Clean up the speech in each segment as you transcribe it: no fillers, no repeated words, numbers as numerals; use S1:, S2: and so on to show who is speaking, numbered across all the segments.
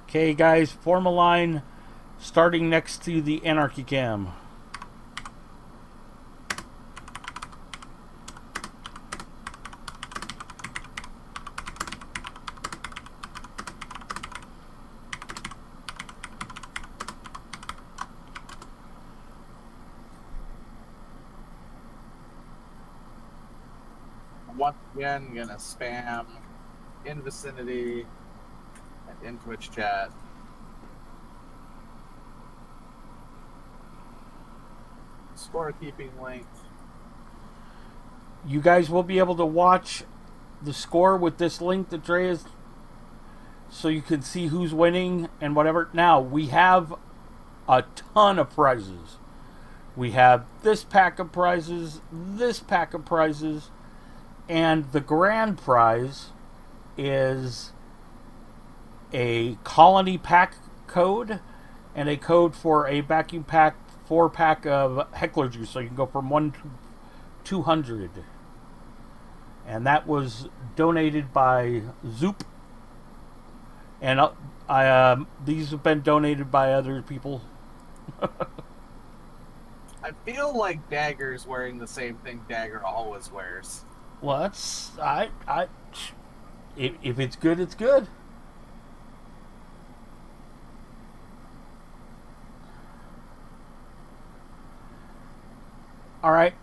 S1: Okay, guys, form a line starting next to the Anarchy cam.
S2: Once again, gonna spam in vicinity and in Twitch chat. Scorekeeping link.
S1: You guys will be able to watch the score with this link that Dre is, so you can see who's winning and whatever. Now, we have a ton of prizes. We have this pack of prizes, this pack of prizes, and the grand prize is a colony pack code and a code for a vacuum pack 4-pack of Heckler juice, so you can go from 1 to 200. And that was donated by Zoop. And these have been donated by other people.
S2: I feel like Dagger's wearing the same thing Dagger always wears.
S1: Well, that's if it's good, it's good. All right.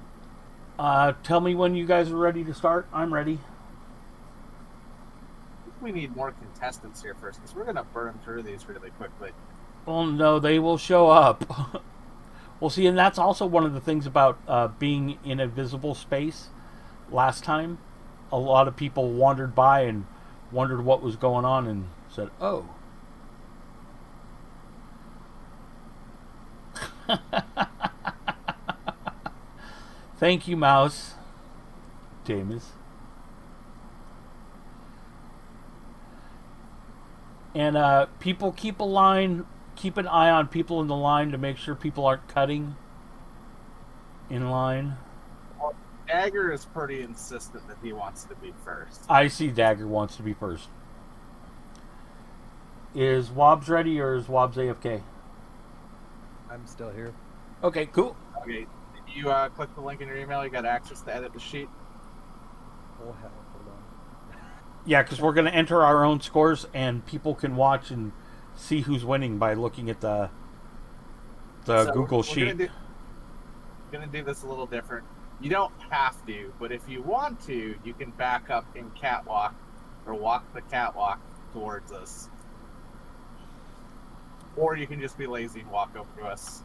S1: Tell me when you guys are ready to start. I'm ready.
S2: We need more contestants here first, because we're going to burn through these really quickly.
S1: Well, no, they will show up. Well, see, and that's also one of the things about being in a visible space. Last time, a lot of people wandered by and wondered what was going on and said, oh. Thank you, Mouse. James. And people keep an eye on people in the line to make sure people aren't cutting in line.
S2: Well, Dagger is pretty insistent that he wants to be first.
S1: I see Dagger wants to be first. Is Wobbs ready or is Wobbs AFK?
S3: I'm still here.
S1: Okay, cool.
S2: Okay, if you click the link in your email, you got access to edit the sheet.
S3: Oh hell, hold on.
S1: Yeah, because we're going to enter our own scores and people can watch and see who's winning by looking at the Google sheet.
S2: We're gonna do this a little different. You don't have to, but if you want to, you can back up in catwalk or walk the catwalk towards us. Or you can just be lazy and walk over to us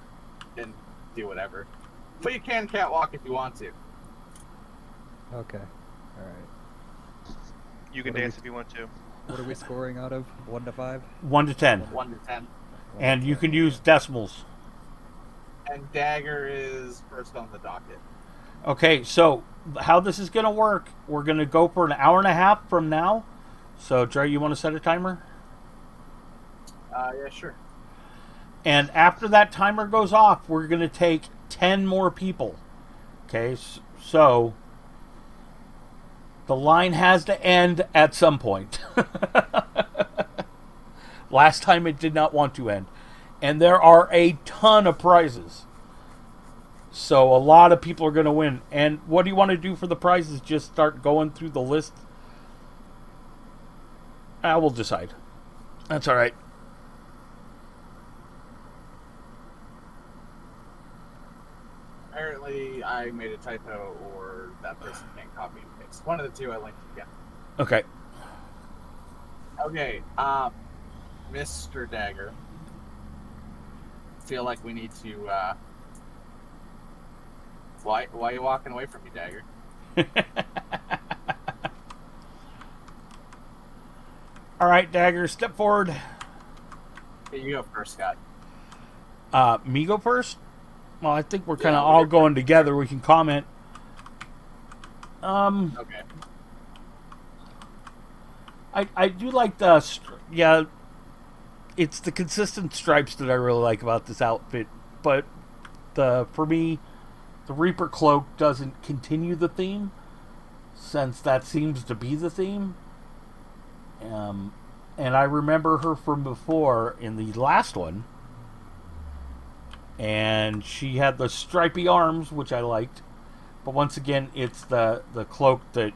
S2: and do whatever. But you can catwalk if you want to.
S3: Okay. Alright.
S4: You can dance if you want to.
S3: What are we scoring out of? 1 to 5?
S1: 1 to 10.
S2: 1 to 10.
S1: And you can use decimals.
S2: And Dagger is first on the docket.
S1: Okay, so how this is going to work, we're going to go for an hour and a half from now. So, Dre, you want to set a timer?
S2: Yeah, sure.
S1: And after that timer goes off, we're going to take 10 more people. Okay, so the line has to end at some point. Last time it did not want to end. And there are a ton of prizes. So a lot of people are going to win. And what do you want to do for the prizes? Just start going through the list? We'll decide. That's all right.
S2: Apparently, I made a typo, or that person can't copy and paste. One of the two I linked again.
S1: Okay.
S2: Okay, Mr. Dagger. Feel like we need to, Why are you walking away from me, Dagger?
S1: All right, Dagger, step forward.
S2: Hey, you go first, Scott.
S1: Me go first? Well, I think we're kind of all going together. We can comment.
S2: Okay.
S1: I do like the... Yeah, it's the consistent stripes that I really like about this outfit. But for me, the Reaper cloak doesn't continue the theme, since that seems to be the theme. And I remember her from before in the last one. And she had the stripy arms, which I liked. But once again, it's the cloak that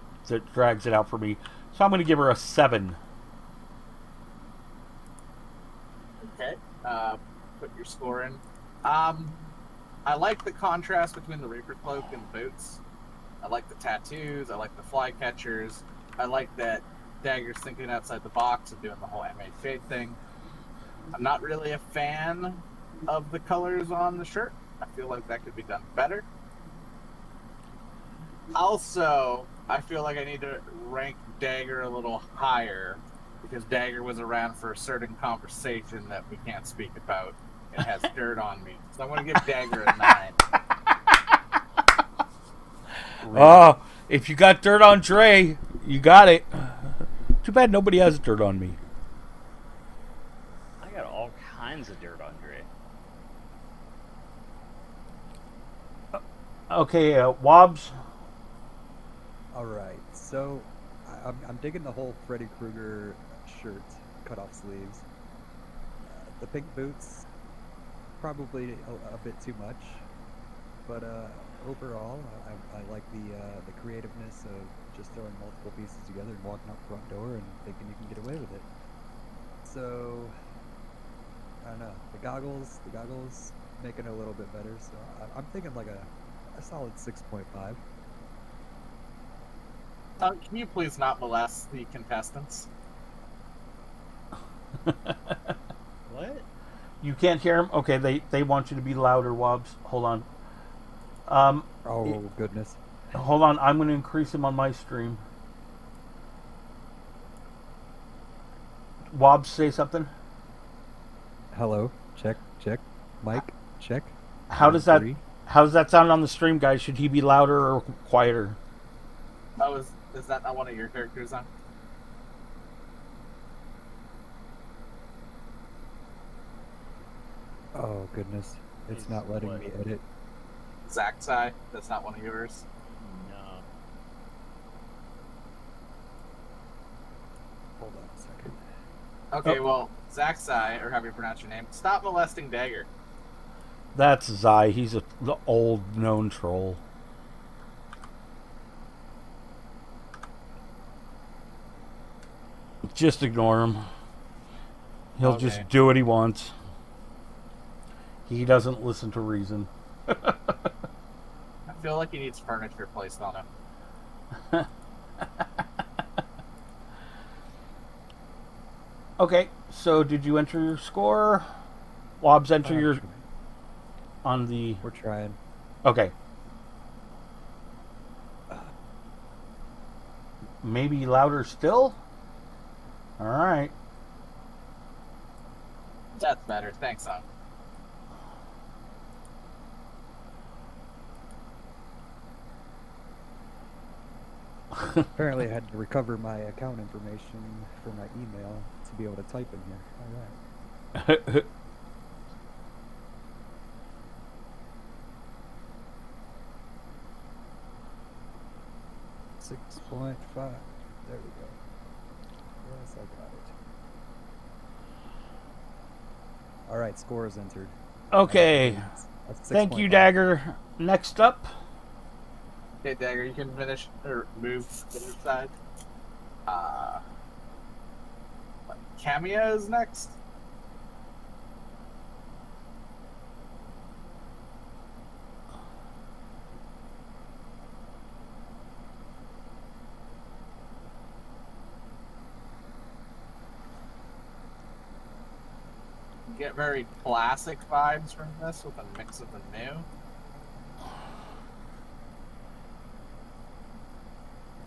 S1: drags it out for me. So I'm going to give her a 7.
S2: Okay. Put your score in. I like the contrast between the Reaper cloak and the boots. I like the tattoos. I like the fly catchers. I like that Dagger's thinking outside the box and doing the whole MA Fade thing. I'm not really a fan of the colors on the shirt. I feel like that could be done better. Also, I feel like I need to rank Dagger a little higher because Dagger was around for a certain conversation that we can't speak about. It has dirt on me. So I'm going to give Dagger a 9.
S1: Oh, if you got dirt on Dre, you got it. Too bad nobody has dirt on me.
S5: I got all kinds of dirt on Dre.
S1: Okay, Wobbs.
S3: All right, so I'm digging the whole Freddy Krueger shirt, cut off sleeves. The pink boots, probably a bit too much, but overall, I like the creativeness of just throwing multiple pieces together and walking out the front door and thinking you can get away with it. So I don't know. The goggles make it a little bit better. So I'm thinking like a solid 6.5.
S2: Can you please not molest the contestants?
S5: What?
S1: You can't hear them? Okay, they want you to be louder, Wobbs. Hold on.
S3: Oh goodness.
S1: Hold on, I'm going to increase him on my stream. Wobbs, say something.
S3: Hello. Check. Mic. Check.
S1: How does
S3: 3.
S1: that sound on the stream, guys? Should he be louder or quieter?
S2: Oh, is that not one of your characters on?
S3: Oh goodness. It's
S5: Is
S3: not letting
S5: what?
S3: me edit.
S2: Zaxai? That's not one of yours?
S5: No.
S3: Hold on a second.
S2: Okay,
S1: Oh.
S2: well, Zaxai, or however you pronounce your name, stop molesting Dagger.
S1: That's Zai. He's the old known troll. Just ignore him. He'll
S2: Okay.
S1: just do what he wants. He doesn't listen to reason.
S2: I feel like he needs furniture placed on him.
S1: Okay, so did you enter your score? Wobbs, enter your on the.
S3: We're trying.
S1: Okay. Maybe louder still? Alright.
S2: That's better. Thanks, son.
S3: Apparently, I had to recover my account information for my email to be able to type in here. All right. .5. There we go. Yes, I got it. All right, score is entered.
S1: Okay.
S3: That's
S1: Thank you,
S3: 6.5.
S1: Dagger. Next up.
S2: Okay, Dagger, you can finish or move to the side. Cameo is next. Get very classic vibes from this with a mix of the new.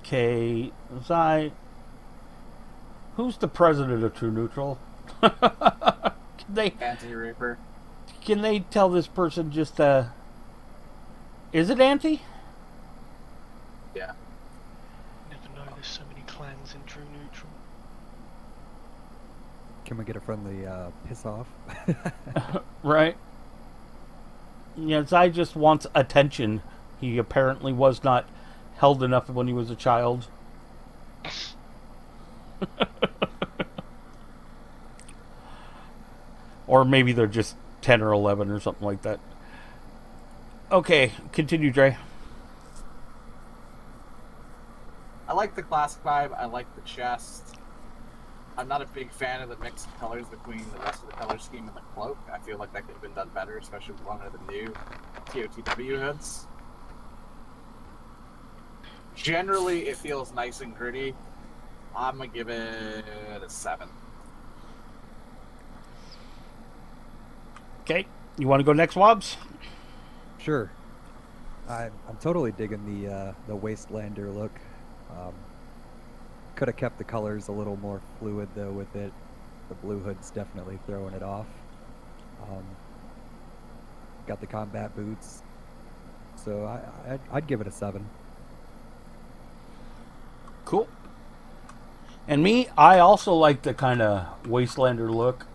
S1: Okay, Zai. Who's the president of True Neutral?
S2: Anti-Reaper.
S1: Can they tell this person just is it Anti?
S2: Yeah.
S4: Never know, there's so many clans in True Neutral.
S3: Can we get a friendly piss off?
S1: Right. Yeah, Zai just wants attention. He apparently was not held enough when he was a child. Or maybe they're just 10 or 11 or something like that. Okay, continue, Dre.
S2: I like the classic vibe. I like the chest. I'm not a big fan of the mix of colors between the rest of the color scheme and the cloak. I feel like that could have been done better, especially with one of the new TOTW hoods. Generally, it feels nice and gritty. I'm going to give it a 7.
S1: Okay, you want to go next, Wobbs?
S3: Sure. I'm totally digging the Wastelander look. Could have kept the colors a little more fluid though with it. The blue hood's definitely throwing it off. Got the combat boots, so I'd give it a 7.
S1: Cool. And me, I also like the kind of Wastelander look.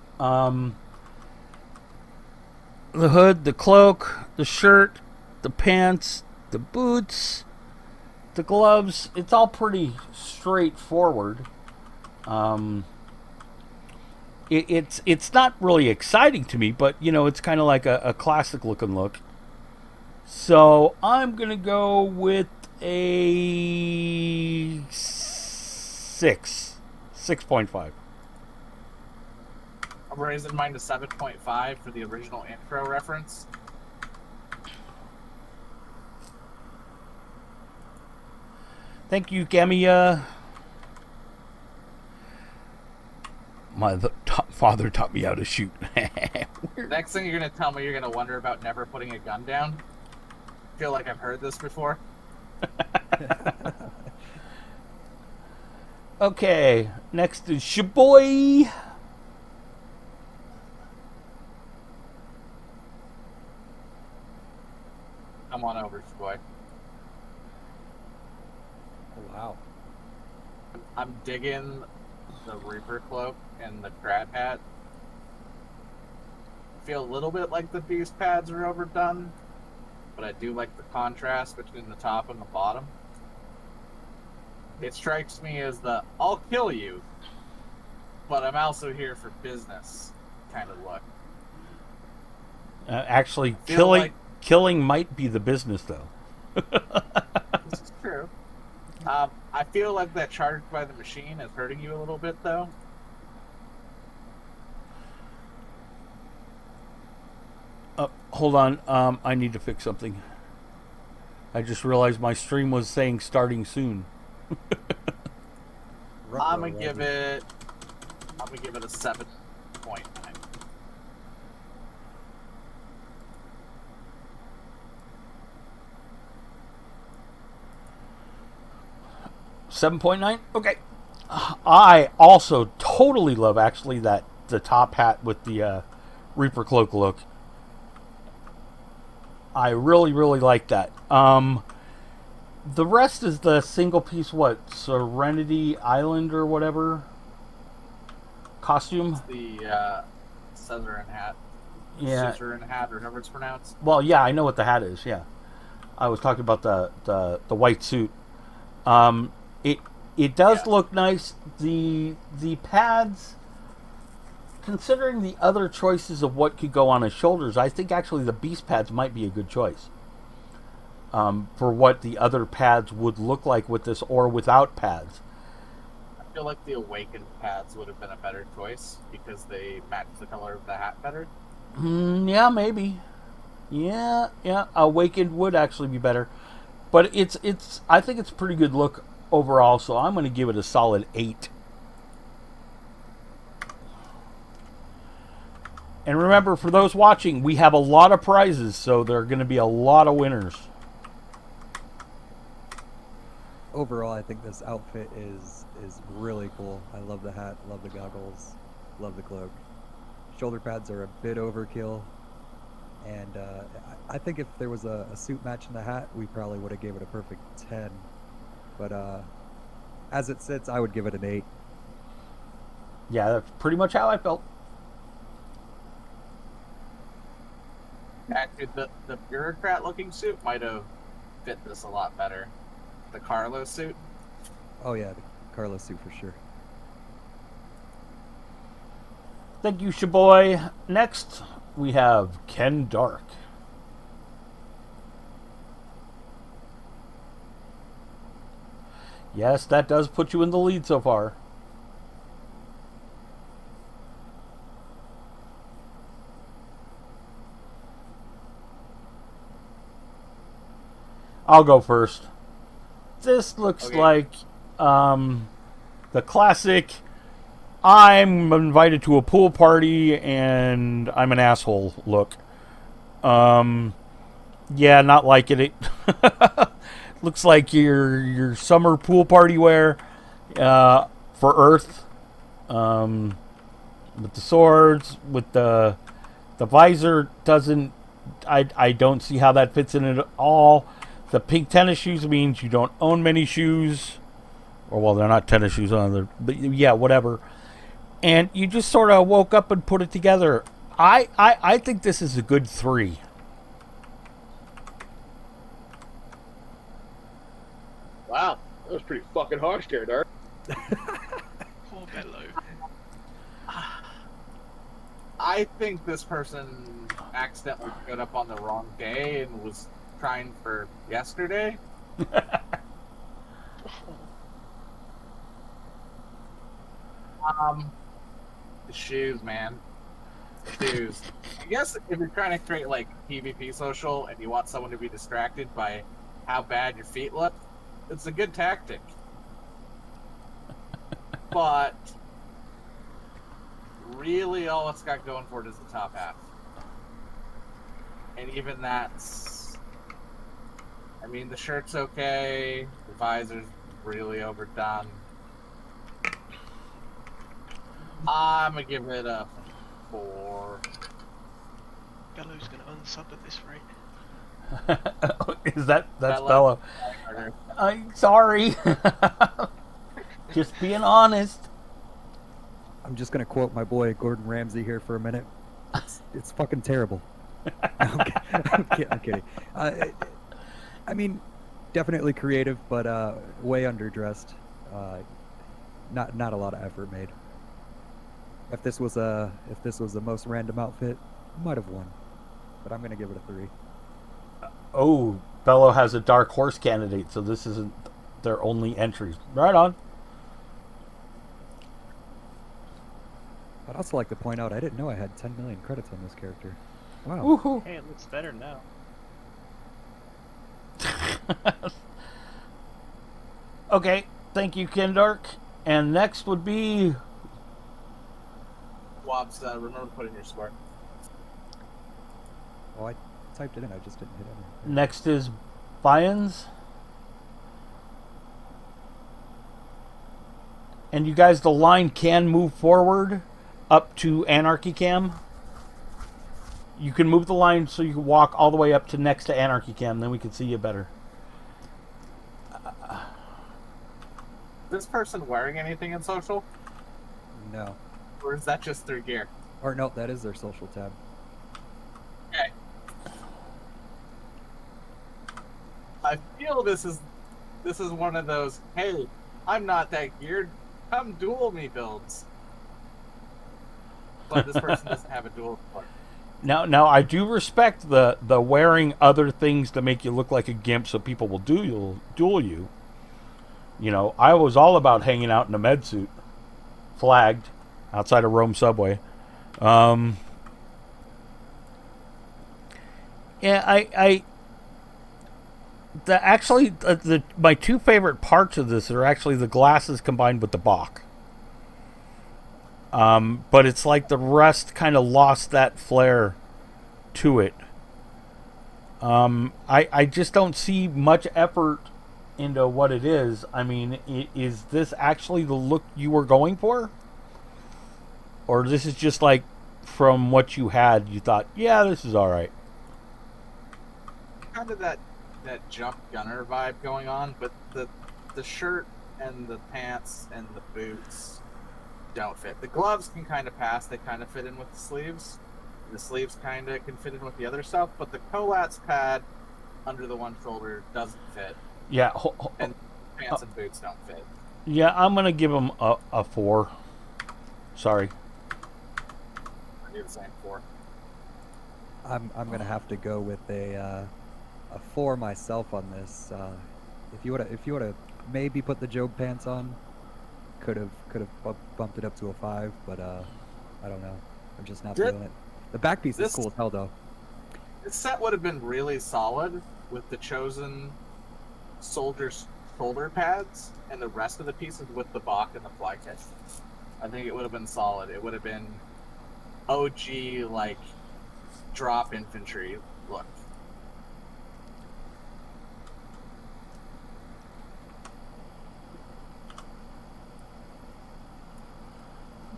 S1: The hood, the cloak, the shirt, the pants, the boots, the gloves, it's all pretty straightforward. It's not really exciting to me, but you know, it's kind of like a classic looking look. So I'm gonna go with a 6.5.
S2: I'm raising mine to 7.5 for the original intro reference.
S1: Thank you, Gamia. My father taught me how to shoot.
S2: Next thing you're going to tell me, you're going to wonder about never putting a gun down. I feel like I've heard this before.
S1: Okay, next is Shaboy.
S2: Come on over, boy.
S3: Oh, wow.
S2: I'm digging the Reaper cloak and the Krat hat. Feel a little bit like the Beast pads are overdone, but I do like the contrast between the top and the bottom. It strikes me as the I'll kill you, but I'm also here for business kind of look.
S1: Actually,
S2: Feel
S1: killing might be the business, though.
S2: This is true. I feel like that charged by the machine is hurting you a little bit, though.
S1: Hold on. I need to fix something. I just realized my stream was saying starting soon.
S2: I'm gonna give it a 7.9.
S1: $7.9. Okay. I also totally love actually that the top hat with the Reaper cloak look. I really like that. The rest is the single piece, what, Serenity Island or whatever costume.
S2: The Suzerain hat.
S1: Yeah.
S2: Suzerain hat, or however it's pronounced.
S1: Well, yeah, I know what the hat is. Yeah, I was talking about the white suit. It does look nice. The pads, considering the other choices of what could go on his shoulders, I think actually the Beast pads might be a good choice. For what the other pads would look like with this or without pads.
S2: I feel like the Awakened pads would have been a better choice because they match the color of the hat better.
S1: Yeah, maybe. Yeah. Awakened would actually be better, but it's. I think it's a pretty good look overall. So I'm going to give it a solid 8. And remember, for those watching, we have a lot of prizes, so there are going to be a lot of winners.
S3: Overall, I think this outfit is really cool. I love the hat, love the goggles, love the cloak. Shoulder pads are a bit overkill, and I think if there was a suit match in the hat, we probably would have gave it a perfect 10. But as it sits, I would give it an 8.
S1: Yeah, that's pretty much how I felt.
S2: Actually, the bureaucrat-looking suit might have fit this a lot better. The Carlos suit.
S3: Oh yeah, the Carlos suit for sure.
S1: Thank you, Shaboy. Next, we have Ken Dark. Yes, that does put you in the lead so far. I'll go first. This looks
S2: Okay.
S1: like the classic I'm invited to a pool party and I'm an asshole look. Yeah, not liking it. Looks like your summer pool party wear for Earth. With the swords, with the visor doesn't. I don't see how that fits in at all. The pink tennis shoes means you don't own many shoes, or well, they're not tennis shoes on there, but yeah, whatever. And you just sort of woke up and put it together. I think this is a good 3.
S6: Wow, that was pretty fucking harsh there, Dark.
S4: Poor Bello.
S2: I think this person accidentally showed up on the wrong day and was trying for yesterday. The shoes, man. Shoes. I guess if you're trying to create like PvP social and you want someone to be distracted by how bad your feet look, it's a good tactic. But really all it's got going for it is the top half. And even that's, I mean, the shirt's okay, the visor's really overdone. I'm gonna give it a 4.
S4: Bello's gonna unsub at this rate.
S1: Is that's
S2: Bella.
S1: Bella? I'm sorry. Just being honest.
S3: I'm just gonna quote my boy Gordon Ramsay here for a minute. It's fucking terrible. I'm kidding. I mean, definitely creative, but way underdressed. Not a lot of effort made. If this was the most random outfit, might have won. But I'm gonna give it a 3.
S1: Oh, Bello has a dark horse candidate, so this isn't their only entry. Right on.
S3: I'd also like to point out I didn't know I had 10 million credits on this character. Wow.
S1: Woohoo.
S5: Hey, it looks better now.
S1: Okay, thank you, Ken Dark. And next would be
S2: Wobbs, remember to put in your score.
S3: Oh, I typed it in. I just didn't hit enter.
S1: next is Bayans. And you guys, the line can move forward up to Anarchy Cam. You can move the line so you can walk all the way up to next to Anarchy Cam, then we can see you better.
S2: Is this person wearing anything in social?
S3: No.
S2: Or is that just their gear?
S3: Or no, that is their social tab.
S2: Okay. I feel this is one of those, hey, I'm not that geared, come duel me builds. But this person doesn't have a duel support.
S1: Now I do respect the wearing other things to make you look like a gimp so people will duel you. You know, I was all about hanging out in a med suit, flagged, outside of Rome subway. Yeah, my two favorite parts of this are actually the glasses combined with the Bach. But it's like the rest kind of lost that flair to it. I just don't see much effort into what it is. I mean, is this actually the look you were going for? Or this is just like from what you had, you thought, yeah, this is alright.
S2: Kind of that jump gunner vibe going on, but the shirt and the pants and the boots don't fit. The gloves can kind of pass, they kind of fit in with the sleeves. The sleeves kind of can fit in with the other stuff, but the collat's pad under the one shoulder doesn't fit.
S1: Yeah,
S2: And pants and boots don't fit.
S1: yeah, I'm gonna give him a 4. Sorry.
S2: be the same 4.
S3: I'm gonna have to go with a 4 myself on this. If you woulda maybe put the Job pants on, could have bumped it up to a 5, but I don't know. I'm just not feeling it. The back piece is cool as hell though.
S2: This set would have been really solid with the chosen soldiers' shoulder pads and the rest of the pieces with the Bach and the fly catch. I think it would have been solid. It would have been OG, like, drop infantry look.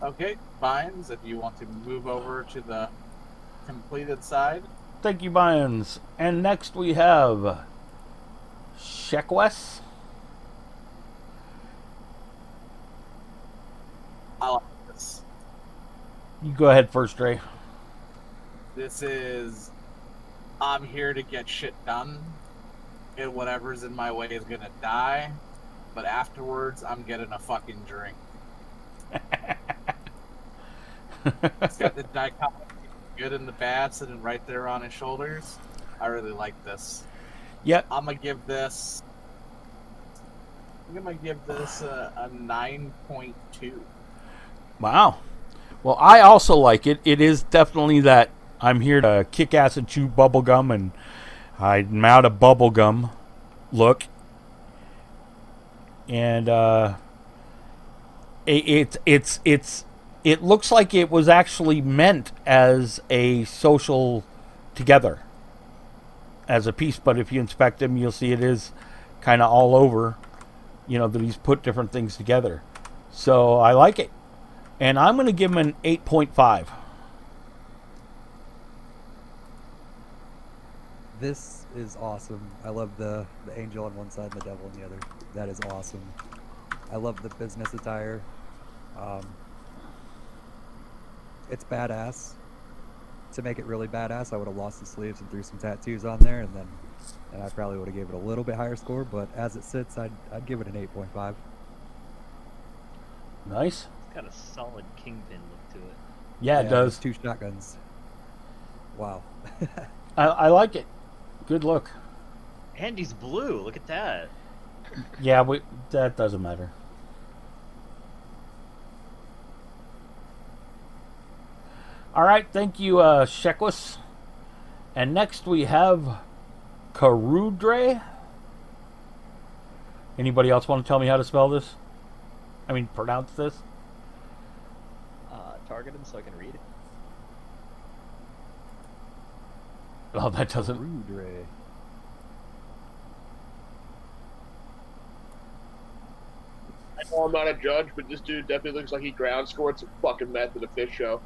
S2: Okay, Vines, if you want to move over to the completed side.
S1: Thank you, Byans. And next we have Shekwes.
S2: I like this.
S1: You go ahead first, Ray.
S2: This is, I'm here to get shit done, and whatever's in my way is gonna die, but afterwards I'm getting a fucking drink. It's got the dichotomy, good and the bad, sitting right there on his shoulders. I really like this.
S1: Yep.
S2: I'm gonna give this a 9.2.
S1: Wow. Well, I also like it. It is definitely that I'm here to kick ass and chew bubblegum, and I'm out of bubblegum look. And it looks like it was actually meant as a social together, as a piece. But if you inspect them, you'll see it is kind of all over. You know, that he's put different things together. So I like it. And I'm going to give him an 8.5.
S3: This is awesome. I love the angel on one side and the devil on the other. That is awesome. I love the business attire. It's badass. To make it really badass, I would have lost the sleeves and threw some tattoos on there, and I probably would have gave it a little bit higher score. But as it sits, I'd give it an 8.5.
S1: Nice.
S5: It's got a solid kingpin look to it.
S1: Yeah, it does.
S3: 2 shotguns. Wow.
S1: I like it. Good look.
S5: And he's blue. Look at that.
S1: Yeah, that doesn't matter. All right, thank you, Shekwes. And next we have Karudre. Anybody else want to tell me how to spell this? I mean, pronounce this?
S5: Target him so I can read it.
S1: Oh, that doesn't.
S3: Rudre.
S6: I know I'm not a judge, but this dude definitely looks like he ground scored some fucking meth at a fish show.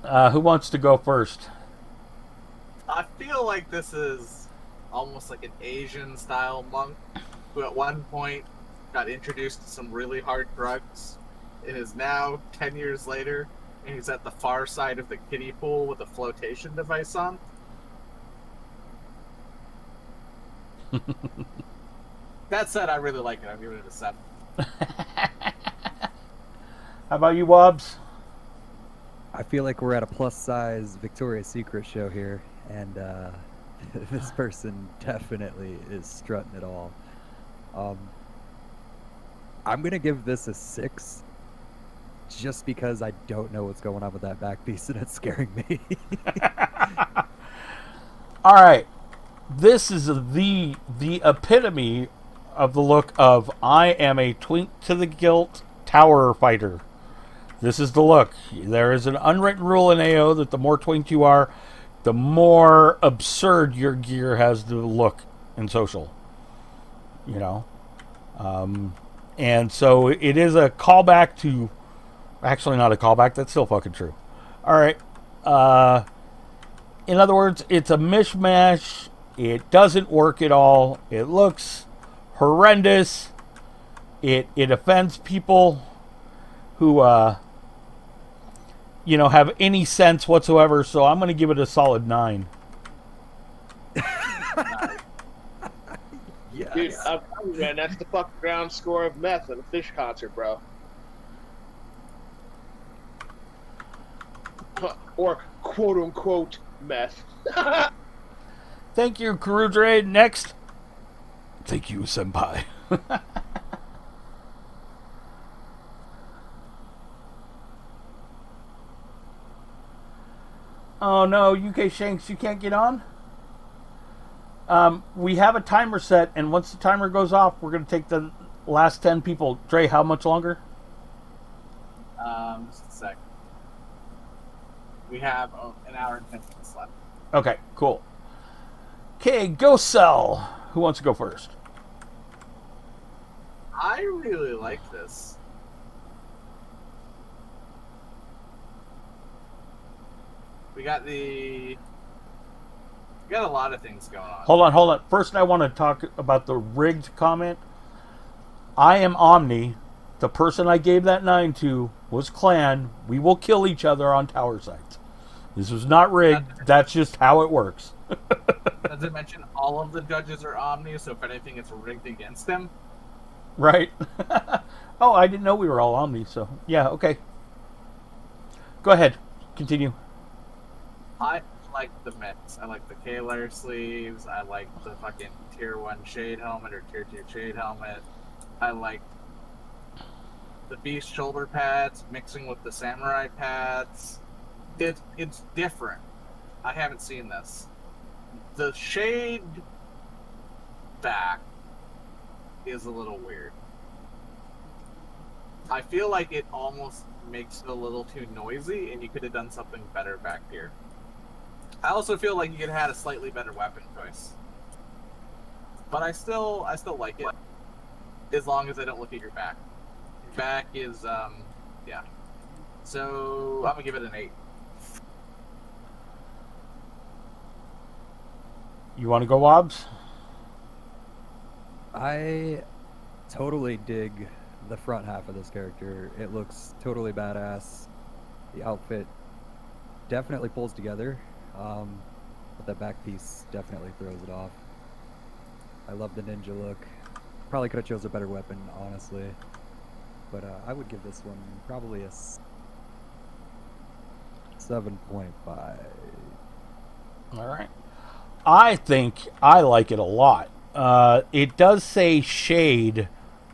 S1: Who wants to go first?
S2: I feel like this is almost like an Asian style monk who at one point got introduced to some really hard drugs. It is now 10 years later, and he's at the far side of the kiddie pool with a flotation device on. That said, I really like it. I'm giving it a 7.
S1: How about you, Wobbs?
S3: I feel like we're at a plus-size Victoria's Secret show here, and this person definitely is strutting it all. I'm going to give this a 6, just because I don't know what's going on with that back piece, and it's scaring me.
S1: All right. This is the epitome of the look of I am a twink to the gilt tower fighter. This is the look. There is an unwritten rule in AO that the more twinked you are, the more absurd your gear has to look in social. You know? And so it is a callback to... Actually, not a callback. That's still fucking true. All right. In other words, it's a mishmash. It doesn't work at all. It looks horrendous. It offends people who, have any sense whatsoever. So I'm going to give it a solid 9.
S3: Yes.
S6: Dude, I'm telling you, man, that's the fucking ground score of meth at a Fish concert, bro. Or quote unquote meth.
S1: Thank you, Kurudre. Next. Thank you, Senpai. Oh no, UK Shanks, you can't get on? We have a timer set, and once the timer goes off, we're going to take the last 10 people. Dre, how much longer?
S2: Just a sec. We have an hour and 10 minutes left.
S1: Okay, cool. Okay, go sell. Who wants to go first?
S2: I really like this. We got a lot of things going on.
S1: Hold on. First, I want to talk about the rigged comment. I am Omni. The person I gave that 9 to was Clan. We will kill each other on tower sites. This was not rigged. That's just how it works.
S2: Does it mention all of the judges are Omni, so if anything, it's rigged against them?
S1: Right. Oh, I didn't know we were all Omni, so yeah, okay. Go ahead. Continue.
S2: I like the mix. I like the K-layer sleeves. I like the fucking tier 1 shade helmet or tier 2 shade helmet. I like the beast shoulder pads mixing with the samurai pads. It's different. I haven't seen this. The shade back is a little weird. I feel like it almost makes it a little too noisy, and you could have done something better back here. I also feel like you could have had a slightly better weapon choice. But I still like it. As long as I don't look at your back. Your back is, yeah. So, I'm gonna give it an 8.
S1: You want to go, Wobbs?
S3: I totally dig the front half of this character. It looks totally badass. The outfit definitely pulls together. But that back piece definitely throws it off. I love the ninja look. Probably could have chose a better weapon, honestly. But I would give this one probably a 7.5.
S1: All right. I think I like it a lot. It does say shade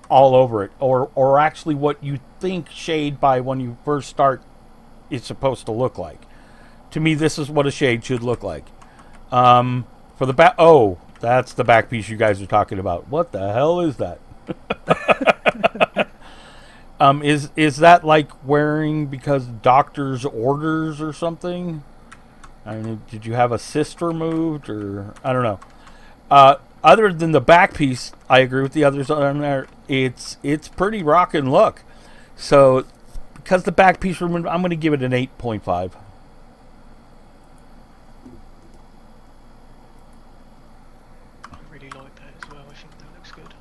S1: all over it, or actually what you think shade by when you first start is supposed to look like. To me, this is what a shade should look like. For the back, oh, that's the back piece you guys are talking about. What the hell is that? Is that like wearing because doctor's orders or something? I mean, did you have a cyst removed, or I don't know. Other than the back piece, I agree with the others on there. It's pretty rockin' look. So, because the back piece removed, I'm going to give it an 8.5.
S4: I really like that as well. I think that looks good.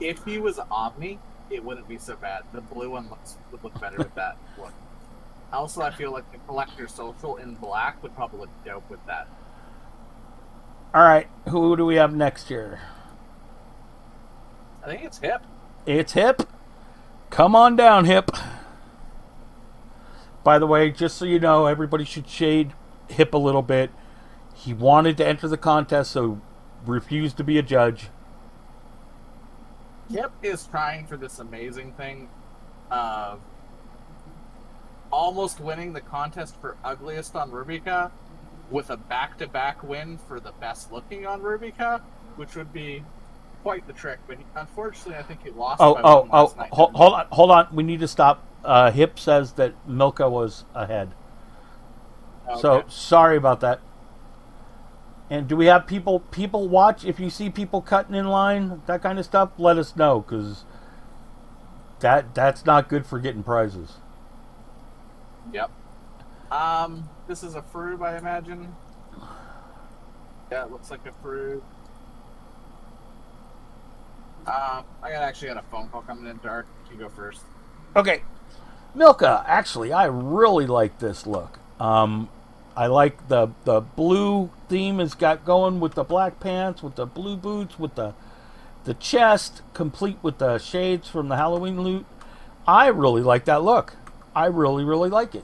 S2: If he was Omni, it wouldn't be so bad. The blue one would look better with that look. Also, I feel like the Collector Social in black would probably look dope with that.
S1: All right, who do we have next here?
S2: I think it's Hip.
S1: It's Hip. Come on down, Hip. By the way, just so you know, everybody should shade Hip a little bit. He wanted to enter the contest, so refused to be a judge.
S2: Hip is trying for this amazing thing of almost winning the contest for ugliest on Rubica with a back-to-back win for the best looking on Rubica, which would be quite the trick. But unfortunately, I think he lost.
S1: Hold on. We need to stop. Hip says that Milka was ahead.
S2: Okay.
S1: So sorry about that. And do we have people watch? If you see people cutting in line, that kind of stuff, let us know, because that's not good for getting prizes.
S2: Yep. This is a Froob, I imagine. Yeah, it looks like a Froob. I actually got a phone call coming in, Dark. You go first.
S1: Okay. Milka, actually, I really like this look. I like the blue theme it's got going with the black pants, with the blue boots, with the chest, complete with the shades from the Halloween loot. I really like that look. I really, really like it.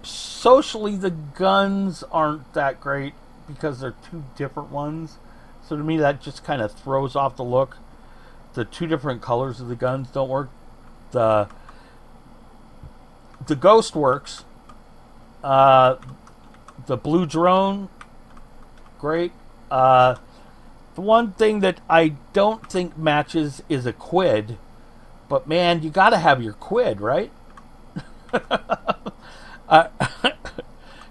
S1: Socially, the guns aren't that great because they're two different ones. So to me, that just kind of throws off the look. The two different colors of the guns don't work. The ghost works. The blue drone, great. The one thing that I don't think matches is a quid. But man, you got to have your quid, right?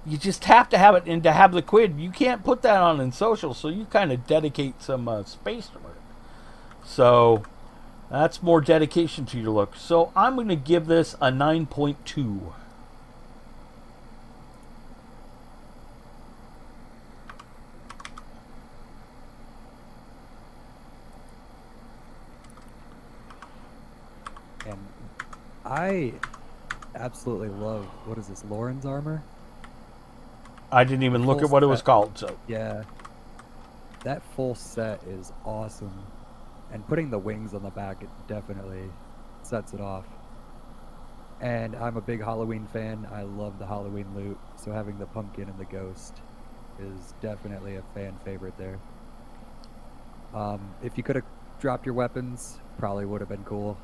S1: You just have to have it, and to have the quid, you can't put that on in social, so you kind of dedicate some space to it. So that's more dedication to your look. So I'm going to give this a 9.2.
S3: And I absolutely love, what is this, Lauren's armor?
S1: I didn't even look
S3: Full
S1: at what it was
S3: set.
S1: called. So
S3: Yeah. That full set is awesome. And putting the wings on the back, it definitely sets it off. And I'm a big Halloween fan. I love the Halloween loot. So having the pumpkin and the ghost is definitely a fan favorite there. If you could have dropped your weapons, probably would have been cool.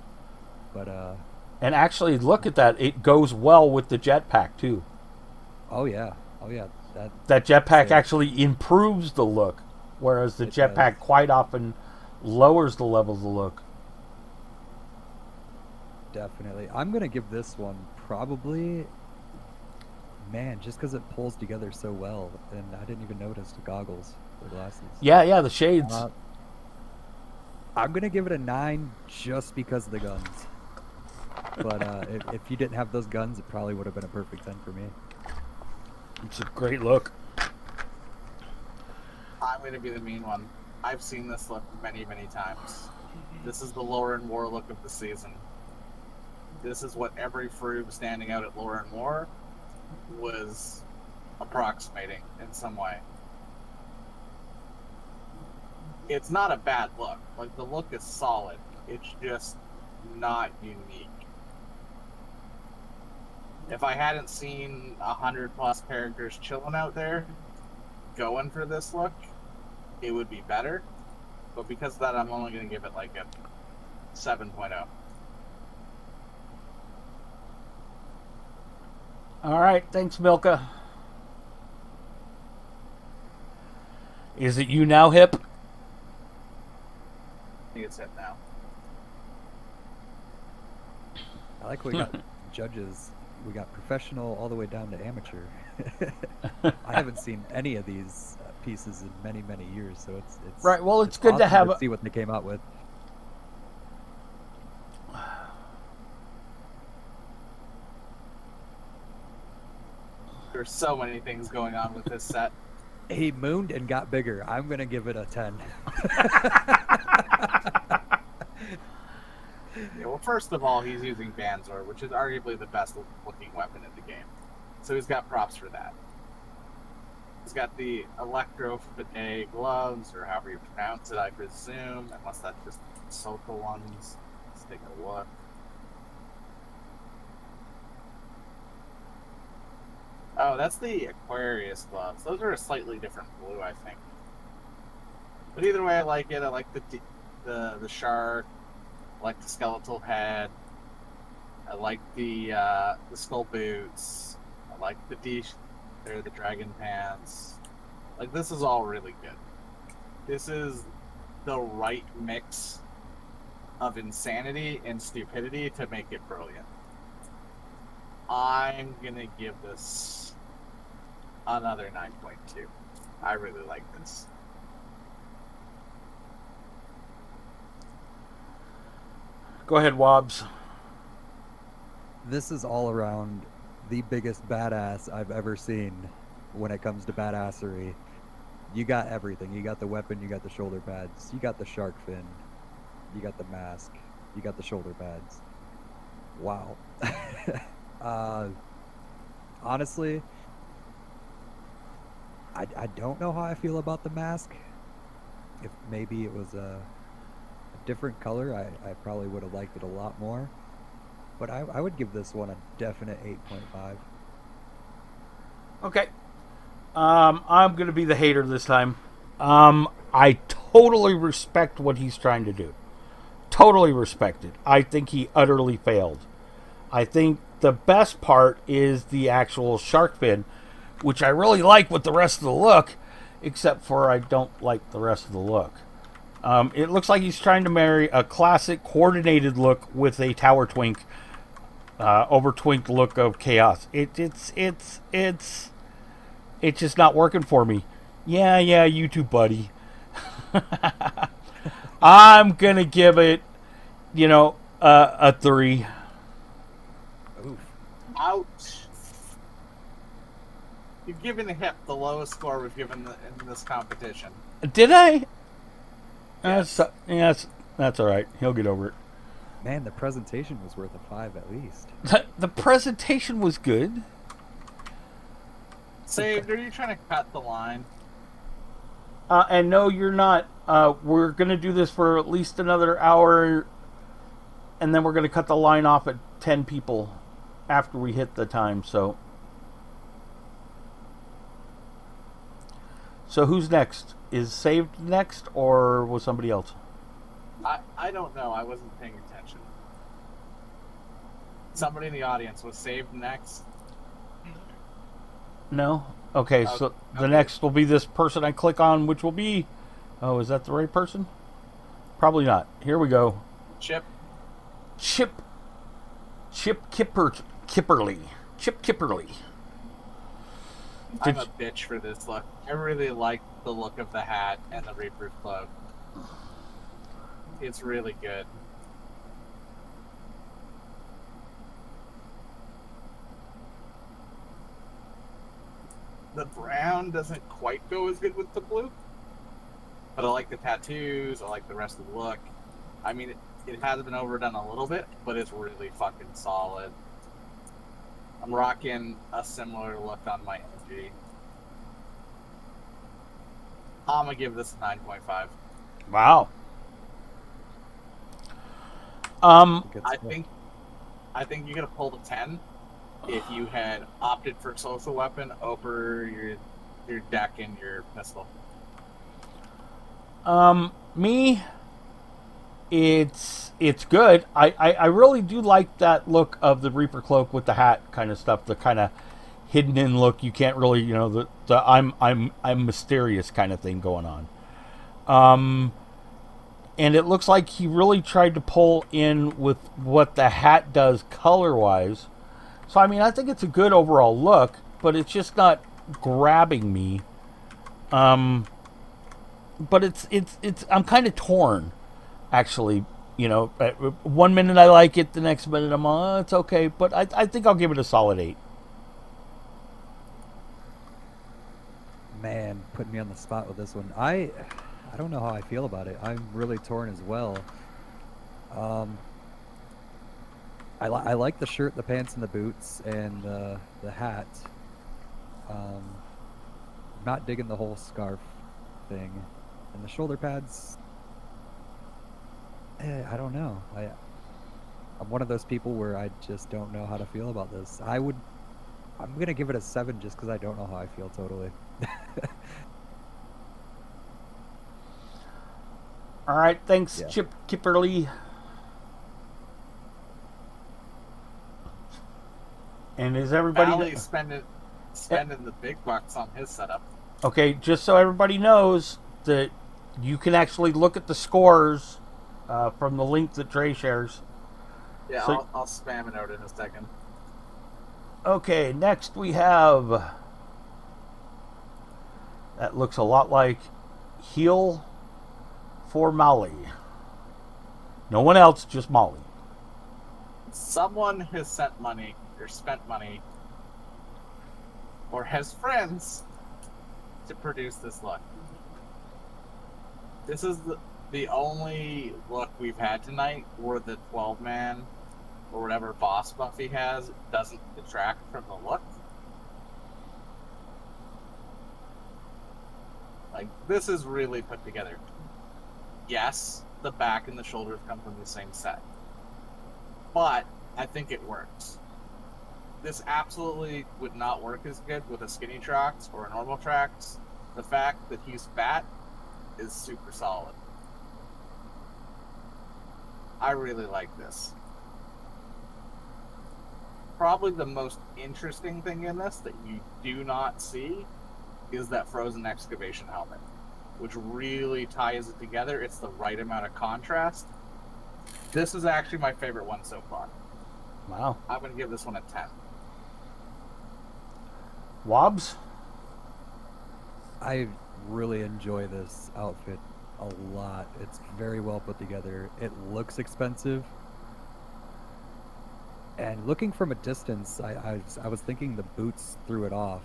S3: But,
S1: and actually, look at that. It goes well with the jetpack, too.
S3: oh yeah. Oh yeah.
S1: That jetpack
S3: sick.
S1: actually improves the look, whereas the
S3: It
S1: jetpack
S3: does.
S1: quite often lowers the levels of look.
S3: Definitely. I'm going to give this one probably, man, just because it pulls together so well. And I didn't even notice the goggles or glasses.
S1: Yeah, the shades.
S3: I'm going to give it a 9 just because of the guns. But if you didn't have those guns, it probably would have been a perfect 10 for me.
S1: It's a great look.
S2: I'm going to be the mean one. I've seen this look many, many times. This is the Lauren War look of the season. This is what every Froob standing out at Lauren War was approximating in some way. It's not a bad look. Like, the look is solid. It's just not unique. If I hadn't seen 100+ characters chilling out there going for this look, it would be better. But because of that, I'm only going to give it like a 7.0.
S1: All right, thanks, Milka. Is it you now, Hip?
S2: I think it's it now.
S3: I like we got judges. We got professional all the way down to amateur. I haven't seen any of these pieces in many, many years, so it's
S1: Right, well, it's good to
S3: awesome
S1: have a-
S3: see what they came out with.
S2: There's so many things going on with this set.
S3: He mooned and got bigger. I'm gonna give it a 10.
S2: Yeah, well, first of all, he's using Banzor, which is arguably the best looking weapon in the game. So he's got props for that. He's got the Electro-Fide gloves, or however you pronounce it, I presume, unless that's just social ones. Let's take a look. Oh, that's the Aquarius gloves. Those are a slightly different blue, I think. But either way, I like it. I like the shark. I like the skeletal head. I like the skull boots. I like the dragon pants. Like, this is all really good. This is the right mix of insanity and stupidity to make it brilliant. I'm gonna give this another 9.2. I really like this.
S1: Go ahead, Wobbs.
S3: This is all around the biggest badass I've ever seen when it comes to badassery. You got everything. You got the weapon, you got the shoulder pads, you got the shark fin, you got the mask, you got the shoulder pads. Wow. honestly, I don't know how I feel about the mask. If maybe it was a different color, I probably would have liked it a lot more. But I would give this one a definite 8.5.
S1: Okay. I'm going to be the hater this time. I totally respect what he's trying to do. Totally respect it. I think he utterly failed. I think the best part is the actual shark fin, which I really like with the rest of the look, except for I don't like the rest of the look. It looks like he's trying to marry a classic coordinated look with a tower twink, over twinked look of chaos. It's just not working for me. Yeah, you too, buddy. I'm gonna give it, a 3.
S3: Oof.
S2: Ouch. You've given Hip the lowest score we've given in this competition.
S1: Did I?
S2: Yes.
S1: That's all right. He'll get over it.
S3: Man, the presentation was worth a 5 at least.
S1: The presentation was good.
S2: Saved, are you trying to cut the line?
S1: And no, you're not. We're going to do this for at least another hour, and then we're going to cut the line off at 10 people after we hit the time. So who's next? Is Saved next, or was somebody else?
S2: I don't know. I wasn't paying attention. Somebody in the audience was Saved next.
S1: No? Okay, so the
S2: okay.
S1: next will be this person I click on, which will be... Oh, is that the right person? Probably not. Here we go.
S2: Chip.
S1: Kipperly. Chip Kipperly.
S2: I'm a bitch for this look. I really like the look of the hat and the Reaper's cloak. It's really good. The brown doesn't quite go as good with the blue, but I like the tattoos. I like the rest of the look. I mean, it has been overdone a little bit, but it's really fucking solid. I'm rocking a similar look on my MG. I'm gonna give this a 9.5.
S1: Wow.
S3: Good
S2: I
S3: stuff.
S2: think you could have pulled a 10 if you had opted for social weapon over your deck and your pistol.
S1: Me, it's good. I really do like that look of the Reaper cloak with the hat kind of stuff, the kind of hidden in look. You can't really, the I'm mysterious kind of thing going on. And it looks like he really tried to pull in with what the hat does color-wise. So, I mean, I think it's a good overall look, but it's just not grabbing me. But it's I'm kind of torn, actually. 1 minute I like it, the next minute I'm it's okay. But I think I'll give it a solid 8.
S3: Man, putting me on the spot with this one. I don't know how I feel about it. I'm really torn as well. I like the shirt, the pants, and the boots, and the hat. Not digging the whole scarf thing, and the shoulder pads. I don't know. I'm one of those people where I just don't know how to feel about this. I'm gonna give it a 7 just because I don't know how I feel totally.
S1: All right, thanks,
S3: Yeah.
S1: Chip Kipperly. And is everybody...
S2: Valley's spending the big bucks on his setup.
S1: Okay, just so everybody knows that you can actually look at the scores from the link that Dre shares.
S2: Yeah,
S1: So-
S2: I'll spam it out in a second.
S1: Okay, next we have... That looks a lot like Heal for Molly. No one else, just Molly.
S2: Someone has sent money or spent money or has friends to produce this look. This is the only look we've had tonight where the 12-man or whatever boss buff he has doesn't detract from the look. This is really put together. Yes, the back and the shoulders come from the same set, but I think it works. This absolutely would not work as good with a skinny Trox or a normal Trox. The fact that he's fat is super solid. I really like this. Probably the most interesting thing in this that you do not see is that frozen excavation helmet, which really ties it together. It's the right amount of contrast. This is actually my favorite one so far.
S1: Wow.
S2: I'm going to give this one a 10.
S1: Wobbs?
S3: I really enjoy this outfit a lot. It's very well put together. It looks expensive. And looking from a distance, I was thinking the boots threw it off.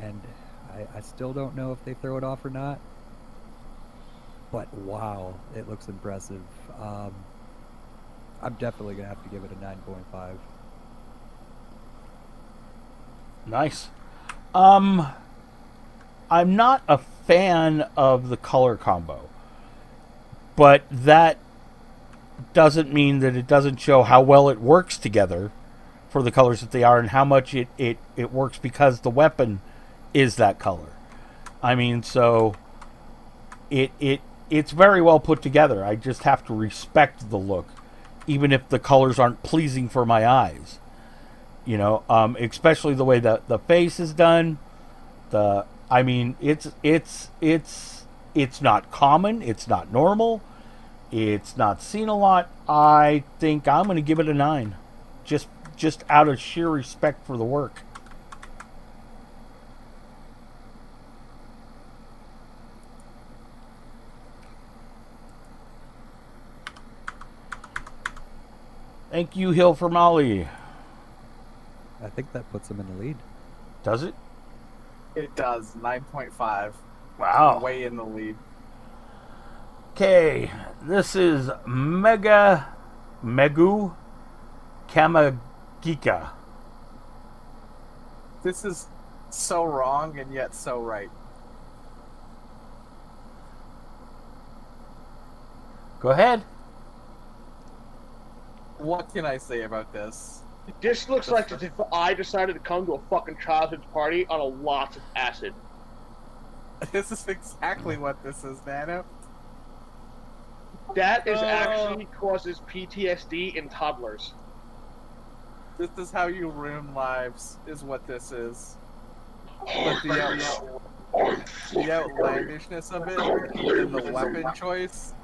S3: And I still don't know if they throw it off or not. But wow, it looks impressive. I'm definitely going to have to give it a 9.5.
S1: Nice. I'm not a fan of the color combo, but that doesn't mean that it doesn't show how well it works together for the colors that they are and how much it works because the weapon is that color. I mean, so it's very well put together. I just have to respect the look, even if the colors aren't pleasing for my eyes. You know, especially the way that the face is done. I mean, it's not common. It's not normal. It's not seen a lot. I think I'm going to give it a 9, just out of sheer respect for the work. Thank you, Hill for Molly.
S3: I think that puts him in the lead.
S1: Does it?
S2: It does. 9.5.
S1: Wow.
S2: Way in the lead.
S1: Okay, this is Megu Kamagika.
S2: This is so wrong and yet so right.
S1: Go ahead.
S2: What can I say about this?
S6: This looks like as if I decided to come to a fucking childhood party on a lot of acid.
S2: This is exactly what this is, Nano.
S6: That is actually causes PTSD in toddlers.
S2: This is how you ruin lives, is what this is. But the outlandishness of it and the weapon choice,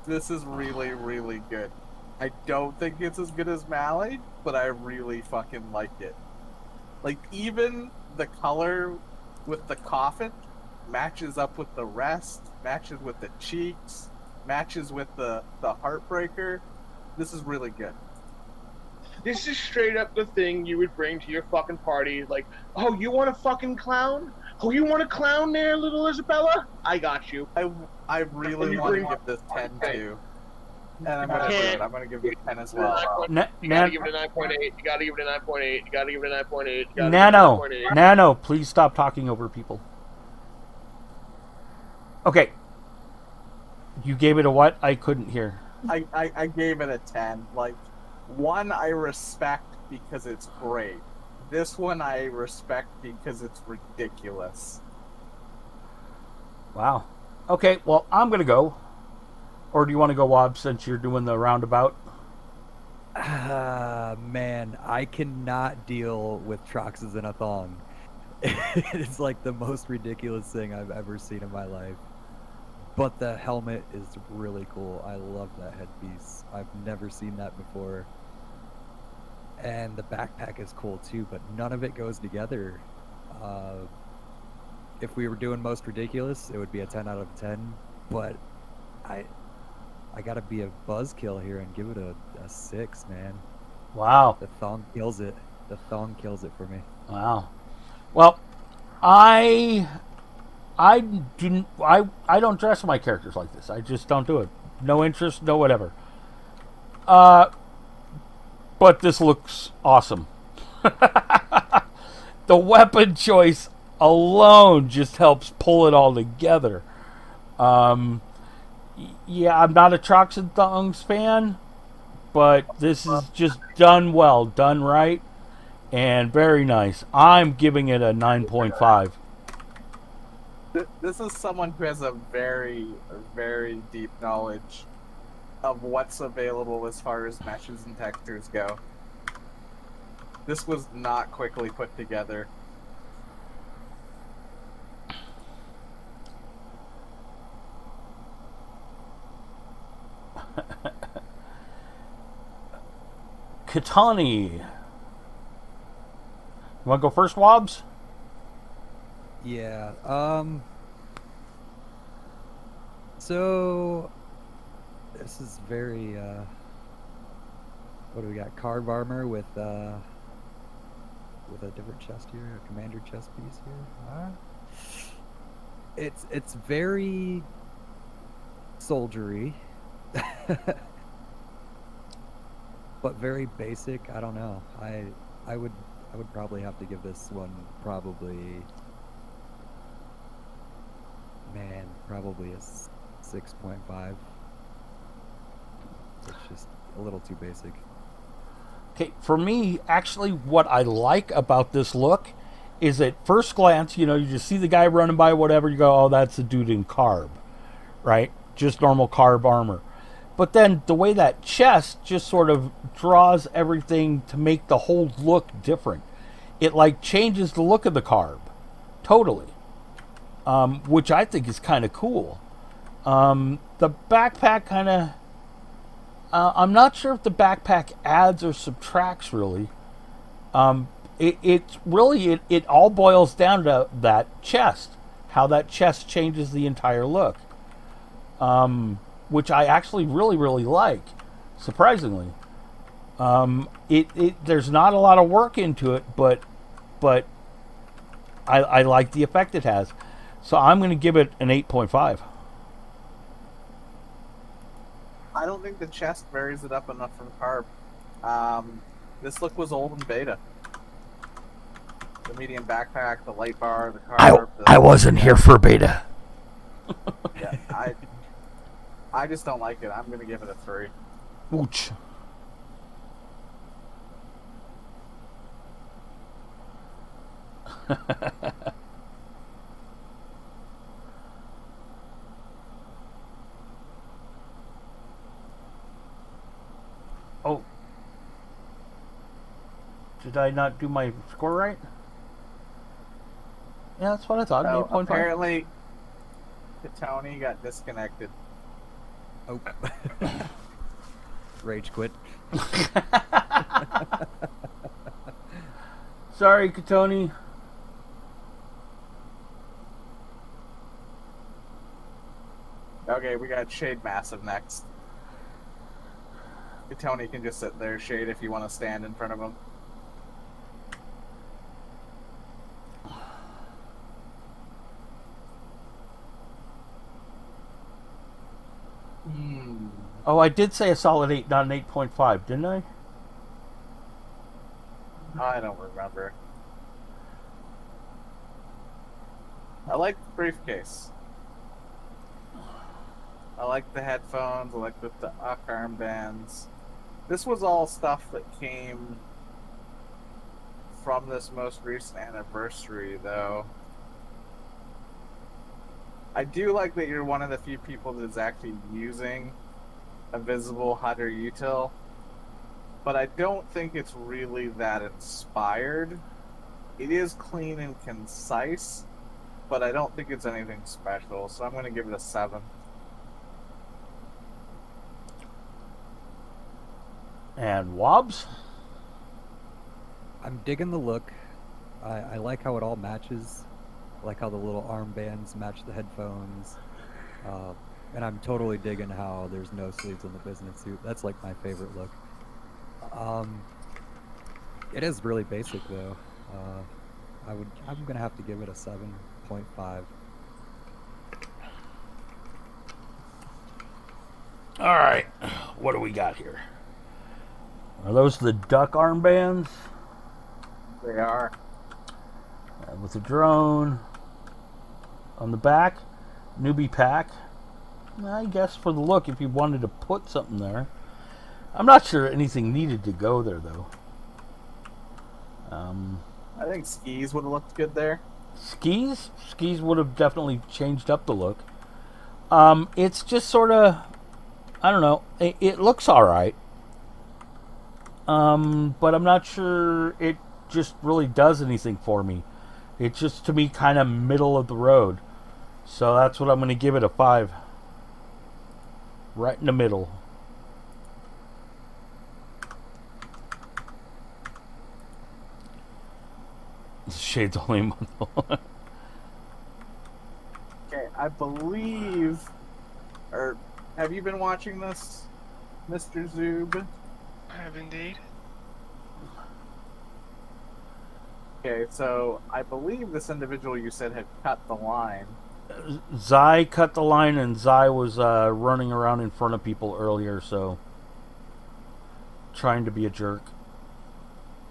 S2: this is really, really good. I don't think it's as good as Mally, but I really fucking like it. Like, even the color with the coffin matches up with the rest, matches with the cheeks, matches with the heartbreaker. This is really good.
S6: This is straight up the thing you would bring to your fucking party. Like, oh, you want a fucking clown? Oh, you want a clown there, little Isabella? I got you.
S2: I really want to give this 10 too. And I'm gonna do it. I'm gonna give it 10 as well.
S6: You gotta give it a 9.8. You gotta give it a 9.8. You gotta give it a 9.8.
S1: Nano, please stop talking over people. Okay. You gave it a what? I couldn't hear.
S2: I gave it a 10. Like, one I respect because it's great. This one I respect because it's ridiculous.
S1: Wow. Okay, well, I'm gonna go. Or do you want to go, Wob, since you're doing the roundabout?
S3: Man, I cannot deal with Troxes in a thong. It's like the most ridiculous thing I've ever seen in my life. But the helmet is really cool. I love that headpiece. I've never seen that before. And the backpack is cool too, but none of it goes together. If we were doing most ridiculous, it would be a 10 out of 10. But I gotta be a buzzkill here and give it a 6, man.
S1: Wow.
S3: The thong kills it. The thong kills it for me.
S1: Wow. Well, I don't dress my characters like this. I just don't do it. No interest, no whatever. But this looks awesome. The weapon choice alone just helps pull it all together. Yeah, I'm not a Trucks and Thongs fan, but this is just done well, done right, and very nice. I'm giving it a 9.5.
S2: This is someone who has a very, very deep knowledge of what's available as far as meshes and textures go. This was not quickly put together.
S1: Katani. You want to go first, Wobbs?
S3: Yeah. So this is very what do we got? Carb armor with a different chest here, a commander chest piece here. It's very soldiery. But very basic. I don't know. I would probably have to give this one probably a 6.5. It's just a little too basic.
S1: Okay, for me, actually, what I like about this look is at first glance, you just see the guy running by, whatever, you go, oh, that's a dude in carb, right? Just normal carb armor. But then the way that chest just sort of draws everything to make the whole look different. It like changes the look of the carb. Totally. Which I think is kind of cool. The backpack kind of... I'm not sure if the backpack adds or subtracts really. It all boils down to that chest. How that chest changes the entire look. Which I actually really, really like, surprisingly. There's not a lot of work into it, but I like the effect it has. So I'm going to give it an 8.5.
S2: I don't think the chest varies it up enough from carb. This look was old in beta. The medium backpack, the light bar, the carb.
S1: I wasn't here for beta.
S2: Yeah, I just don't like it. I'm going to give it a 3.
S1: Ouch. Oh. Did I not do my score right? Yeah, that's what I thought.
S2: So
S1: 8.5.
S2: apparently, Tony got disconnected.
S3: Oh. Rage quit.
S1: Sorry, Katoni.
S2: Okay, we got Shade Massive next. Tony can just sit there, Shade, if you want to stand in front of him.
S1: Oh, I did say a solid 8, not an 8.5, didn't I?
S2: I don't remember. I like the briefcase. I like the headphones. I like the armbands. This was all stuff that came from this most recent anniversary, though. I do like that you're one of the few people that's actually using a visible HUD or util, but I don't think it's really that inspired. It is clean and concise, but I don't think it's anything special, so I'm going to give it a 7.
S1: And Wobbs?
S3: I'm digging the look. I like how it all matches. I like how the little armbands match the headphones. And I'm totally digging how there's no sleeves on the business suit. That's like my favorite look. It is really basic though. I'm gonna have to give it a 7.5.
S1: All right, what do we got here? Are those the duck armbands?
S2: They are.
S1: With a drone on the back, newbie pack. I guess for the look, if you wanted to put something there. I'm not sure anything needed to go there, though.
S2: I think skis would have looked good there.
S1: Skis would have definitely changed up the look. It's just sort of, I don't know. It looks all right. But I'm not sure it just really does anything for me. It's just, to me, kind of middle of the road. So that's what I'm going to give it, a 5. Right in the middle. Shades only a month old.
S2: Okay, I believe. Or have you been watching this, Mr. Zoob?
S4: I have indeed.
S2: Okay, so I believe this individual you said had cut the line.
S1: Zai cut the line, and Zai was running around in front of people earlier, so trying to be a jerk.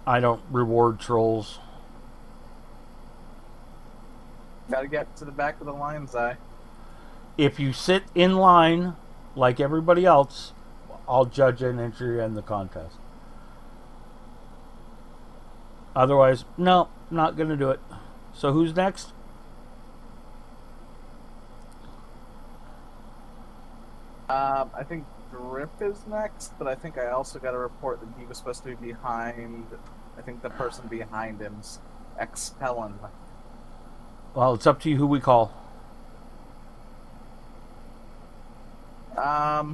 S1: I don't reward trolls.
S2: Gotta get to the back of the line, Zai.
S1: If you sit in line like everybody else, I'll judge and enter you in the contest. Otherwise, no, not gonna do it. So who's next?
S2: I think Drip is next, but I think I also got a report that he was supposed to be behind. I think the person behind him's expelling.
S1: Well, it's up to you who we call.
S2: I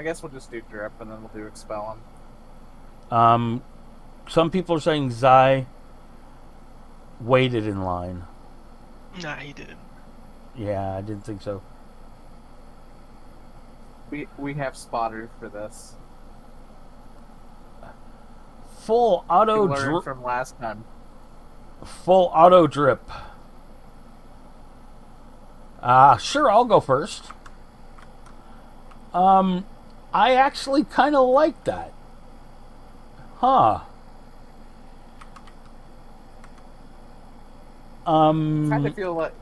S2: guess we'll just do Drip and then we'll do expel him.
S1: Some people are saying Zai waited in line.
S4: Nah, he didn't.
S1: Yeah, I didn't think so.
S2: We have spotters for this.
S1: Full auto
S2: We learned
S1: drip.
S2: from last time.
S1: Full auto drip. Sure, I'll go first. I actually kind of like that. Huh.
S2: Kind of feel like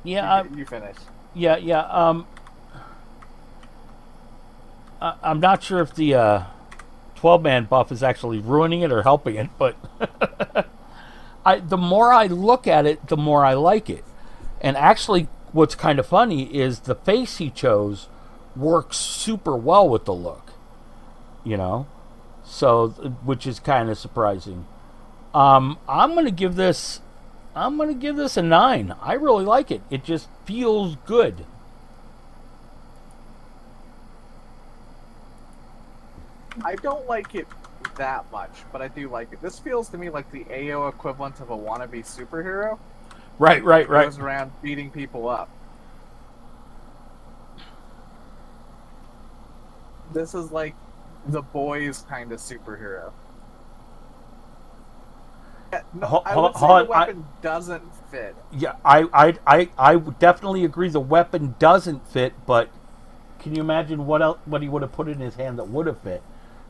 S1: Yeah,
S2: you finish.
S1: yeah. I'm not sure if the 12-man buff is actually ruining it or helping it, but the more I look at it, the more I like it. And actually, what's kind of funny is the face he chose works super well with the look, you know, so which is kind of surprising. I'm gonna give this a 9. I really like it. It just feels good.
S2: I don't like it that much, but I do like it. This feels to me like the AO equivalent of a wannabe superhero.
S1: Right.
S2: Goes around beating people up. This is like the boys kind of superhero. No, I would say the weapon doesn't fit.
S1: Yeah, I would definitely agree the weapon doesn't fit, but can you imagine what he would have put in his hand that would have fit?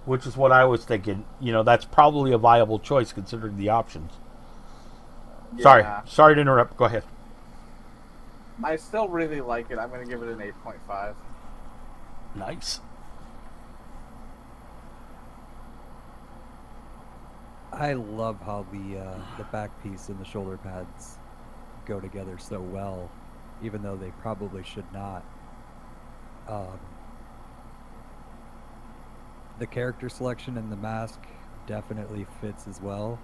S1: Which is what I was thinking. You know, that's probably a viable choice considering the options.
S2: Yeah.
S1: Sorry to interrupt. Go ahead.
S2: I still really like it. I'm going to give it an 8.5.
S1: Nice.
S3: I love how the back piece and the shoulder pads go together so well, even though they probably should not. The character selection and the mask definitely fits as well.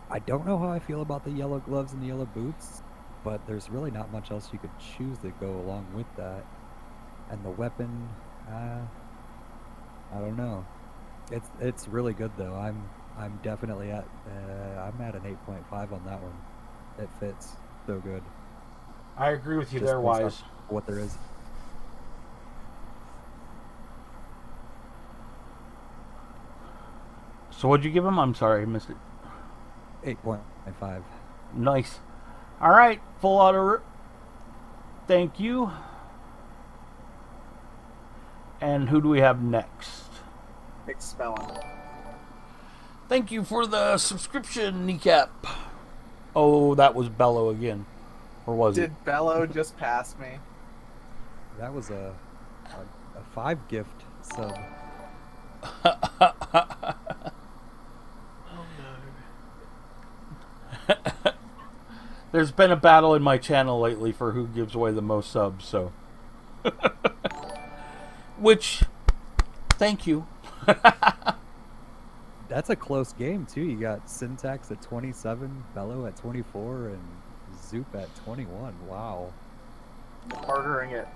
S3: I don't know how I feel about the yellow gloves and the yellow boots, but there's really not much else you could choose that go along with that. And the weapon, I don't know. It's really good though. I'm definitely at I'm at an 8.5 on that one. It fits so good.
S1: I agree with you
S3: Just
S1: there,
S3: based on
S1: Wise.
S3: what there is.
S1: So what'd you give him? I'm sorry, I missed it.
S3: 8.5.
S1: Nice. All right, full auto. Thank you. And who do we have next?
S2: Expelling.
S1: Thank you for the subscription, Kneecap. Oh, that was Bello again. Or was it?
S2: Did Bello just pass me?
S3: That was a 5 gift sub.
S4: Oh no.
S1: There's been a battle in my channel lately for who gives away the most subs, so. Which, thank you.
S3: That's a close game too. You got Syntax at 27, Bello at 24, and Zoop at 21. Wow.
S2: Murdering it.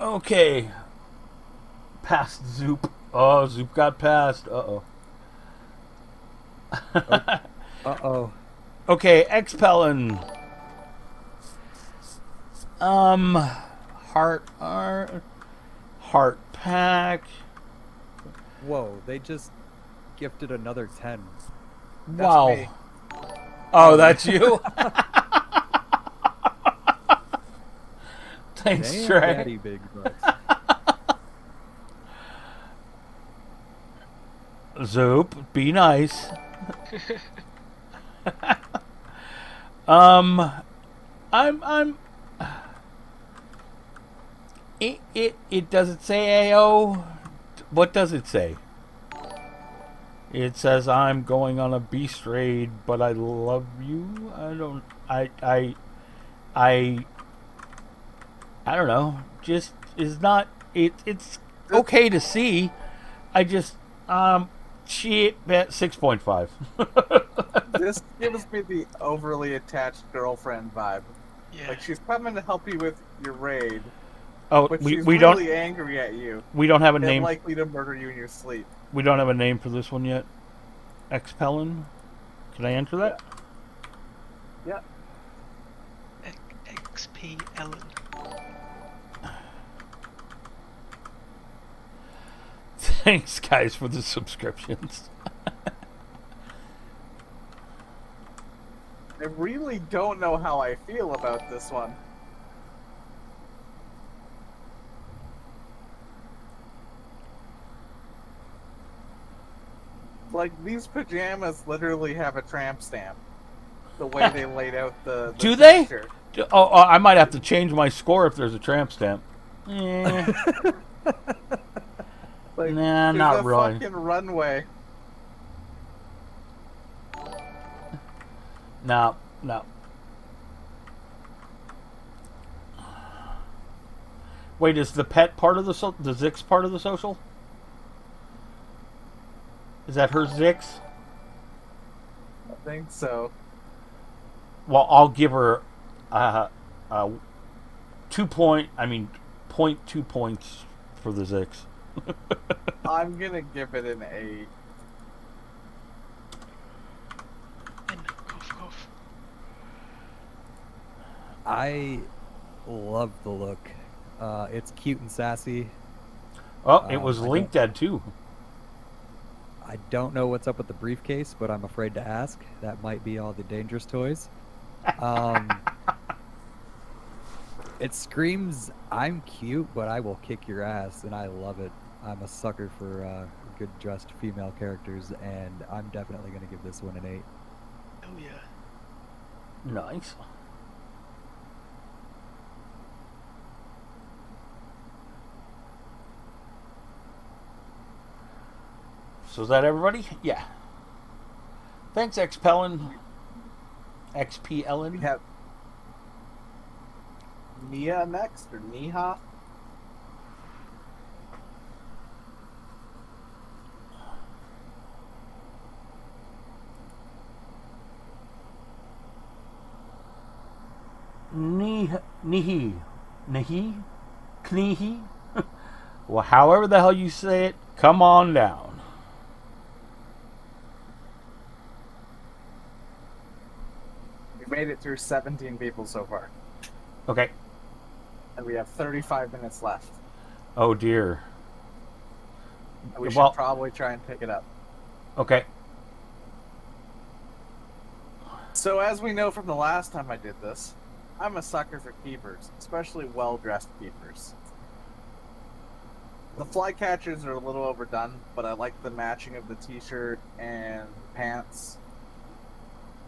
S1: Okay. Past Zoop. Oh, Zoop got past. Uh-oh.
S3: Uh-oh.
S1: Okay, Expellin. Heart Pack.
S3: Whoa, they just gifted another 10.
S1: Wow.
S2: me.
S1: Oh, that's you? Thanks,
S3: Damn,
S1: Trey.
S3: Daddy Big Bucks.
S1: Zoop, be nice. I'm it doesn't say AO. What does it say? It says I'm going on a beast raid, but I love you. I don't know. Just is not it's okay to see. I just she bet 6.5.
S2: This gives me the overly attached girlfriend vibe.
S4: Yeah.
S2: Like she's coming to help you with your raid,
S1: Oh,
S2: but
S1: we
S2: she's
S1: really
S2: really angry at you
S1: don't have a
S2: and
S1: name.
S2: likely to murder you in your sleep.
S1: We don't have a name for this one yet. Expellin. Can I enter that?
S2: Yeah.
S4: XP Ellen.
S1: Thanks, guys, for the subscriptions.
S2: I really don't know how I feel about this one. Like, these pajamas literally have a tramp stamp. The way they laid out the
S1: Do they?
S2: texture.
S1: Oh, I might have to change my score if there's a tramp stamp. Eh,
S2: Like,
S1: nah,
S2: there's
S1: not
S2: a
S1: really.
S2: fucking runway.
S1: No. Wait, is the pet part of the Zix part of the social? Is that her Zix?
S2: I think so.
S1: Well, I'll give her 2 points for the Zix.
S2: I'm gonna give it an 8.
S4: And cough.
S3: I love the look. It's cute and sassy.
S1: Oh, it was
S3: I
S1: linked at too.
S3: I don't know what's up with the briefcase, but I'm afraid to ask. That might be all the dangerous toys. It screams, I'm cute, but I will kick your ass, and I love it. I'm a sucker for good dressed female characters, and I'm definitely going to give this one an 8.
S4: Oh yeah.
S1: Nice. So is that everybody? Yeah. Thanks, Expellin. XP
S2: We
S1: Ellen.
S2: have Nia next, or Niha?
S1: Kneehy. Well, however the hell you say it, come on down.
S2: We made it through 17 people so far,
S1: Okay.
S2: and we have 35 minutes left.
S1: Oh dear.
S2: And we
S1: Well-
S2: should probably try and pick it up.
S1: Okay.
S2: So, as we know from the last time I did this, I'm a sucker for keepers, especially well-dressed keepers. The flycatchers are a little overdone, but I like the matching of the t-shirt and pants.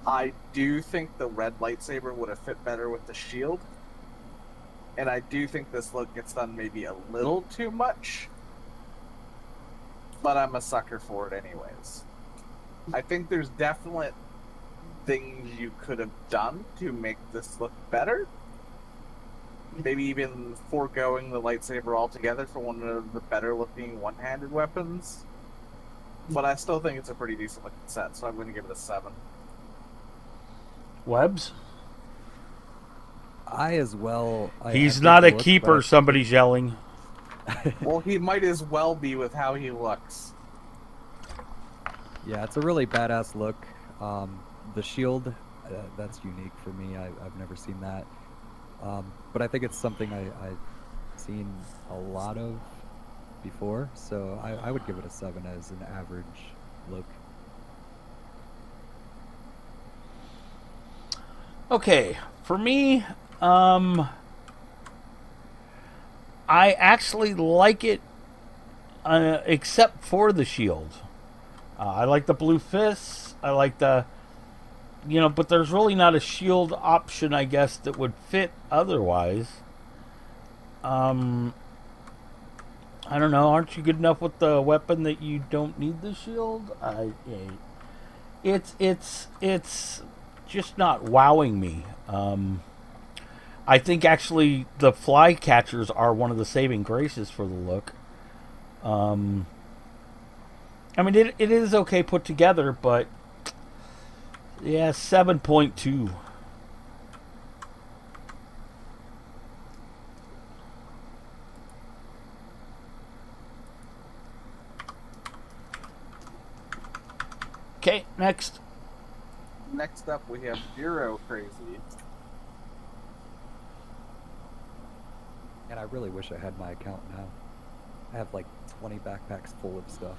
S2: I do think the red lightsaber would have fit better with the shield. and I do think this look gets done maybe a little too much, but I'm a sucker for it anyways. I think there's definite things you could have done to make this look better. Maybe even foregoing the lightsaber altogether for one of the better looking one-handed weapons. But I still think it's a pretty decent looking set, so I'm going to give it a 7.
S1: Webbs?
S3: I as well.
S1: He's
S3: I
S1: not a
S3: think the look,
S1: keeper,
S3: but-
S1: somebody's yelling.
S2: Well, he might as well be with how he looks.
S3: Yeah, it's a really badass look. The shield, that's unique for me. I've never seen that. But I think it's something I've seen a lot of before, so I would give it a 7 as an average look.
S1: Okay, for me, I actually like it, except for the shield. I like the blue fists. I like the, but there's really not a shield option, I guess, that would fit otherwise. I don't know. Aren't you good enough with the weapon that you don't need the shield? It's just not wowing me. I think actually the fly catchers are one of the saving graces for the look. I mean, it is okay put together, but yeah, 7.2. Okay, next.
S2: Next up, we have Bureau Crazy.
S3: And I really wish I had my account now. I have like 20 backpacks full of stuff.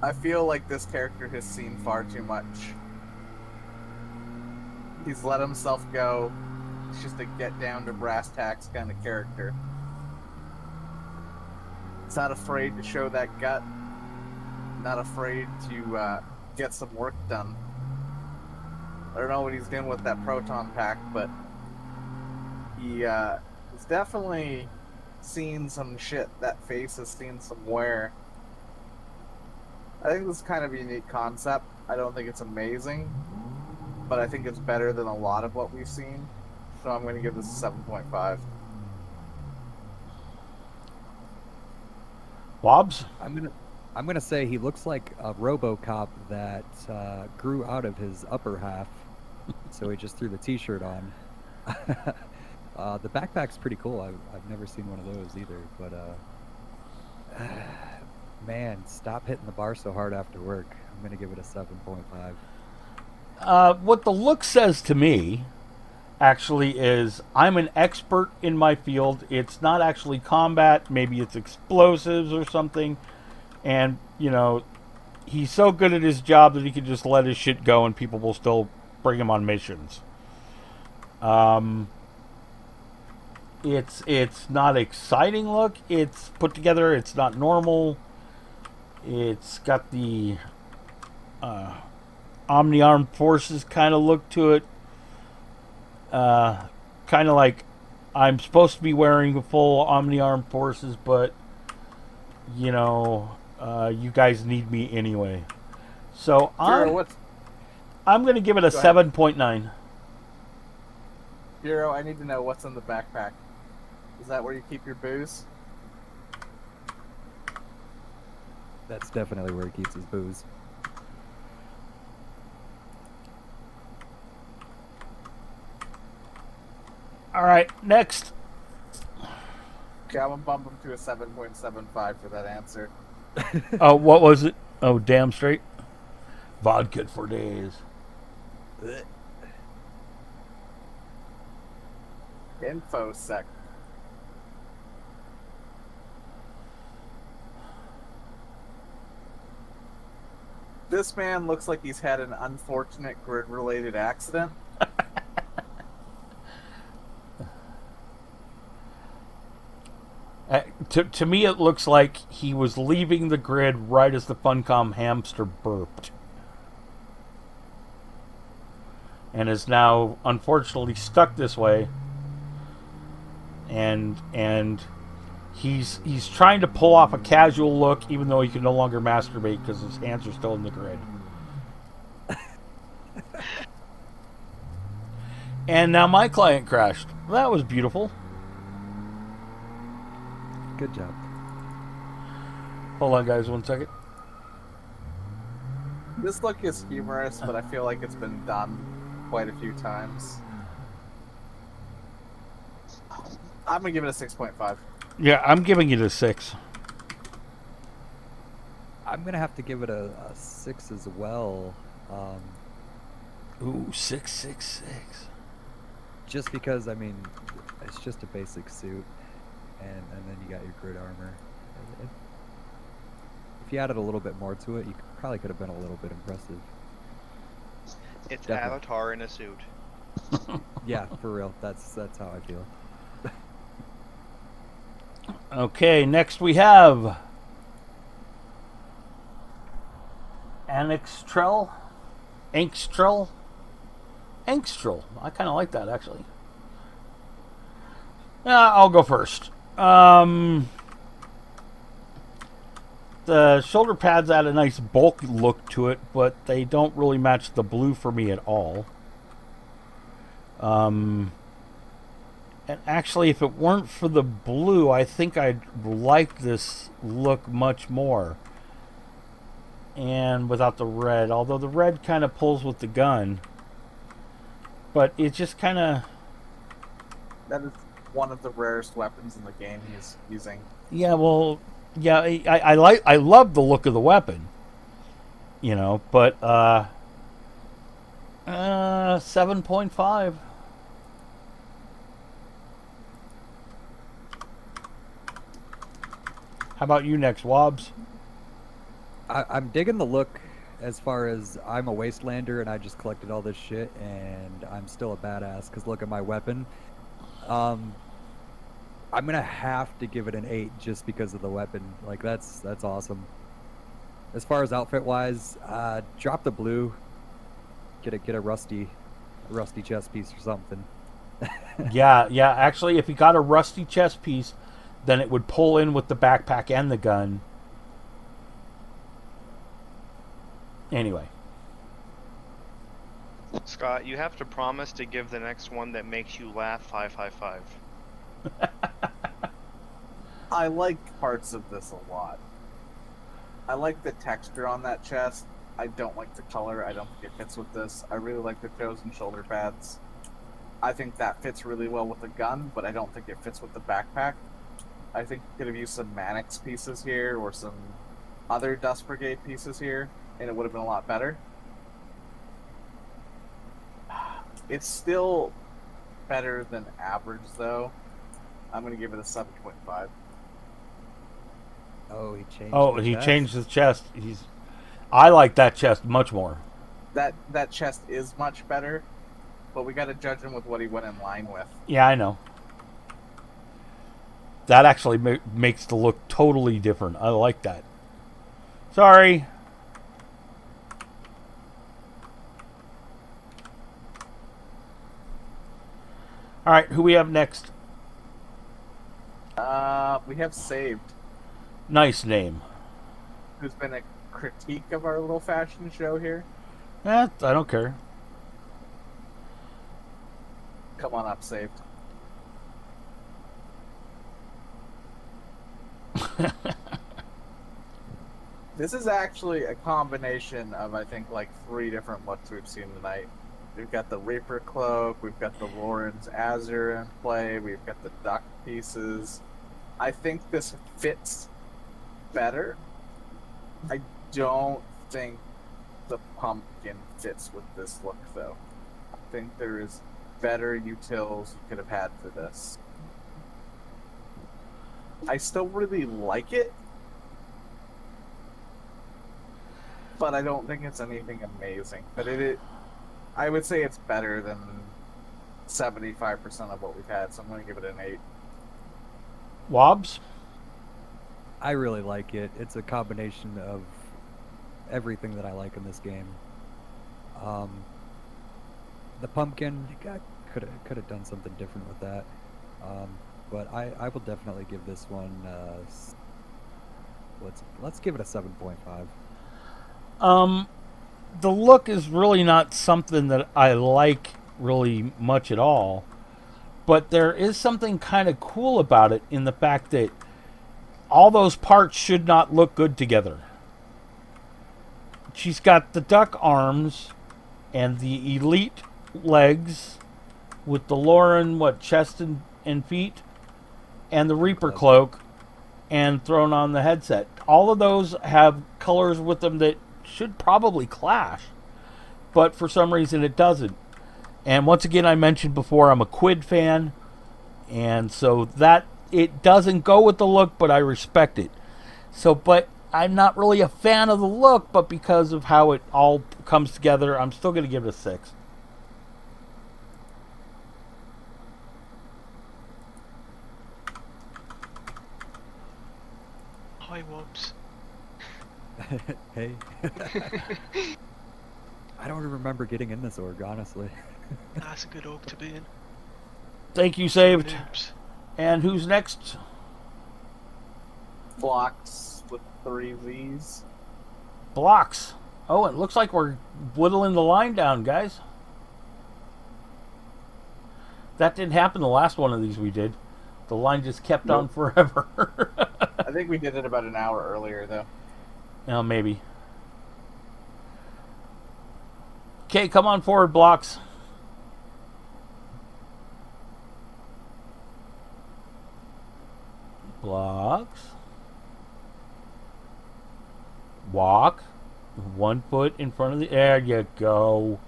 S2: I feel like this character has seen far too much. He's let himself go. He's just a get down to brass tacks kind of character. He's not afraid to show that gut. Not afraid to get some work done. I don't know what he's doing with that proton pack, but he's definitely seen some shit. That face has seen some wear. I think this is kind of a unique concept. I don't think it's amazing, but I think it's better than a lot of what we've seen. So I'm going to give this a 7.5.
S1: Wobbs?
S3: I'm gonna say he looks like a RoboCop that grew out of his upper half, so he just threw the T-shirt on. The backpack's pretty cool. I've never seen one of those either, but man, stop hitting the bar so hard after work. I'm gonna give it a 7.5.
S1: What the look says to me, actually, is I'm an expert in my field. It's not actually combat. Maybe it's explosives or something. And, he's so good at his job that he can just let his shit go and people will still bring him on missions. It's not exciting look. It's put together. It's not normal. It's got the Omni-Armed Forces kind of look to it. Kind of like I'm supposed to be wearing a full Omni-Armed Forces, but you guys need me anyway. So
S2: Bureau,
S1: I'm going to give it a 7.9.
S2: Bureau, I need to know what's in the backpack. Is that where you keep your booze?
S3: That's definitely where he keeps his booze.
S1: All right, next.
S2: Okay, I'm gonna bump him to a 7.75 for that answer.
S1: Oh, what was it? Oh, damn straight. Vodka for days.
S2: InfoSec. This man looks like he's had an unfortunate grid-related accident.
S1: To me, it looks like he was leaving the grid right as the Funcom hamster burped. and is now unfortunately stuck this way. And he's trying to pull off a casual look, even though he can no longer masturbate because his hands are still in the grid. And now my client crashed. That was beautiful.
S3: Good job.
S1: Hold on, guys, 1 second.
S2: This look is humorous, but I feel like it's been done quite a few times. I'm gonna give it a 6.5.
S1: Yeah, I'm giving it a 6.
S3: I'm gonna have to give it a 6 as well.
S1: Ooh, 666.
S3: Just because, I mean, it's just a basic suit, and then you got your grid armor. If you added a little bit more to it, you probably could have been a little bit impressive.
S7: It's
S3: Definitely.
S7: Avatar in a suit.
S3: Yeah, for real. That's how I feel.
S1: Okay, next we have Angstrel. I kind of like that, actually. I'll go first. The shoulder pads add a nice bulk look to it, but they don't really match the blue for me at all. And actually, if it weren't for the blue, I think I'd like this look much more. And without the red, although the red kind of pulls with the gun. But it just kind of...
S2: That is one of the rarest weapons in the game he's using.
S1: Yeah, well, yeah, I love the look of the weapon. You know, but 7.5. How about you next, Wobbs?
S3: I'm digging the look as far as I'm a wastelander and I just collected all this shit and I'm still a badass because look at my weapon. I'm gonna have to give it an 8 just because of the weapon. Like that's awesome. As far as outfit wise, drop the blue. Get a rusty chest piece or something.
S1: Yeah. Actually, if you got a rusty chest piece, then it would pull in with the backpack and the gun. Anyway.
S7: Scott, you have to promise to give the next one that makes you laugh 555.
S2: I like parts of this a lot. I like the texture on that chest. I don't like the color. I don't think it fits with this. I really like the chosen shoulder pads. I think that fits really well with the gun, but I don't think it fits with the backpack. I think you could have used some Mannix pieces here or some other Dust Brigade pieces here, and it would have been a lot better. It's still better than average, though. I'm going to give it a 7.5.
S3: Oh, he changed.
S1: Oh,
S3: the
S1: he
S3: chest.
S1: changed the chest. I like that chest much more.
S2: That chest is much better, but we got to judge him with what he went in line with.
S1: Yeah, I know. That actually makes the look totally different. I like that. Sorry. All right, who we have next?
S2: We have Saved,
S1: Nice name.
S2: who's been a critique of our little fashion show here.
S1: I don't care.
S2: Come on up, Saved. This is actually a combination of, I think, like 3 different looks we've seen tonight. We've got the Reaper cloak, we've got the Lauren's Azure in play, we've got the duck pieces. I think this fits better. I don't think the pumpkin fits with this look, though. I think there is better utils you could have had for this. I still really like it, but I don't think it's anything amazing. But I would say it's better than 75% of what we've had, so I'm going to give it an 8.
S1: Wobbs?
S3: I really like it. It's a combination of everything that I like in this game. The pumpkin, could have done something different with that. But I will definitely give this one. Let's give it a 7.5.
S1: The look is really not something that I like really much at all, but there is something kind of cool about it in the fact that all those parts should not look good together. She's got the duck arms and the elite legs with the Lauren, chest and feet, and the Reaper cloak, and thrown on the headset. All of those have colors with them that should probably clash, but for some reason it doesn't. And once again, I mentioned before, I'm a Quid fan, and so that it doesn't go with the look, but I respect it. So, but I'm not really a fan of the look, but because of how it all comes together, I'm still going to give it a 6.
S4: Hi, Wobbs.
S3: Hey. I don't remember getting in this org, honestly.
S4: That's a good org to be in.
S1: Thank you, Saved.
S4: Noobs.
S1: And who's next?
S2: Blocks with 3 Z's.
S1: Blocks. Oh, it looks like we're whittling the line down, guys. That didn't happen the last one of these we did. The line just kept on forever.
S2: I think we did it about an hour earlier, though.
S1: Well, maybe. Okay, come on forward, Blocks. Blocks. Walk. 1 foot in front of the... There you go.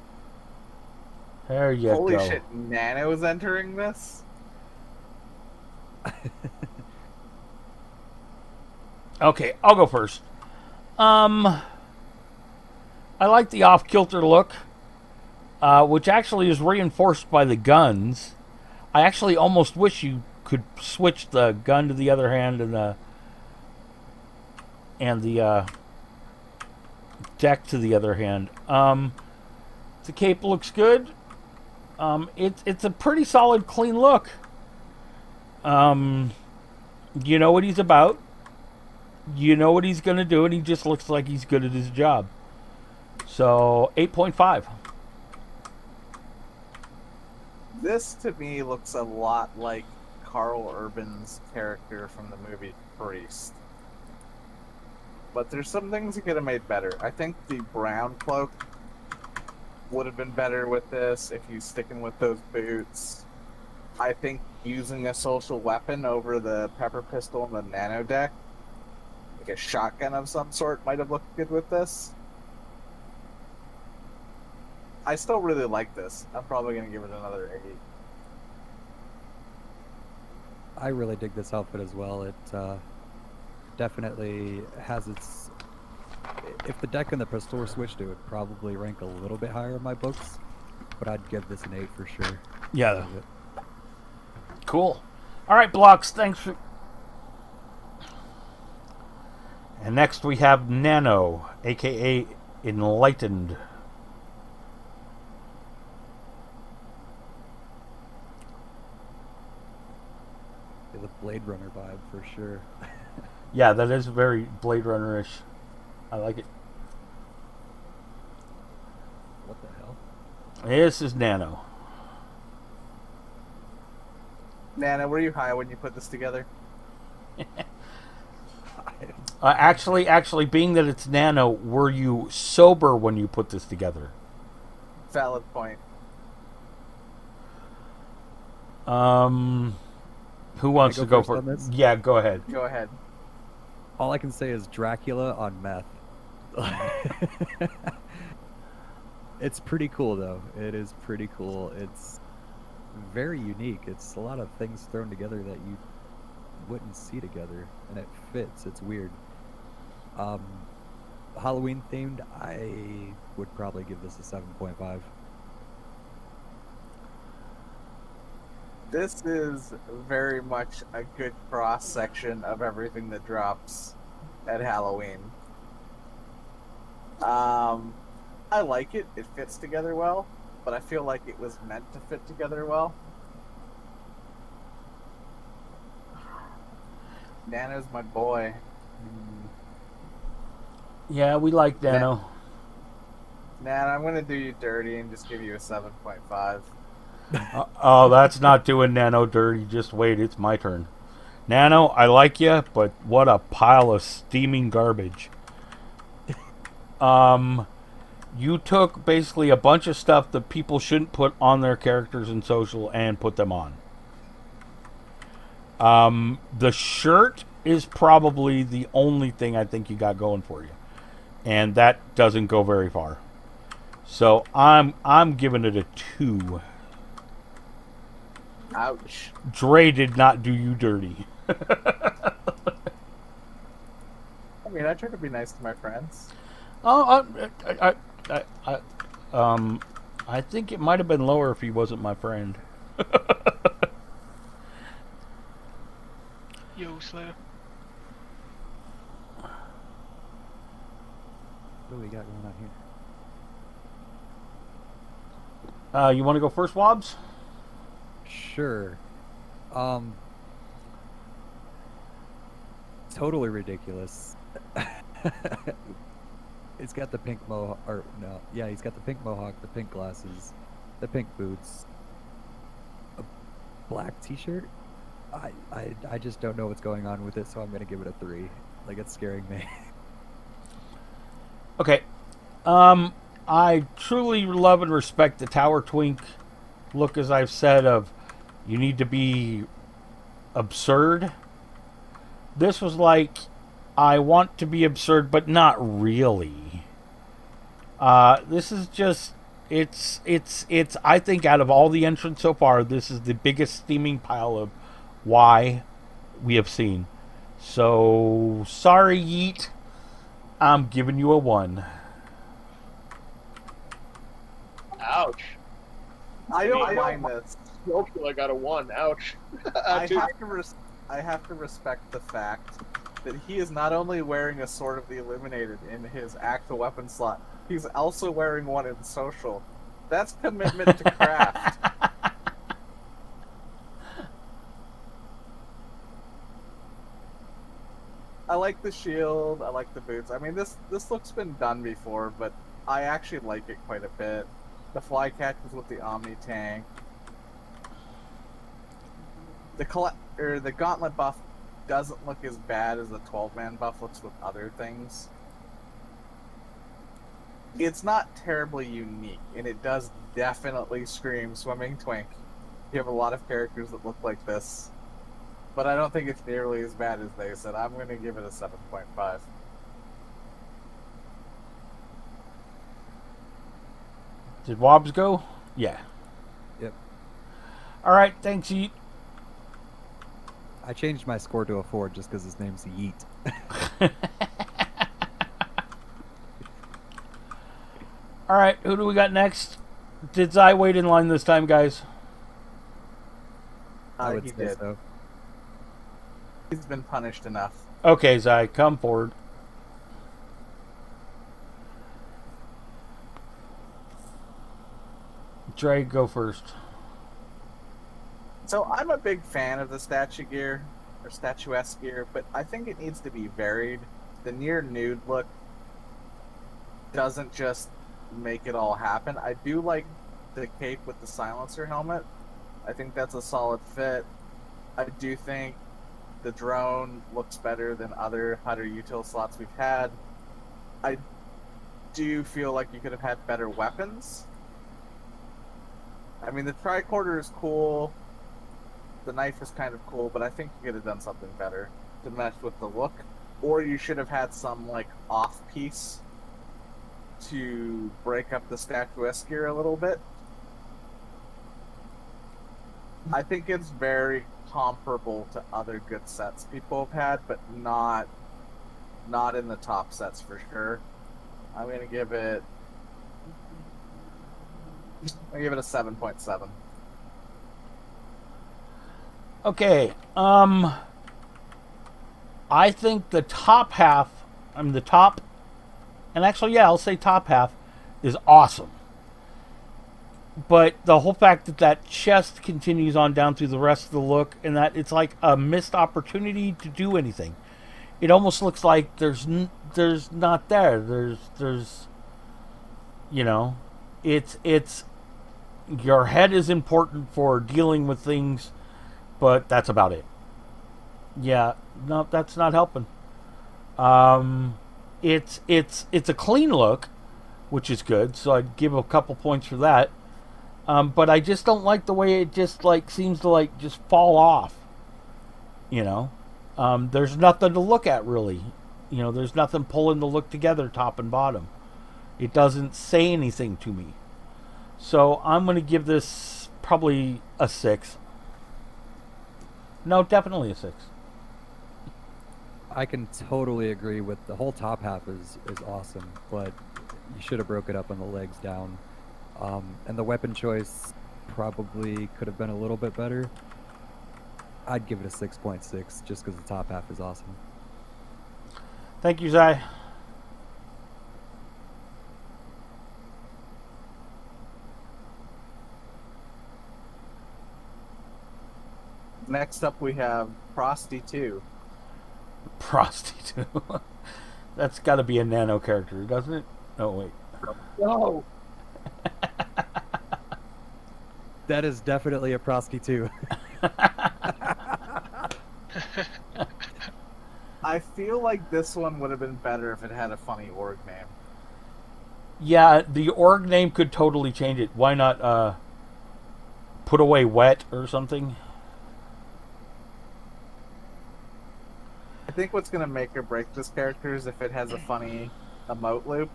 S1: There you
S2: Holy
S1: go.
S2: shit, Nano's entering this?
S1: Okay, I'll go first. I like the off-kilter look, which actually is reinforced by the guns. I actually almost wish you could switch the gun to the other hand and the deck to the other hand. The cape looks good. It's a pretty solid, clean look. You know what he's about. You know what he's going to do, and he just looks like he's good at his job. So, 8.5.
S2: This, to me, looks a lot like Carl Urban's character from the movie Priest. But there's some things he could have made better. I think the brown cloak would have been better with this if he's sticking with those boots. I think using a social weapon over the pepper pistol and the nano deck, like a shotgun of some sort, might have looked good with this. I still really like this. I'm probably going to give it another 8.
S3: I really dig this outfit as well. It definitely has its... If the deck and the pistol were switched, it would probably rank a little bit higher in my books, but I'd give this an 8 for sure.
S1: Yeah. Cool. All right, Blocks, thanks for... And next we have Nano, a.k.a. Enlightened.
S3: The Blade Runner vibe for sure.
S1: Yeah, that is very Blade Runner-ish. I like it.
S3: What the hell?
S1: This is Nano.
S2: Nana, were you high when you put this together?
S1: Actually, being that it's Nano, were you sober when you put this together?
S2: Valid point.
S1: Who wants to
S3: Can I
S1: go
S3: go first
S1: for
S3: on this?
S1: Yeah, go ahead.
S2: Go ahead.
S3: All I can say is Dracula on meth. It's pretty cool, though. It is pretty cool. It's very unique. It's a lot of things thrown together that you wouldn't see together, and it fits. It's weird. Halloween themed, I would probably give this a 7.5.
S2: This is very much a good cross section of everything that drops at Halloween. I like it. It fits together well. but I feel like it was meant to fit together well. Nano's my boy.
S1: Yeah, we like Nano.
S2: Nano, I'm gonna do you dirty and just give you a 7.5.
S1: Oh, that's not doing Nano dirty. Just wait, it's my turn. Nano, I like you, but what a pile of steaming garbage. You took basically a bunch of stuff that people shouldn't put on their characters in social and put them on. The shirt is probably the only thing I think you got going for you, and that doesn't go very far. So I'm giving it a 2.
S2: Ouch.
S1: Dre did not do you dirty.
S2: I mean, I try to be nice to my friends.
S1: Oh, I think it might have been lower if he wasn't my friend.
S4: Yo, Slayer.
S3: What do we got going on here?
S1: You want to go first, Wobbs?
S3: Sure. Totally ridiculous. He's got the pink mohawk, or no, yeah, he's got the pink mohawk, the pink glasses, the pink boots, a black t-shirt. I just don't know what's going on with it, so I'm gonna give it a 3. Like, it's scaring me.
S1: Okay. I truly love and respect the Tower Twink look, as I've said, of you need to be absurd. This was like, I want to be absurd, but not really. This is just, it's, I think out of all the entrants so far, this is the biggest steaming pile of why we have seen. So, sorry, Yeet. I'm giving you a 1.
S6: Ouch.
S2: I don't mind this.
S6: Hopefully I got a 1. Ouch.
S2: I have to respect the fact that he is not only wearing a Sword of the Illuminated in his actual weapon slot, he's also wearing one in social. That's commitment to craft. I like the shield, I like the boots. I mean, this look's been done before, but I actually like it quite a bit. The flycatchers with the Omni tank. The gauntlet buff doesn't look as bad as the 12-man buff looks with other things. It's not terribly unique, and it does definitely scream Swimming Twink. You have a lot of characters that look like this, but I don't think it's nearly as bad as they said. I'm going to give it a 7.5.
S1: Did Wobbs go? Yeah.
S3: Yep.
S1: All right, thanks, Yeet.
S3: I changed my score to a 4 just because his name's Yeet.
S1: All right, who do we got next? Did Zai wait in line this time, guys?
S3: I would
S2: He
S3: say
S2: did.
S3: so.
S2: He's been punished enough.
S1: Okay, Zai, come forward. Dre, go first.
S2: So I'm a big fan of the statue gear, or statuesque gear, but I think it needs to be varied. The near nude look doesn't just make it all happen. I do like the cape with the silencer helmet. I think that's a solid fit. I do think the drone looks better than other Hunter util slots we've had. I do feel like you could have had better weapons. I mean, the tricorder is cool. The knife is kind of cool, but I think you could have done something better to match with the look. Or you should have had some, like, off-piece to break up the statuesque gear a little bit. I think it's very comparable to other good sets people have had, but not in the top sets for sure. I'm gonna give it a 7.7.
S1: Okay, I think the top half, the top, and actually, yeah, I'll say top half, is awesome. but the whole fact that that chest continues on down through the rest of the look, and that it's like a missed opportunity to do anything. It almost looks like there's not there. There's you know, it's your head is important for dealing with things, but that's about it. Yeah, no, that's not helping. It's a clean look, which is good. So I'd give a couple points for that. But I just don't like the way it just like seems to like just fall off. You know, there's nothing to look at really. You know, there's nothing pulling the look together, top and bottom. It doesn't say anything to me. So I'm going to give this probably a 6. No, definitely a 6.
S3: I can totally agree with the whole top half is awesome, but you should have broke it up on the legs down. And the weapon choice probably could have been a little bit better. I'd give it a 6.6 just because the top half is awesome.
S1: Thank you, Zai.
S2: Next up, we have Prosty 2.
S1: Prostitute. That's got to be a nano character, doesn't it? Oh, wait.
S6: No.
S3: That is definitely a prostitute.
S2: I feel like this one would have been better if it had a funny org name.
S1: Yeah, the org name could totally change it. Why not put away wet or something?
S2: I think what's going to make or break this character is if it has a funny emote loop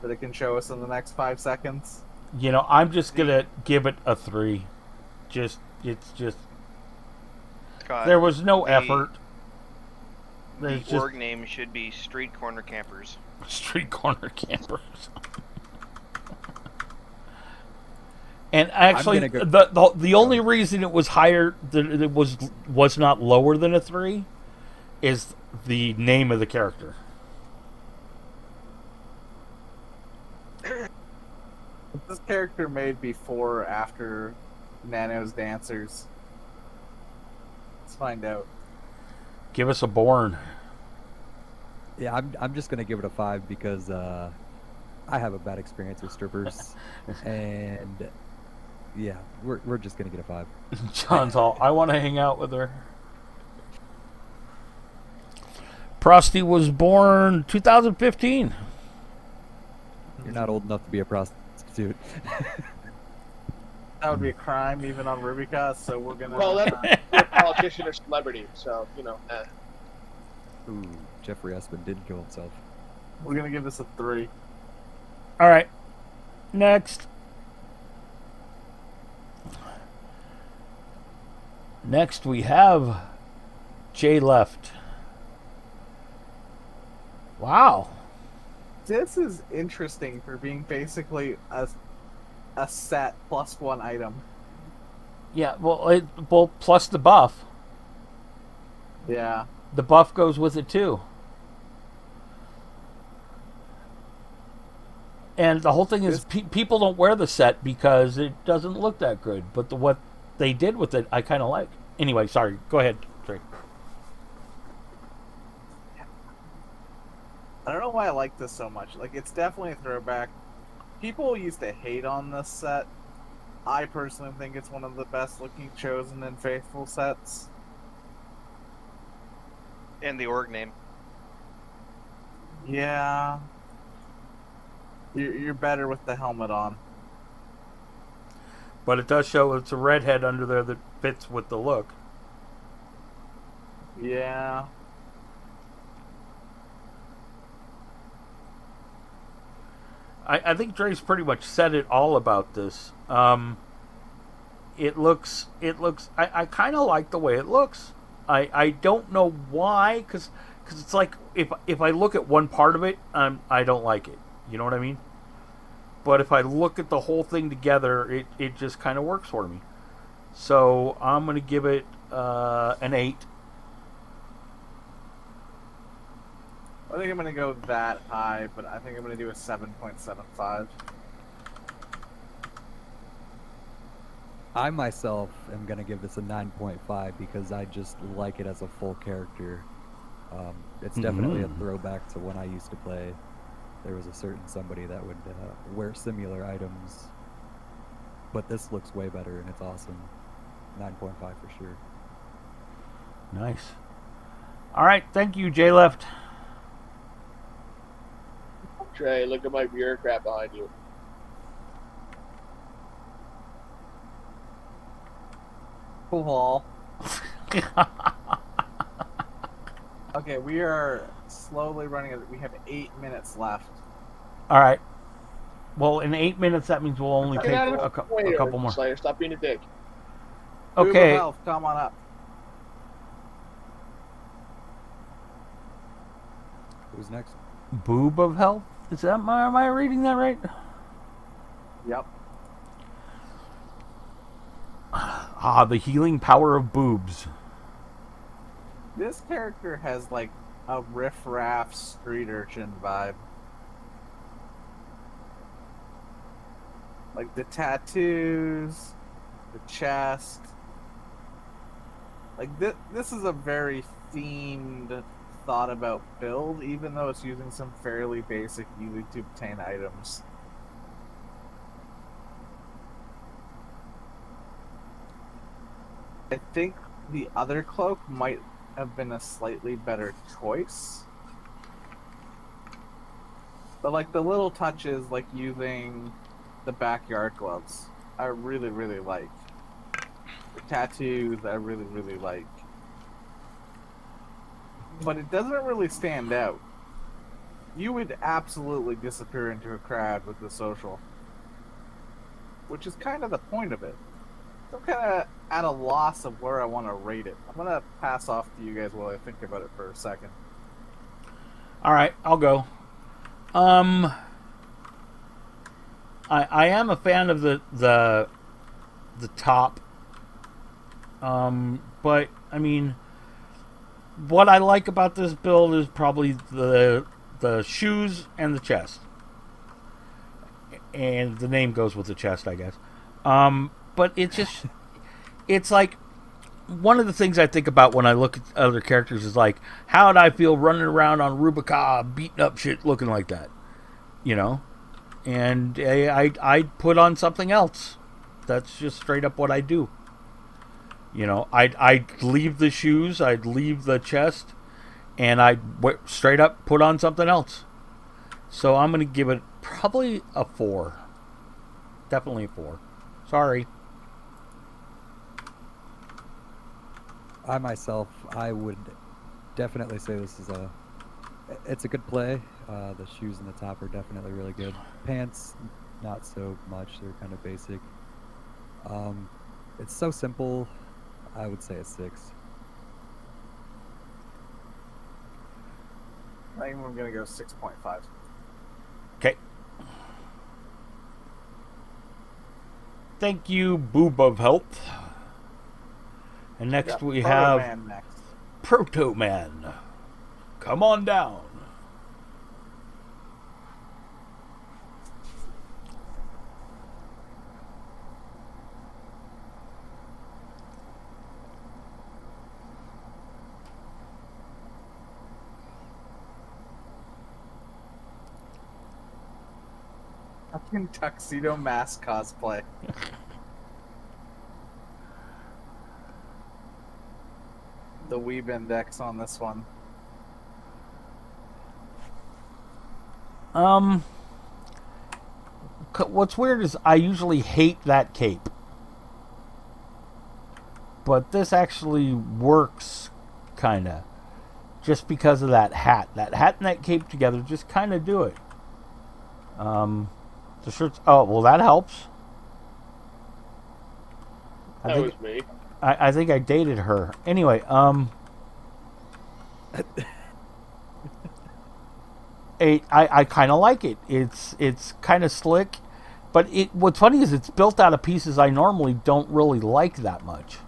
S2: that it can show us in the next 5 seconds.
S1: You know, I'm just going to give it a 3. It's just...
S7: Scott,
S1: There was no
S7: the-
S1: effort.
S7: The
S1: There's just
S7: org name should be Street Corner Campers.
S1: street corner campers. And actually,
S3: I'm gonna
S1: the only reason it was higher, that it was not lower than a 3, is the name of the character.
S2: Is this character made before or after Nano's Dancers? Let's find out.
S1: Give us a Born.
S3: Yeah, I'm just gonna give it a 5 because I have a bad experience with strippers, and yeah, we're just gonna get a 5.
S1: John's all, I want to hang out with her. Prosty was born 2015.
S3: You're not old enough to be a prostitute.
S2: That would be a crime even on Rubicon, so we're gonna...
S6: Well, that's a politician or celebrity, so, you know.
S3: Ooh, Jeffrey Espin didn't kill himself.
S2: we're gonna give this a 3.
S1: All right. Next. Next we have Jay Left. Wow.
S2: This is interesting for being basically a set plus 1 item.
S1: Yeah, well, plus the buff.
S2: Yeah.
S1: The buff goes with it too. And the whole thing is people don't wear the set because it doesn't look that good. But what they did with it, I kind of like. Anyway, sorry. Go ahead, Trey.
S2: I don't know why I like this so much. Like, it's definitely a throwback. People used to hate on this set. I personally think it's one of the best looking Chosen and Faithful sets.
S7: And the org name.
S2: Yeah. You're better with the helmet on.
S1: But it does show it's a redhead under there that fits with the look.
S2: Yeah.
S1: I think Dre's pretty much said it all about this. It looks. I kind of like the way it looks. I don't know why, because it's like if I look at one part of it, I don't like it. You know what I mean? But if I look at the whole thing together, it just kind of works for me. So I'm going to give it an 8.
S2: I think I'm going to go that high, but I think I'm going to do a 7.75.
S3: I myself am gonna give this a 9.5 because I just like it as a full character. It's definitely a throwback to when I used to play. There was a certain somebody that would wear similar items, but this looks way better and it's awesome. 9.5 for sure.
S1: Nice. All right, thank you, J Left.
S6: Trey, look at my bureaucrat behind you.
S2: Cool. Okay, we are slowly running. We have 8 minutes left.
S1: All right. Well, in 8 minutes, that means we'll only
S6: Get
S1: take
S6: out of
S1: a
S6: the way,
S1: couple more.
S6: Slayer. Stop being a dick.
S1: Okay.
S2: Boob of Health, come on up.
S3: Who's next?
S1: Boob of Health? Is that am I reading that right?
S2: Yep.
S1: Ah, the healing power of boobs.
S2: This character has like a riff-raff street urchin vibe. Like the tattoos, the chest. Like this is a very themed, thought about build, even though it's using some fairly basic easy to obtain items. I think the other cloak might have been a slightly better choice. But like the little touches, like using the backyard gloves, I really, really like. The tattoos, I really, really like. But it doesn't really stand out. You would absolutely disappear into a crowd with the social. Which is kind of the point of it. So I'm kind of at a loss of where I want to rate it. I'm going to pass off to you guys while I think about it for a second.
S1: All right, I'll go. I am a fan of the top. But I mean, what I like about this build is probably the shoes and the chest. And the name goes with the chest, I guess. But it's like, one of the things I think about when I look at other characters is like, how would I feel running around on Rubicon, beating up shit, looking like that? You know? And I'd put on something else. That's just straight up what I do. You know, I'd leave the shoes, I'd leave the chest, and I'd straight up put on something else. So I'm going to give it probably a 4. Definitely a 4. Sorry.
S3: I myself, I would definitely say this is it's a good play. The shoes and the top are definitely really good. Pants, not so much. They're kind of basic. It's so simple. I would say a 6.
S2: I think I'm going to go 6.5.
S1: Okay. Thank you, Boob of Health. And next we have
S2: Man next.
S1: Proto Man. Come on down.
S2: Fucking tuxedo mask cosplay. The Weeb index on this one.
S1: What's weird is I usually hate that cape. But this actually works, kinda. Just because of that hat. That hat and that cape together just kinda do it. The shirts. Oh, well, that helps.
S6: That was me.
S1: I think I dated her. Anyway, I kind of like it. It's kind of slick, but what's funny is it's built out of pieces I normally don't really like that much.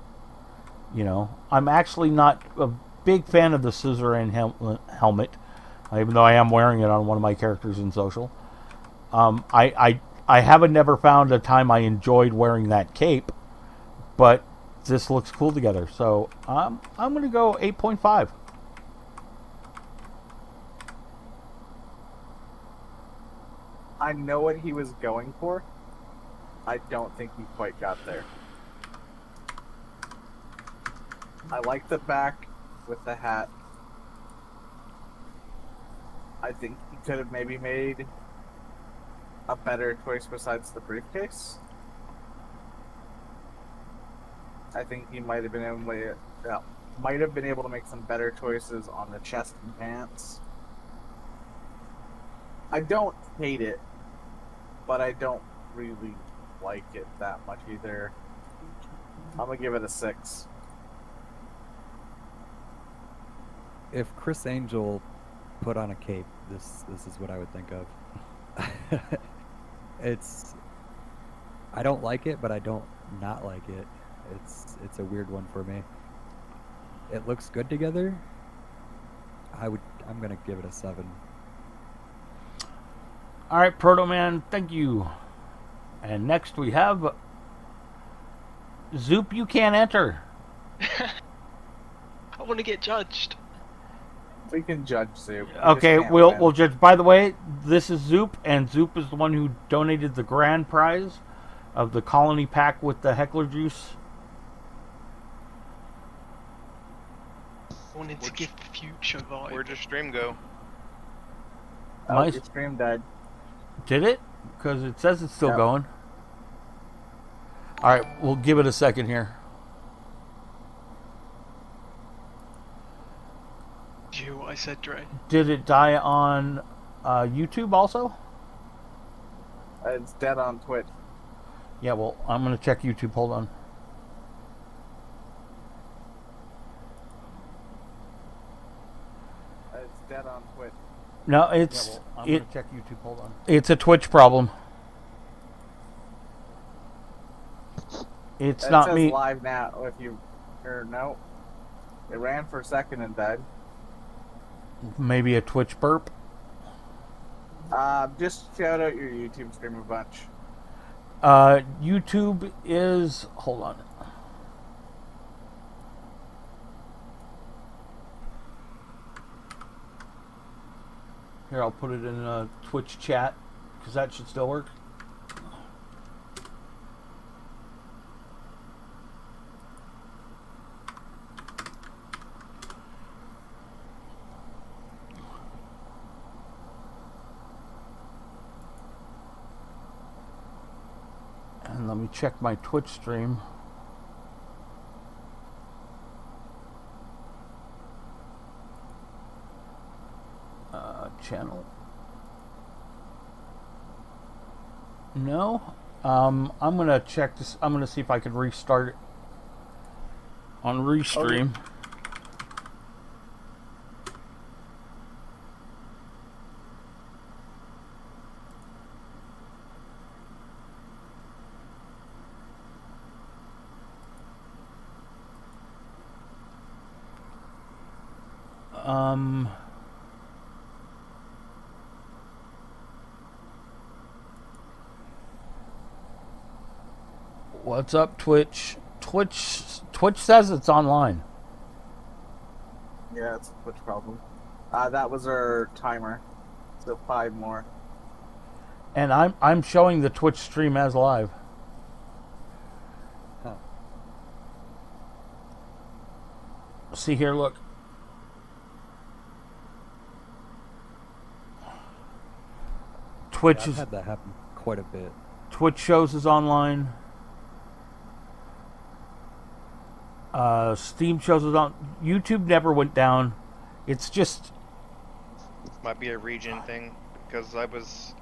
S1: You know, I'm actually not a big fan of the suzerain helmet, even though I am wearing it on one of my characters in social. I haven't never found a time I enjoyed wearing that cape. but this looks cool together. So I'm gonna go 8.5.
S2: I know what he was going for. I don't think he quite got there. I like the back with the hat. I think he could have maybe made a better choice besides the briefcase. I think he might have been able to make some better choices on the chest and pants. I don't hate it, but I don't really like it that much either. I'm gonna give it a 6.
S3: If Chris Angel put on a cape, this is what I would think of. I don't like it, but I don't not like it. It's a weird one for me. It looks good together. I'm gonna give it a 7.
S1: All right, Proto Man, thank you. And next we have Zoop. You can't enter.
S4: I want to get judged.
S2: We can judge Zoop.
S1: Okay, we'll judge. By the way, this is Zoop, and Zoop is the one who donated the grand prize of the colony pack with the Heckler juice.
S4: I wanted to give future vibe.
S7: Where'd your stream go?
S2: Oh, your stream died.
S1: Did it? Because it says it's still
S2: No.
S1: going. All right, we'll give it a second here.
S4: Did you hear what I said, Dre?
S1: Did it die on YouTube also?
S2: It's dead on Twitch.
S1: Yeah, well, I'm going to check YouTube. Hold on.
S2: It's dead on Twitch.
S1: No, it's I'm going to check YouTube. Hold on. It's a Twitch problem. It's
S2: It
S1: not
S2: says
S1: me.
S2: live now. No. It ran for a second and died.
S1: Maybe a Twitch burp.
S2: Just shout out your YouTube stream a bunch.
S1: YouTube is... Hold on. Here, I'll put it in a Twitch chat, because that should still work. And let me check my Twitch stream. Channel. No. I'm gonna check this. I'm gonna see if I can restart it on Restream. What's up, Twitch? Twitch says it's online.
S2: Yeah, it's a Twitch problem. That was our timer. So 5 more.
S1: And I'm showing the Twitch stream as live.
S3: Huh.
S1: See here, look. Twitch
S3: I've
S1: is
S3: had that happen quite a bit.
S1: Twitch shows is online. Steam shows is on. YouTube never went down. It's just
S7: Might be a region thing, because I was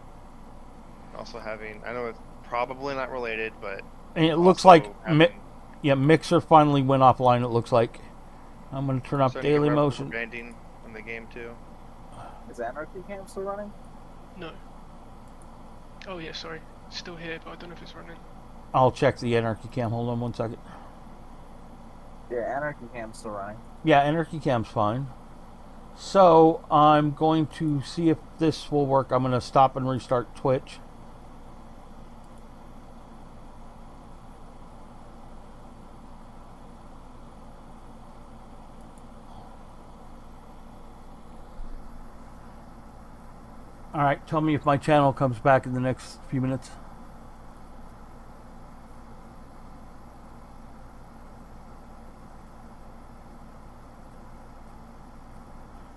S7: also having... I know it's probably not related, but...
S1: and it looks
S7: also
S1: like
S7: having-
S1: Mixer finally went offline. It looks like. I'm gonna turn off
S7: starting to get
S1: daily
S7: rubber
S1: motion.
S7: banding in the game too.
S2: Is Anarchy Camp still running?
S4: No. Oh yeah, sorry. Still here, but I don't know if it's running.
S1: I'll check the Anarchy Cam. Hold on one second.
S2: Yeah, Anarchy Camp's still running.
S1: Yeah, Anarchy Cam's fine. So I'm going to see if this will work. I'm going to stop and restart Twitch. All right, tell me if my channel comes back in the next few minutes.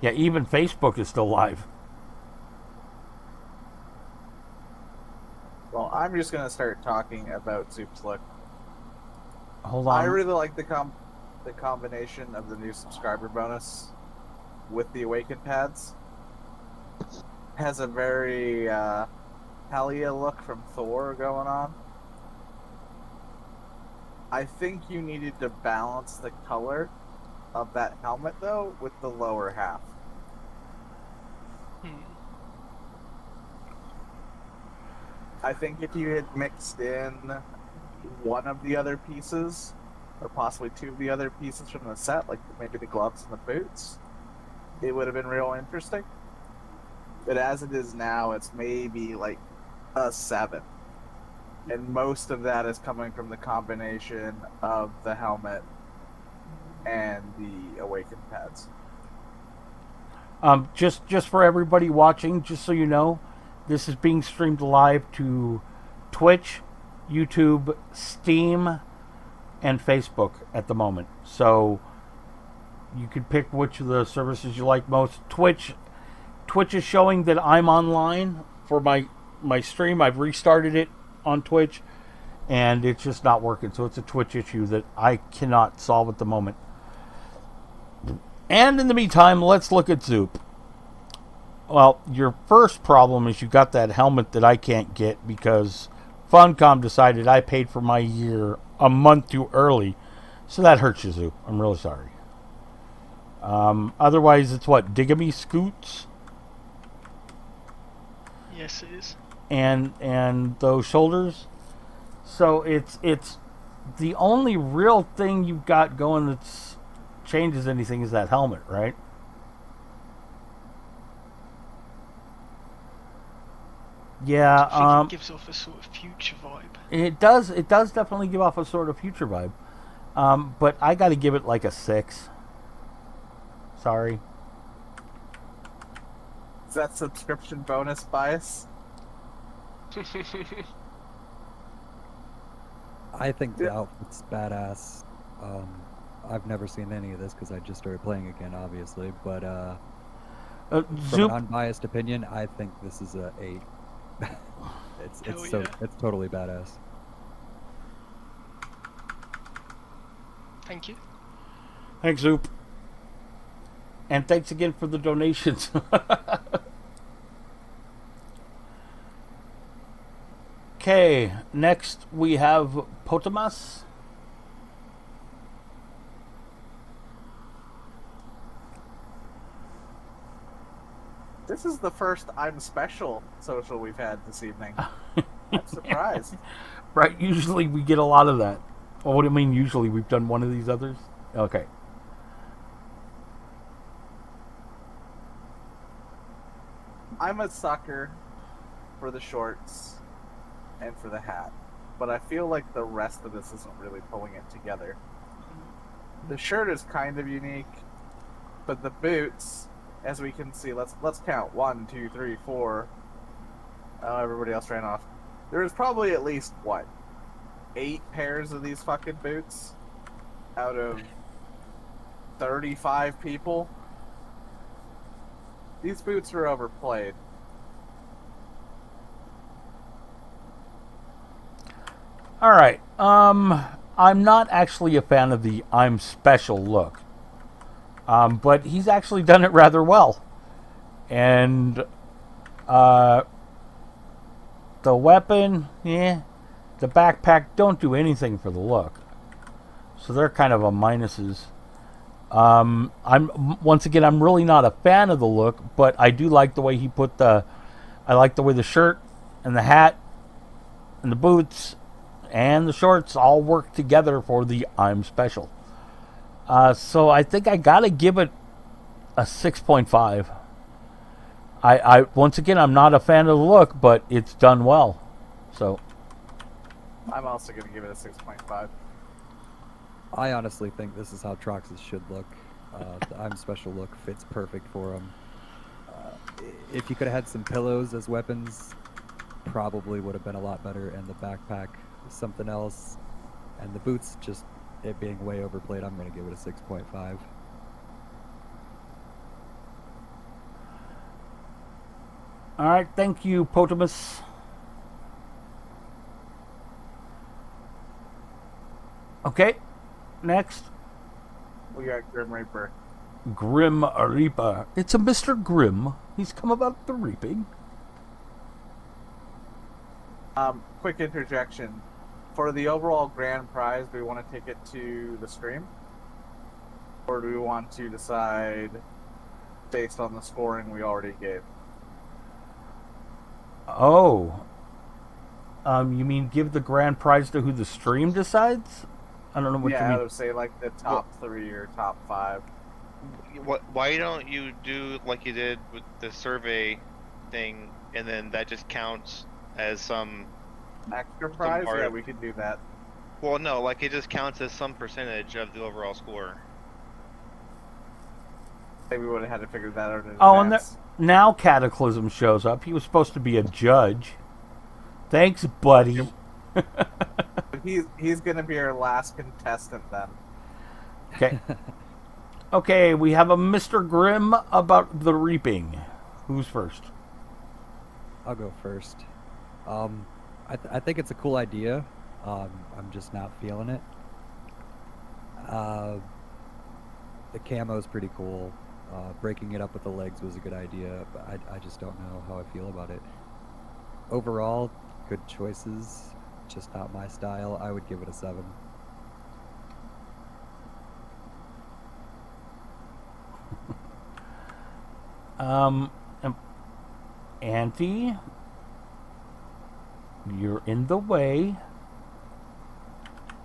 S1: Yeah, even Facebook is still live.
S2: Well, I'm just gonna start talking about Zoop's look.
S1: Hold on.
S2: I really like the combination of the new subscriber bonus with the Awaken pads. Has a very Talia look from Thor going on. I think you needed to balance the color of that helmet though with the lower half. I think if you had mixed in one of the other pieces, or possibly two of the other pieces from the set, like maybe the gloves and the boots, it would have been real interesting. But as it is now, it's maybe like a 7. And most of that is coming from the combination of the helmet and the Awaken pads.
S1: Just for everybody watching, just so you know, this is being streamed live to Twitch, YouTube, Steam, and Facebook at the moment. So you can pick which of the services you like most. Twitch is showing that I'm online for my stream. I've restarted it on Twitch, and it's just not working. So it's a Twitch issue that I cannot solve at the moment. And in the meantime, let's look at Zoop. Well, your first problem is you got that helmet that I can't get because Funcom decided I paid for my year a month too early. So that hurts you, Zoop. I'm really sorry. Otherwise, it's what? Digamy Scoots?
S4: Yes, it is.
S1: And those shoulders. So it's the only real thing you've got going that's changes anything is that helmet, right? Yeah,
S4: I think it gives off a sort of future vibe.
S1: It does definitely give off a sort of future vibe. But I got to give it like a 6. Sorry.
S2: Is that subscription bonus bias?
S3: I think the outfit's badass. I've never seen any of this because I just started playing again, obviously. But from
S1: Zoop,
S3: an unbiased opinion, I think this is a 8. it's totally badass.
S4: Thank you.
S1: thanks, Zoop. And thanks again for the donations. Okay, next we have Potamas.
S2: This is the first I'm special social we've had this evening. I'm surprised.
S1: Right, usually we get a lot of that. Well, what do you mean usually? We've done one of these others? Okay.
S2: I'm a sucker for the shorts and for the hat, but I feel like the rest of this isn't really pulling it together. The shirt is kind of unique, but the boots, as we can see, let's count 1, 2, 3, 4. Oh, everybody else ran off. There is probably at least 8 pairs of these fucking boots out of 35 people. These boots are overplayed.
S1: All right. I'm not actually a fan of the I'm special look. But he's actually done it rather well. And the weapon, the backpack don't do anything for the look. So they're kind of a minuses. I'm really not a fan of the look, but I do like the way he put I like the way the shirt and the hat and the boots and the shorts all work together for the I'm special. So I think I gotta give it a 6.5. I once again, I'm not a fan of the look, but it's done well. So
S2: I'm also going to give it a 6.5.
S3: I honestly think this is how Trox's should look. The I'm special look fits perfect for him. If you could have had some pillows as weapons, probably would have been a lot better. And the backpack, something else. And the boots, just it being way overplayed, I'm going to give it a 6.5.
S1: All right, thank you, Potamus. Okay, next,
S2: We got Grim Reaper.
S1: Grim Reaper. It's a Mr. Grim. He's come about the reaping.
S2: Quick interjection. For the overall grand prize, do we want to take it to the stream? Or do we want to decide based on the scoring we already gave?
S1: Oh. You mean give the grand prize to who the stream decides? I don't know what you
S2: I
S1: mean.
S2: would say like the top 3 or top 5.
S7: Why don't you do like you did with the survey thing, and then that just counts as some.
S2: Extra prize?
S7: part
S2: Yeah,
S7: of-
S2: we could do that.
S7: Well, no, like it just counts as some percentage of the overall score.
S2: Maybe we would have had to figure that out in
S1: Oh, and
S2: advance.
S1: now Cataclysm shows up. He was supposed to be a judge. Thanks, buddy.
S2: He's going to be our last contestant then.
S1: Okay. Okay, we have a Mr. Grimm about the reaping. Who's first?
S3: I'll go first. I think it's a cool idea. I'm just not feeling it. The camo's pretty cool. Breaking it up with the legs was a good idea, but I just don't know how I feel about it. Overall, good choices, just not my style. I would give it a 7.
S1: Auntie, you're in the way.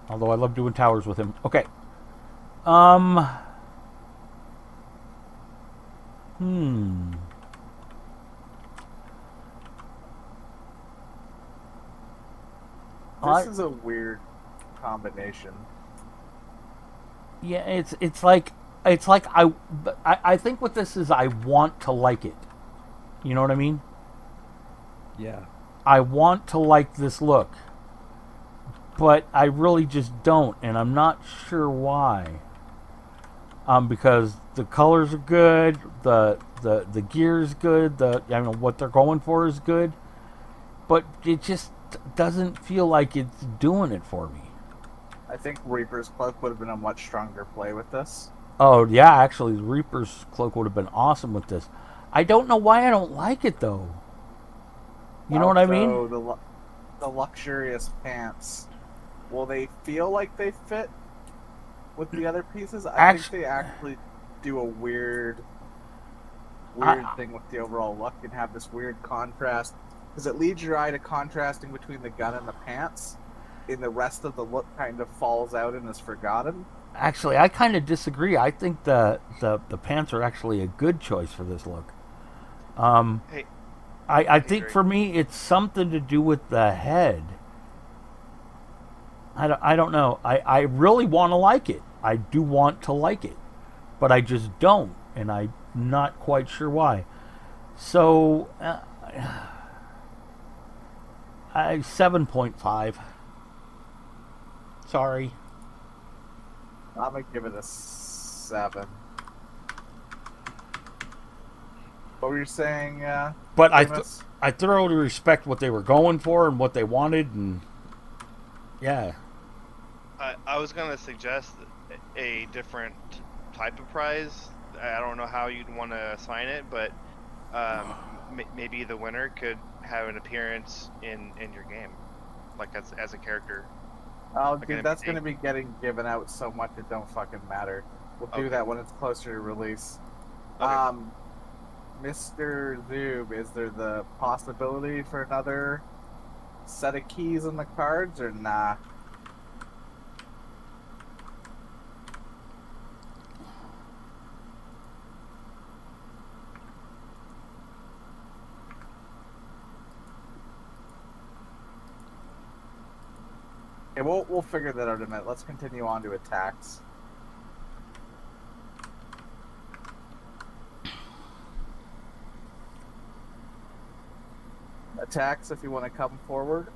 S1: Although I love doing towers with him. Okay.
S2: This is a weird combination.
S1: Yeah, it's like I think what this is, I want to like it. You know what I mean?
S3: Yeah.
S1: I want to like this look, but I really just don't, and I'm not sure why. Because the colors are good, the gear's good, what they're going for is good, but it just doesn't feel like it's doing it for me.
S2: I think Reaper's Cloak would have been a much stronger play with this.
S1: Oh yeah, actually, the Reaper's Cloak would have been awesome with this. I don't know why I don't like it though. You know what I mean?
S2: So the luxurious pants, will they feel like they fit with the other pieces? I think they actually do a weird thing with the overall look and have this weird contrast, because it leads your eye to contrasting between the gun and the pants, and the rest of the look kind of falls out and is forgotten.
S1: Actually, I kind of disagree. I think the pants are actually a good choice for this look.
S7: Hey,
S1: I think for me, it's something to do with the head. I don't know. I really want to like it. I do want to like it, but I just don't, and I'm not quite sure why. So, 7.5. Sorry.
S2: I'm gonna give it a 7. What were you saying?
S1: But
S2: Amos?
S1: I thoroughly respect what they were going for and what they wanted, and yeah.
S7: I was gonna suggest a different type of prize. I don't know how you'd want to assign it, but maybe the winner could have an appearance in your game, like as a character.
S2: Oh,
S7: Like
S2: dude,
S7: an
S2: that's
S7: NPC.
S2: gonna be getting given out so much it don't fucking matter. We'll do
S7: Okay.
S2: that when it's closer to release.
S7: Okay.
S2: Mr. Zoob, is there the possibility for another set of keys on the cards, or nah? Okay, we'll figure that out in a minute. Let's continue on to attacks. attacks if you want to come forward.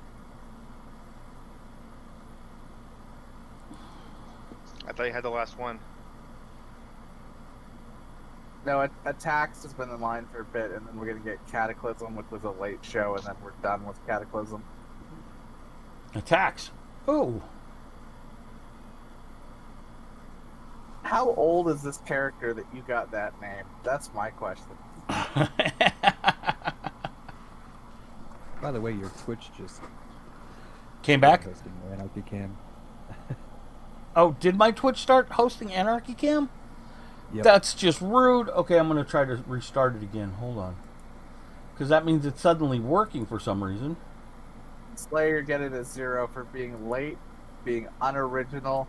S7: I thought you had the last one.
S2: No, attacks has been in line for a bit, and then we're gonna get Cataclysm, which was a late show, and then we're done with Cataclysm.
S1: Attacks. Oh.
S2: How old is this character that you got that name? That's my question.
S3: By the way, your Twitch just
S1: Came back?
S3: hosting the Anarchy Cam.
S1: Oh, did my Twitch start hosting Anarchy Cam?
S3: Yep.
S1: That's just rude. Okay, I'm going to try to restart it again. Hold on. Because that means it's suddenly working for some reason.
S2: Slayer getting a 0 for being late, being unoriginal,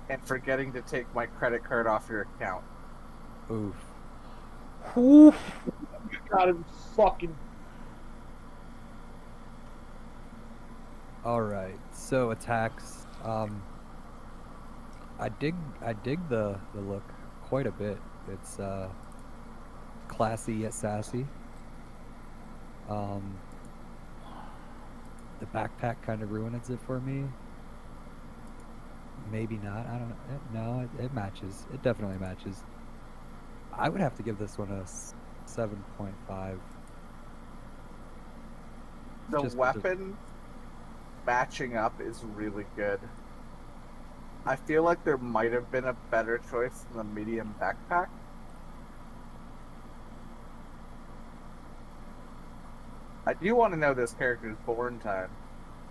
S2: and forgetting to take my credit card off your account.
S3: Oof.
S1: Oof.
S6: Got him fucking.
S3: All right. So attacks. I dig the look quite a bit. It's classy yet sassy. The backpack kind of ruins it for me. Maybe not. I don't know. No, it matches. It definitely matches. I would have to give this one a 7.5.
S2: The
S3: Just 'cause of-
S2: weapon matching up is really good. I feel like there might have been a better choice than the medium backpack. I do want to know this character's born time.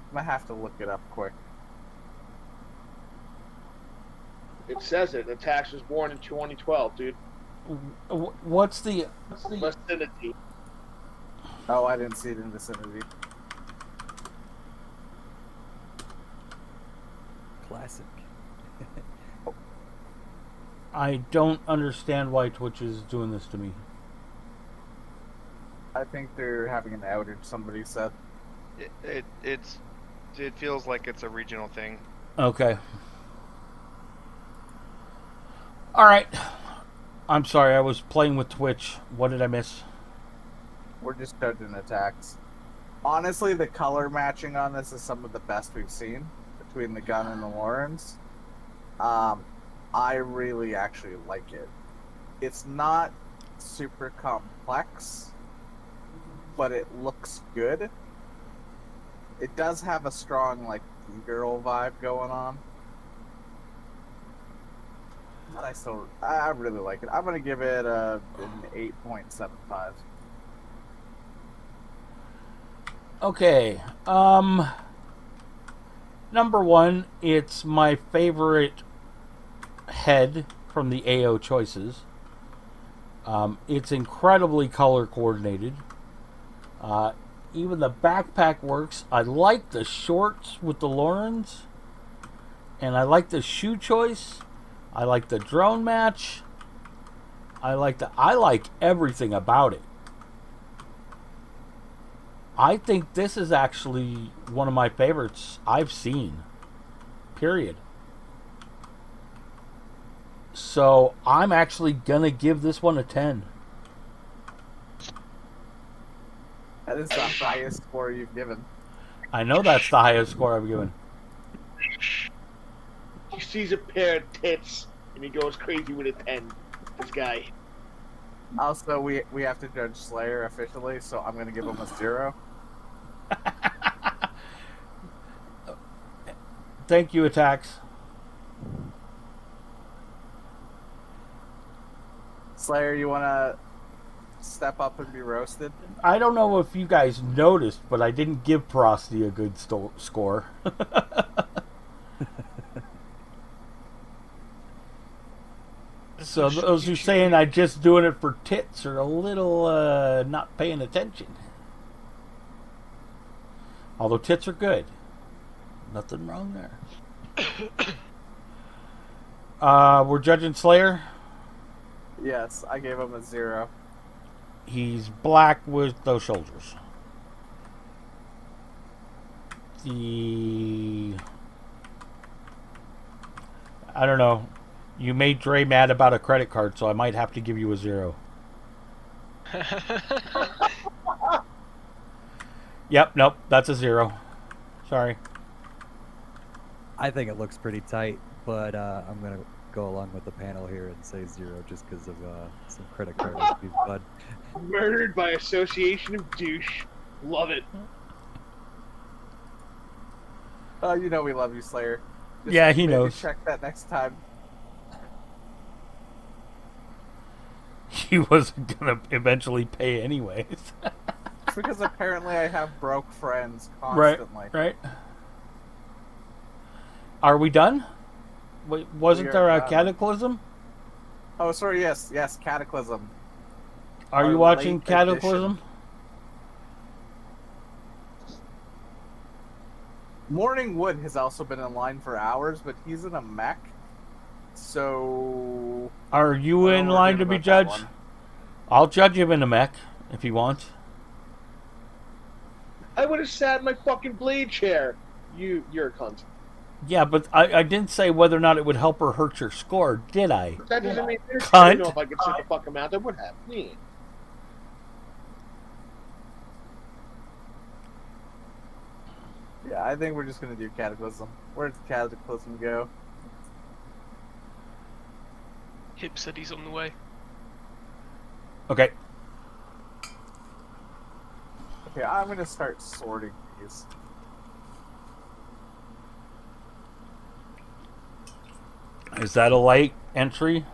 S2: I'm gonna have to look it up quick.
S6: It says it. Attacks was born in 2012, dude.
S1: What's the...
S6: Vicinity.
S2: Oh, I didn't see it in Vicinity.
S3: Classic.
S1: I don't understand why Twitch is doing this to me.
S2: I think they're having an outage, somebody said.
S7: It feels like it's a regional thing.
S1: Okay. Alright. I'm sorry, I was playing with Twitch. What did I miss?
S2: We're just judging attacks. Honestly, the color matching on this is some of the best we've seen between the gun and the Lawrence. I really actually like it. It's not super complex, but it looks good. It does have a strong, like, girl vibe going on. But I really like it. I'm gonna give it an 8.75.
S1: Okay. Number one, it's my favorite head from the AO choices. It's incredibly color coordinated. Even the backpack works. I like the shorts with the Laurens. And I like the shoe choice. I like the drone match. I like everything about it. I think this is actually one of my favorites I've seen. Period. So I'm actually gonna give this one a 10.
S2: That is the highest score you've given.
S1: I know that's the highest score I've given.
S6: He sees a pair of tits and he goes crazy with a 10. This guy.
S2: Also, we have to judge Slayer officially, so I'm gonna give him a 0.
S1: Thank you, Attacks.
S2: Slayer, you wanna step up and be roasted?
S1: I don't know if you guys noticed, but I didn't give Prosty a good score. So those who saying I'm just doing it for tits are a little not paying attention. Although tits are good. Nothing wrong there. We're judging Slayer.
S2: Yes, I gave him a 0.
S1: He's black with those shoulders. I don't know. You made Dre mad about a credit card, so I might have to give you a 0. Yep, nope, that's a 0. Sorry.
S3: I think it looks pretty tight, but I'm gonna go along with the panel here and say 0 just because of some credit card issues, bud.
S6: Murdered by association of douche. Love it.
S2: You know we love you, Slayer. Just
S1: Yeah, he
S2: maybe
S1: knows.
S2: Check that next time.
S1: He wasn't gonna eventually pay anyways.
S2: It's because apparently I have broke friends
S1: Right,
S2: constantly.
S1: right. Are we done? Wait, wasn't
S2: We
S1: there
S2: are
S1: a
S2: done.
S1: Cataclysm?
S2: Oh, sorry. Yes, Cataclysm.
S1: Are
S2: Our
S1: you watching
S2: late
S1: Cataclysm?
S2: Morning Wood has also been in line for hours, but he's in a mech. So
S1: Are you
S2: I don't know
S1: in
S2: what we're
S1: line
S2: doing
S1: to be
S2: about that
S1: judged?
S2: one.
S1: I'll judge him in a mech if he wants.
S6: I would have sat in my fucking blade chair. You're a cunt.
S1: Yeah, but I didn't say whether or not it would help or hurt your score, did I?
S6: That doesn't make sense.
S1: Cunt.
S6: I don't know if I could sit the fuck him out. That would have me.
S2: Yeah, I think we're just gonna do Cataclysm. Where does Cataclysm go?
S4: Hip said he's on the way.
S1: Okay.
S2: Okay, I'm gonna start sorting these.
S1: Is that a light entry?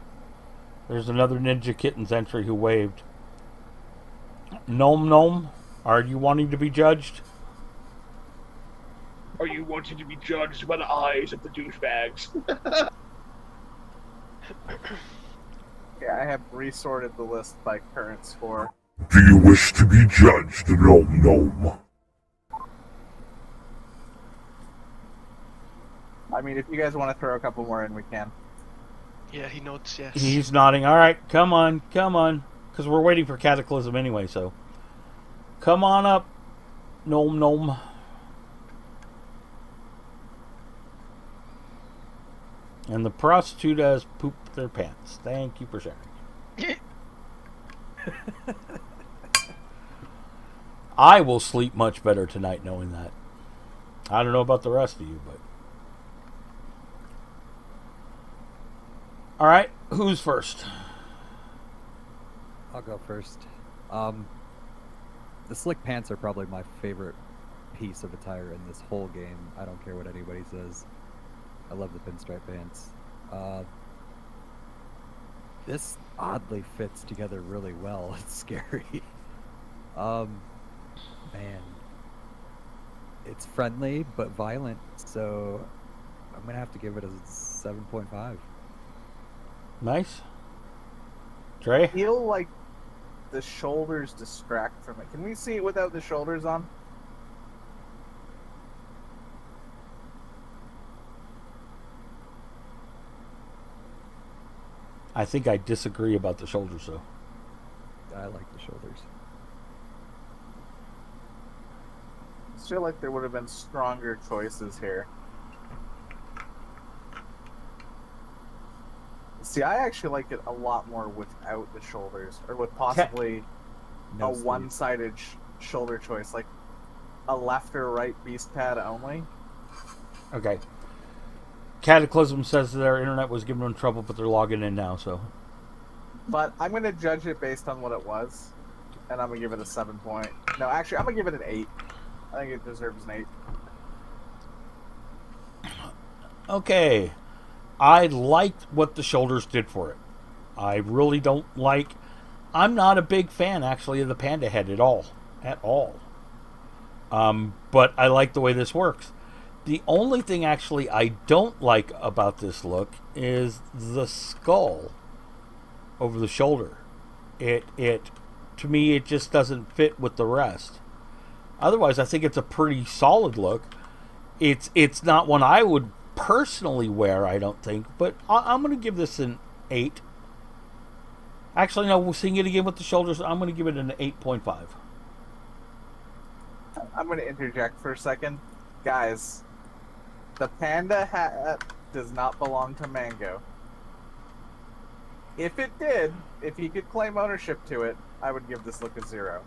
S1: There's another Ninja Kittens entry who waved. Gnome, are you wanting to be judged?
S6: Are you wanting to be judged by the eyes of the douchebags?
S2: Yeah, I have resorted the list by current score.
S8: Do you wish to be judged, Gnome?
S2: I mean, if you guys want to throw a couple more in, we can.
S4: Yeah, he nods, yes.
S1: He's nodding. All right, come on. Because we're waiting for Cataclysm anyway, so. Come on up, Gnome. And the prostitute has pooped their pants. Thank you for sharing. I will sleep much better tonight knowing that. I don't know about the rest of you, but. Alright, who's first?
S3: I'll go first. The slick pants are probably my favorite piece of attire in this whole game. I don't care what anybody says. I love the pinstripe pants. This oddly fits together really well. It's scary. Man. It's friendly but violent, so I'm gonna have to give it a 7.5.
S1: Nice. Trey?
S2: I feel like the shoulders distract from it. Can we see it without the shoulders on?
S1: I think I disagree about the shoulders, though.
S3: I like the shoulders.
S2: I feel like there would have been stronger choices here. See, I actually like it a lot more without the shoulders, or with possibly
S3: No
S2: a
S3: sleeves.
S2: one-sided shoulder choice, like a left or right beast pad only.
S1: Okay. Cataclysm says their internet was giving them trouble, but they're logging in now, so.
S2: But I'm going to judge it based on what it was, and I'm going to give it a 7 point. No, actually, I'm going to give it an 8. I think it deserves an 8.
S1: Okay. I liked what the shoulders did for it. I really don't like... I'm not a big fan, actually, of the panda head at all. At all. But I like the way this works. The only thing, actually, I don't like about this look is the skull over the shoulder. To me, it just doesn't fit with the rest. Otherwise, I think it's a pretty solid look. It's not one I would personally wear, I don't think, but I'm going to give this an 8. Actually, no, we're seeing it again with the shoulders. I'm going to give it an 8.5.
S2: I'm going to interject for a second. Guys, the panda hat does not belong to Mango. If it did, if he could claim ownership to it, I would give this look a 0.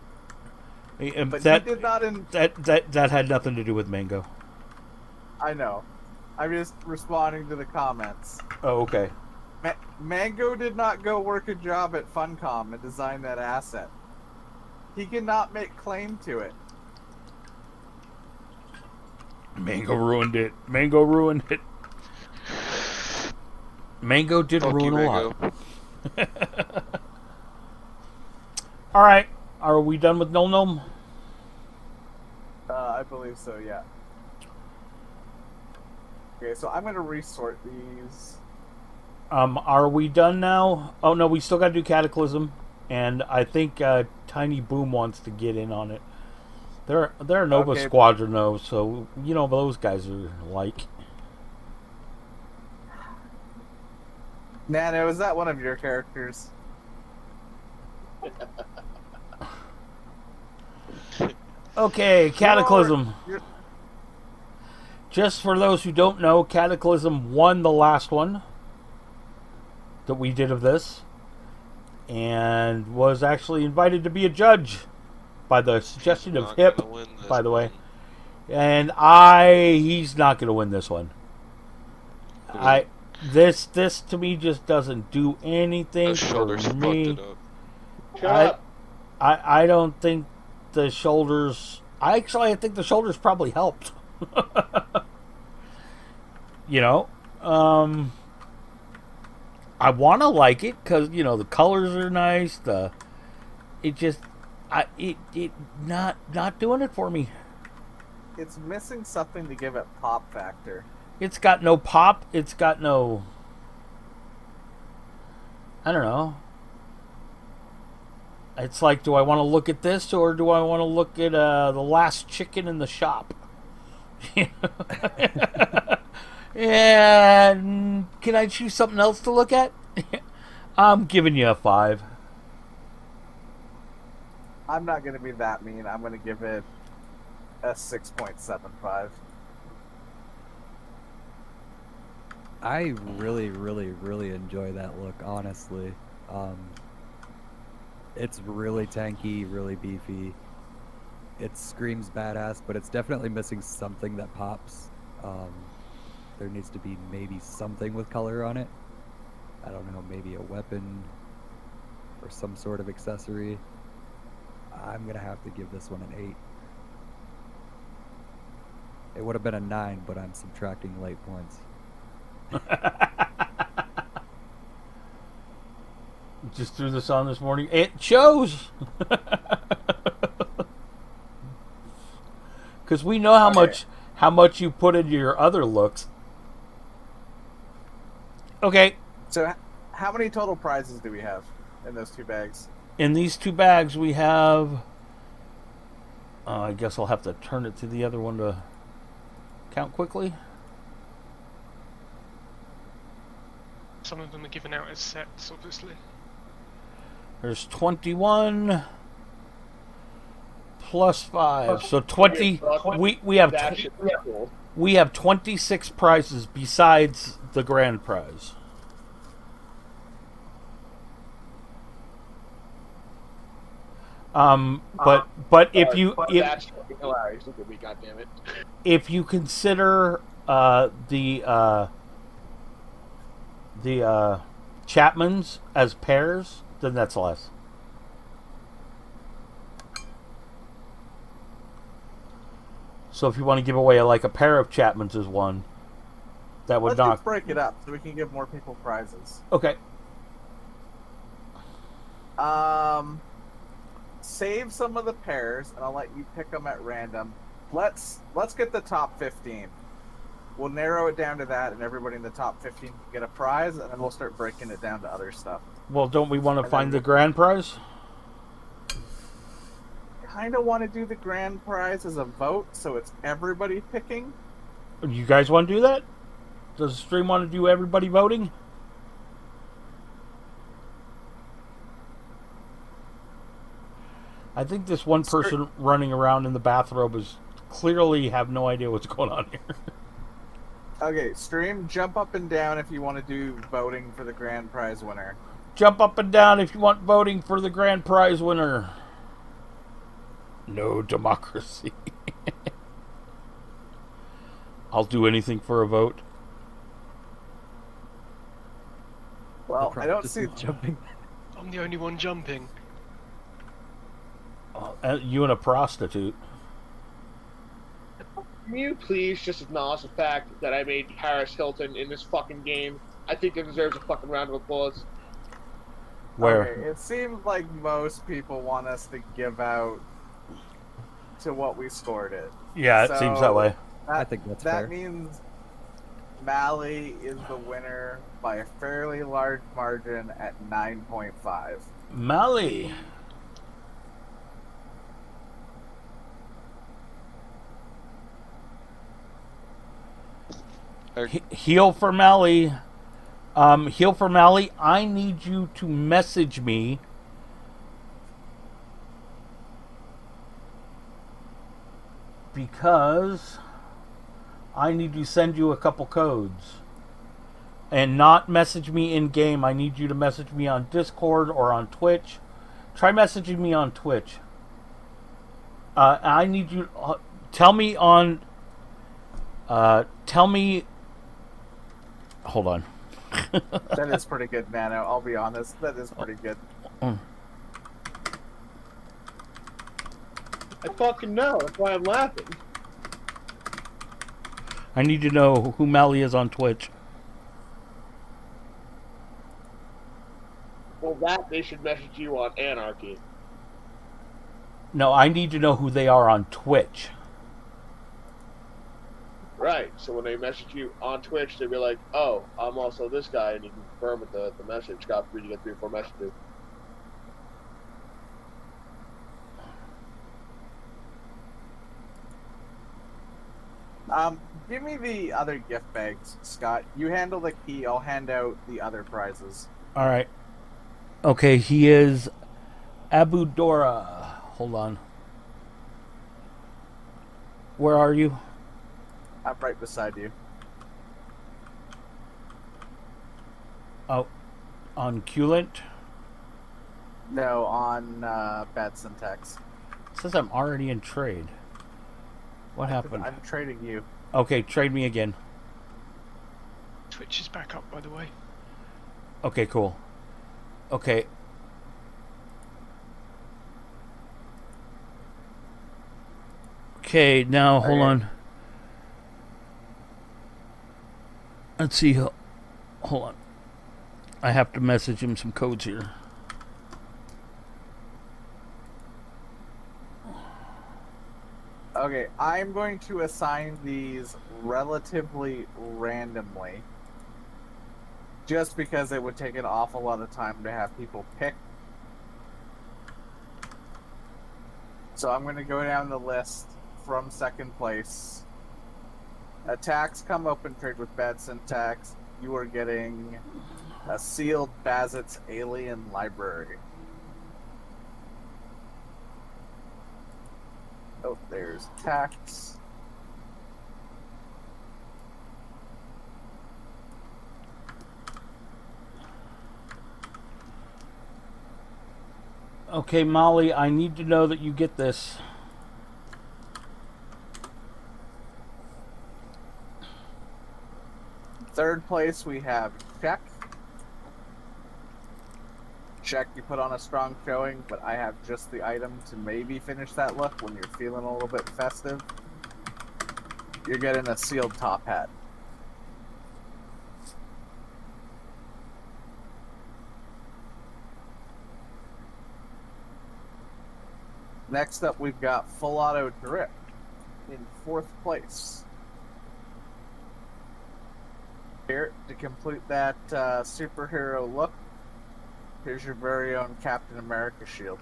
S2: But
S1: that
S2: he did not.
S1: that had nothing to do with Mango.
S2: I know. I'm just responding to the comments.
S1: Oh, okay.
S2: Mango did not go work a job at Funcom and design that asset. He cannot make claim to it.
S1: Mango ruined it. Mango ruined it. Mango did
S9: Fuck
S1: ruin
S9: you,
S1: a
S9: Mango.
S1: lot. All right, are we done with Gnome Gnome?
S2: I believe so, yeah. Okay, so I'm going to resort these.
S1: Are we done now? Oh no, we still got to do Cataclysm, and I think Tiny Boom wants to get in on it. They're Nova
S2: Okay.
S1: Squadron though, so you know those guys are like.
S2: Nano, is that one of your characters?
S1: Okay, Cataclysm.
S2: You're-
S1: Just for those who don't know, Cataclysm won the last one that we did of this, and was actually invited to be a judge by the suggestion of
S9: Not
S1: Hip,
S9: gonna win this
S1: by the way.
S9: one.
S1: And he's not going to win this one.
S9: Really?
S1: This to me just doesn't do anything
S9: The shoulders
S1: for
S9: fucked
S1: me.
S9: it up.
S6: Shut
S1: I-
S6: up.
S1: I don't think the shoulders. I think the shoulders probably helped. You know, I want to like it because the colors are nice. It not doing it for me.
S2: It's missing something to give it pop factor.
S1: It's got no pop. It's got no. I don't know. It's like, do I want to look at this or do I want to look at the last chicken in the shop? And can I choose something else to look at? I'm giving you a 5.
S2: I'm not going to be that mean. I'm going to give it a 6.75.
S3: I really, really, really enjoy that look, honestly. It's really tanky, really beefy. It screams badass, but it's definitely missing something that pops. There needs to be maybe something with color on it. I don't know, maybe a weapon or some sort of accessory. I'm gonna have to give this one an 8. It would have been a 9, but I'm subtracting late points.
S1: Just threw this on this morning. It shows. Because we know how much you put into your other looks. Okay,
S2: So, how many total prizes do we have in those 2 bags?
S1: in these 2 bags we have. I guess I'll have to turn it to the other one to count quickly.
S4: Some of them are given out as sets, obviously.
S1: There's 21 plus 5, so 20. We have
S6: That shit was cool.
S1: we have 26 prizes besides the grand prize. But if you
S6: That's fucking hilarious. Look at me, goddammit.
S1: if you consider the Chapmans as pairs, then that's less. So if you want to give away a pair of Chapmans as one, that would
S2: Let's
S1: knock.
S2: just break it up so we can give more people prizes.
S1: Okay.
S2: Save some of the pairs, and I'll let you pick them at random. Let's get the top 15. We'll narrow it down to that, and everybody in the top 15 can get a prize, and then we'll start breaking it down to other stuff.
S1: Well, don't we want to
S2: And
S1: find
S2: then
S1: the grand prize?
S2: Kind of want to do the grand prize as a vote, so it's everybody picking.
S1: You guys want to do that? Does the stream want to do everybody voting? I think this one person running around in the bathrobe is clearly have no idea what's going on here.
S2: Okay, stream, jump up and down if you want to do voting for the grand prize winner.
S1: Jump up and down if you want voting for the grand prize winner. No democracy. I'll do anything for a vote.
S2: Well, I don't
S3: Just
S2: see.
S3: jumping.
S4: I'm the only one jumping.
S1: You and a prostitute.
S6: Can you please just acknowledge the fact that I made Paris Hilton in this fucking game? I think it deserves a fucking round of applause.
S1: Where?
S2: Okay, it seems like most people want us to give out to what we scored it.
S1: Yeah, it seems that way.
S3: I think that's
S2: that
S3: fair.
S2: means Mally is the winner by a fairly large margin at 9.5.
S1: Mally. Heal for Mally. Heal for Mally. I need you to message me because I need to send you a couple codes. And not message me in game. I need you to message me on Discord or on Twitch. Try messaging me on Twitch. I need you. Tell me on. Tell me. Hold on.
S2: That is pretty good, Nano. I'll be honest. That is pretty good.
S6: I fucking know. That's why I'm laughing.
S1: I need to know who Mally is on Twitch.
S6: Well, that they should message you on Anarchy.
S1: No, I need to know who they are on Twitch.
S6: Right. So when they message you on Twitch, they'll be like, "Oh, I'm also this guy," and you can confirm with the message. God forbid you get 3 or 4 messages.
S2: Give me the other gift bags, Scott. You handle the key. I'll hand out the other prizes.
S1: All right. Okay, he is Abu Dora. Hold on. Where are you?
S2: I'm right beside you.
S1: Oh, on Qulent?
S2: No, on bad syntax.
S1: It says I'm already in trade. What happened?
S2: I'm trading you.
S1: Okay, trade me again.
S4: Twitch is back up, by the way.
S1: Okay, cool. Okay. Okay, now hold on. Let's see. Hold on. I have to message him some codes here.
S2: Okay, I'm going to assign these relatively randomly. Just because it would take an awful lot of time to have people pick. So I'm going to go down the list from second place. Attacks come open trade with bad syntax. You are getting a sealed Bazzett's Alien Library. Oh, there's tax.
S1: Okay, Molly, I need to know that you get this.
S2: Third place, we have Check. Check, you put on a strong showing, but I have just the item to maybe finish that look when you're feeling a little bit festive. You're getting a sealed top hat. Next up, we've got Full Auto Drip in fourth place. Here, to complete that superhero look, here's your very own Captain America shield.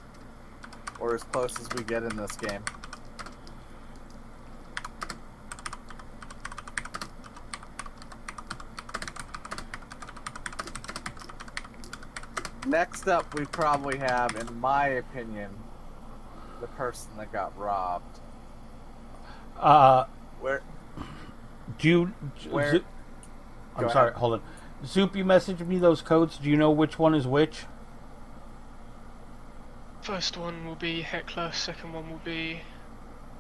S2: Or as close as we get in this game. Next up, we probably have, in my opinion, the person that got robbed. Where?
S1: Do you...
S2: Where?
S1: I'm sorry, hold on. Zoop, you messaged me those codes. Do you know which one is which?
S4: First one will be Heckler. Second one will be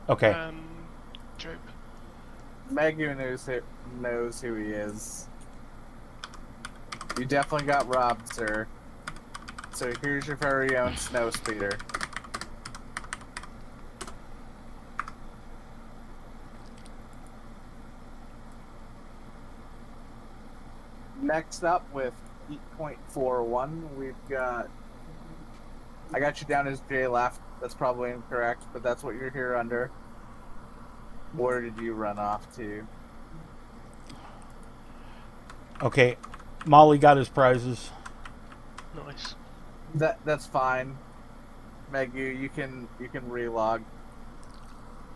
S1: Okay.
S4: Job.
S2: Megu knows who he is. You definitely got robbed, sir. So here's your very own snow speeder. Next up with 8.41, we've got... I got you down as J left. That's probably incorrect, but that's what you're here under. Where did you run off to?
S1: Okay. Molly got his prizes.
S4: Nice.
S2: That's fine. Megu, you can relog.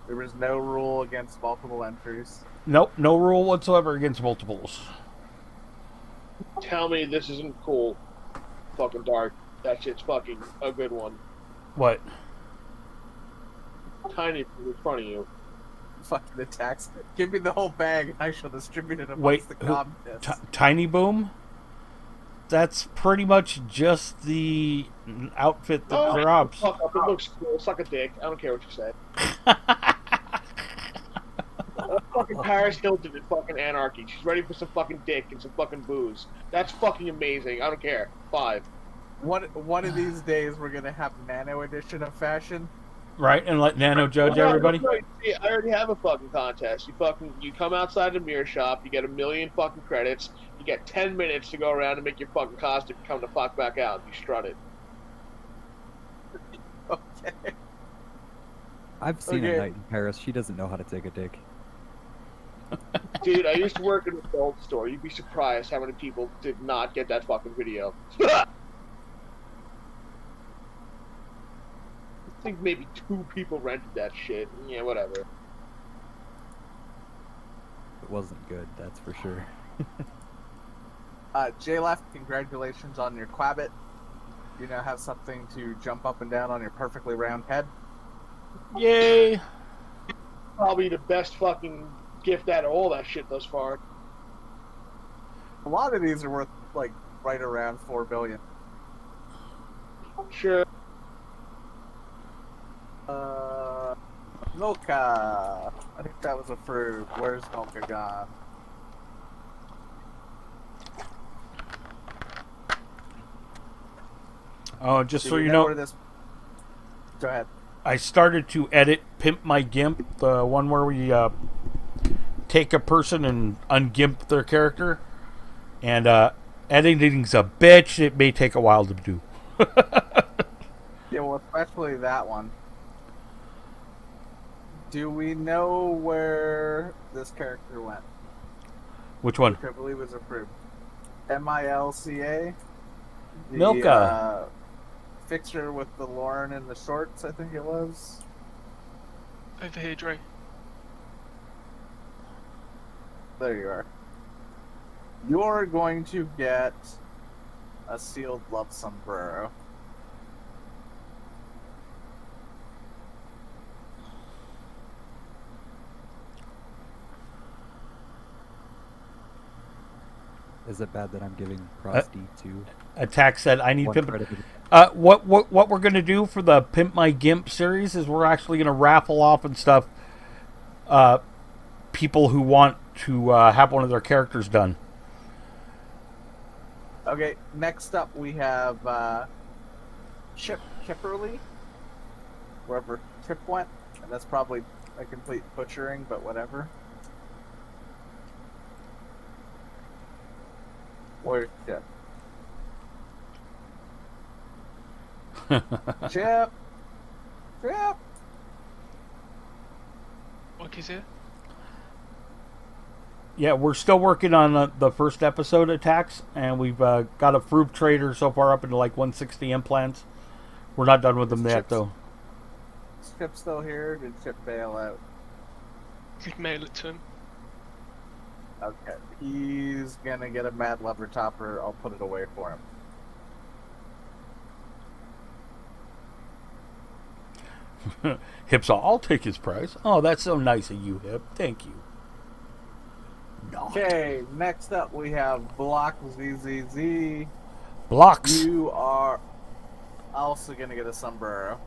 S2: There was no rule against multiple entries.
S1: Nope, no rule whatsoever against multiples.
S6: Tell me this isn't cool. Fucking dark. That shit's fucking a good one.
S1: What?
S6: Tiny in front of you.
S2: Fucking attacks. Give me the whole bag and I shall distribute it
S1: Wait,
S2: amongst the contents.
S1: Tiny Boom? That's pretty much just the outfit that drops.
S6: Fuck up. It looks cool. Suck a dick. I don't care what you say. Fucking Paris Hilton in fucking Anarchy. She's ready for some fucking dick and some fucking booze. That's fucking amazing. I don't care. 5.
S2: One of these days we're gonna have Nano edition of fashion.
S1: Right, and let Nano judge everybody?
S6: See, I already have a fucking contest. You come outside the mirror shop, you get 1 million fucking credits, you get 10 minutes to go around and make your fucking costume, come the fuck back out, you strut it.
S2: Okay.
S3: I've seen
S2: Okay.
S3: a night in Paris. She doesn't know how to take a dick.
S6: Dude, I used to work in a gold store. You'd be surprised how many people did not get that fucking video. I think maybe 2 people rented that shit. Yeah, whatever.
S3: It wasn't good, that's for sure.
S2: J left, congratulations on your Quabbit. You now have something to jump up and down on your perfectly round head.
S1: Yay!
S6: Probably the best fucking gift out of all that shit thus far.
S2: A lot of these are worth like right around 4 billion.
S6: Sure.
S2: Milka. I think that was approved. Where's Milka gone?
S1: Oh, just
S2: Do
S1: so
S2: we
S1: you know,
S2: where this... Go ahead.
S1: I started to edit Pimp My Gimp, the one where we take a person and ungimp their character. And editing's a bitch. It may take a while to do.
S2: Yeah, well, especially that one. Do we know where this character went?
S1: Which one?
S2: Which I believe was approved. Milca.
S1: Milka.
S2: Fixer with the Lauren and the shorts, I think it was.
S4: Over here, Dre.
S2: There you are. You're going to get a sealed love sombrero.
S3: Is it bad that I'm giving Prosty to
S1: Attack said, I need
S3: one
S1: Pimp...
S3: credit?
S1: What we're going to do for the Pimp My Gimp series is we're actually going to raffle off and stuff people who want to have one of their characters done.
S2: Okay, next up we have Chip Kipperly. Wherever Chip went. And that's probably a complete butchering, but whatever. Where's Chip? Chip! Chip!
S4: What is it?
S1: Yeah, we're still working on the first episode attacks, and we've got a fruit trader so far up into like 160 implants. We're not done with them yet, though.
S2: Is Chip still here? Or did Chip bail out?
S4: Could mail it to him.
S2: Okay. He's gonna get a Mad Lover Topper. I'll put it away for him.
S1: Hip's all, I'll take his prize. Oh, that's so nice of you, Hip. Thank you. No.
S2: Okay, next up we have Block ZZZ.
S1: Blocks.
S2: You are Also gonna get a sombrero.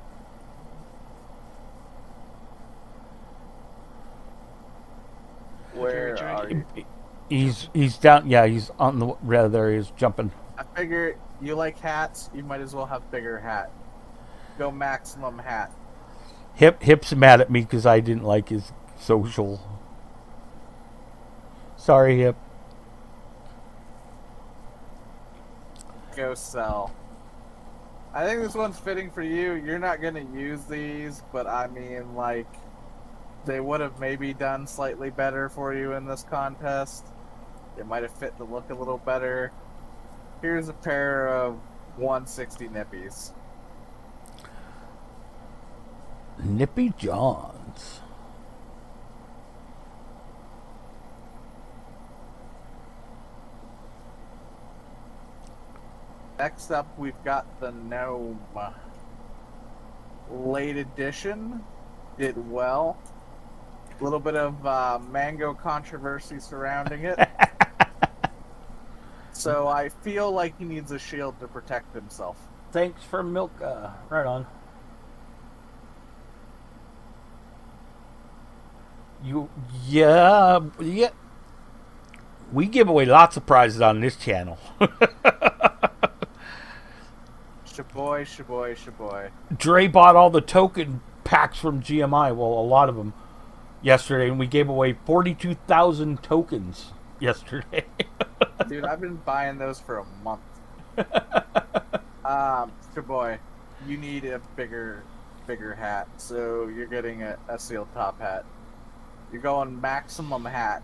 S2: Where
S4: Very
S2: are you?
S1: He's down. Yeah, he's on the red there. He's jumping.
S2: I figure you like hats. You might as well have bigger hat. Go maximum hat.
S1: Hip's mad at me because I didn't like his social. Sorry, Hip.
S2: Go sell. I think this one's fitting for you. You're not gonna use these, but I mean, like, they would have maybe done slightly better for you in this contest. It might have fit the look a little better. Here's a pair of 160 nippies.
S1: Nippy Johns.
S2: Next up, we've got the Gnome. Late edition. Did well. A little bit of mango controversy surrounding it. So I feel like he needs a shield to protect himself.
S1: Thanks for milk. Right on. Yeah. We give away lots of prizes on this channel.
S2: Shaboy, shaboy, shaboy.
S1: Dre bought all the token packs from GMI. Well, a lot of them yesterday, and we gave away 42,000 tokens yesterday.
S2: Dude, I've been buying those for a month. Shaboy, you need a bigger hat. So you're getting a sealed top hat. You're going maximum hat.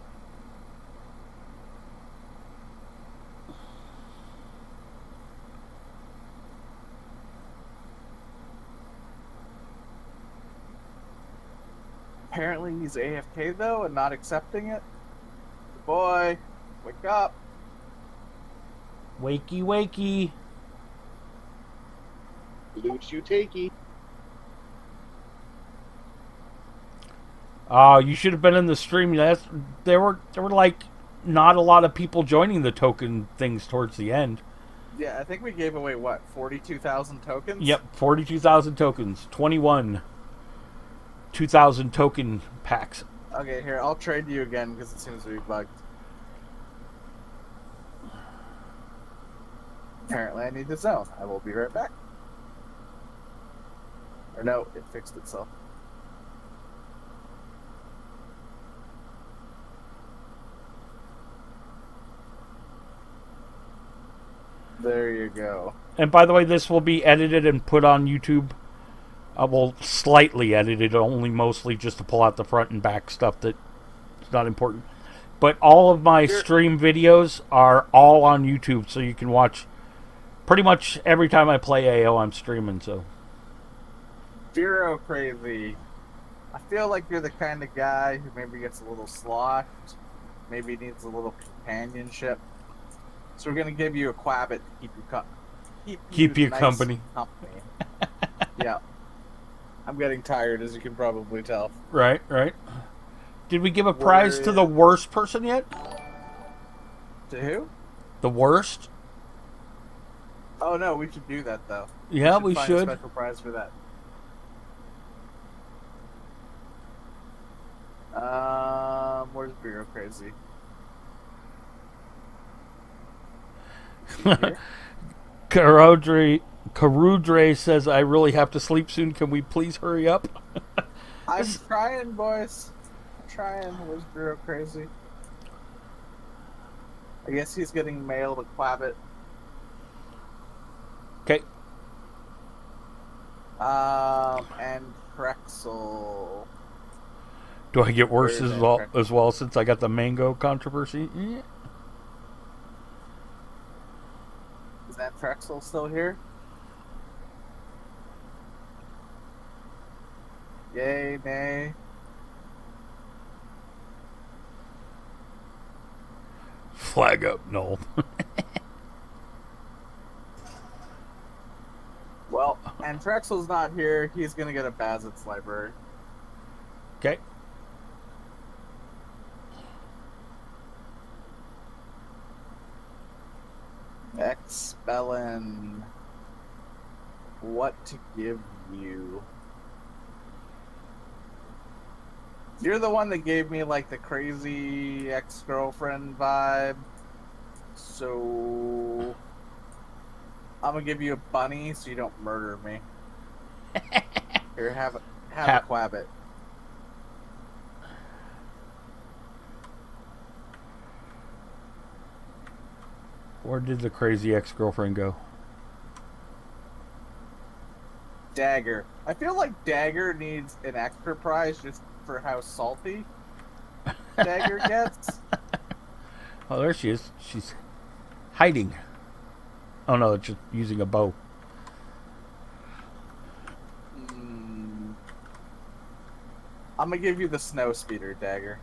S2: Apparently he's AFK though and not accepting it. Boy, wake up.
S1: Wakey, wakey.
S6: Loot you takey.
S1: You should have been in the stream. There were like not a lot of people joining the token things towards the end.
S2: Yeah, I think we gave away what, 42,000 tokens?
S1: Yep, 42,000 tokens. 21 2,000 token packs.
S2: Okay, here, I'll trade you again because it seems to be bugged. Apparently I need the zone. I will be right back. Or no, it fixed itself. There you go.
S1: And by the way, this will be edited and put on YouTube. Well, slightly edited, only mostly just to pull out the front and back stuff that's not important. But all of my stream videos are all on YouTube, so you can watch pretty much every time I play AO, I'm streaming, so.
S2: Zero crazy. I feel like you're the kind of guy who maybe gets a little sloshed, maybe needs a little companionship. So we're gonna give you a Quabbit to keep you
S1: Keep you company.
S2: Yeah. I'm getting tired, as you can probably tell.
S1: Right. Did we give a prize to the worst person yet?
S2: To who?
S1: The worst?
S2: Oh no, we should do that though.
S1: Yeah,
S2: we
S1: we
S2: should.
S1: should.
S2: Find a special prize for that. Where's Bureau Crazy?
S1: Karudre says, I really have to sleep soon. Can we please hurry up?
S2: I'm trying, boys. I'm trying. Where's Bureau Crazy? I guess he's getting mail to Quabbit.
S1: Okay.
S2: And Prexel.
S1: Do I get worse
S2: Where's
S1: as well since I got the mango controversy? Yeah.
S2: Is that Prexel still here? Yay, nay.
S1: Flag up, no.
S2: Well, and Trexel's not here. He's gonna get a Bazzett's library.
S1: Okay.
S2: Expellin. what to give you. You're the one that gave me like the crazy ex-girlfriend vibe. So I'm gonna give you a bunny so you don't murder me. Here, have a quabbit.
S1: Where did the crazy ex-girlfriend go?
S2: Dagger. I feel like Dagger needs an extra prize just for how salty Dagger gets.
S1: Oh, there she is. She's hiding. Oh no, it's just using a bow.
S2: I'm gonna give you the snow speeder, Dagger.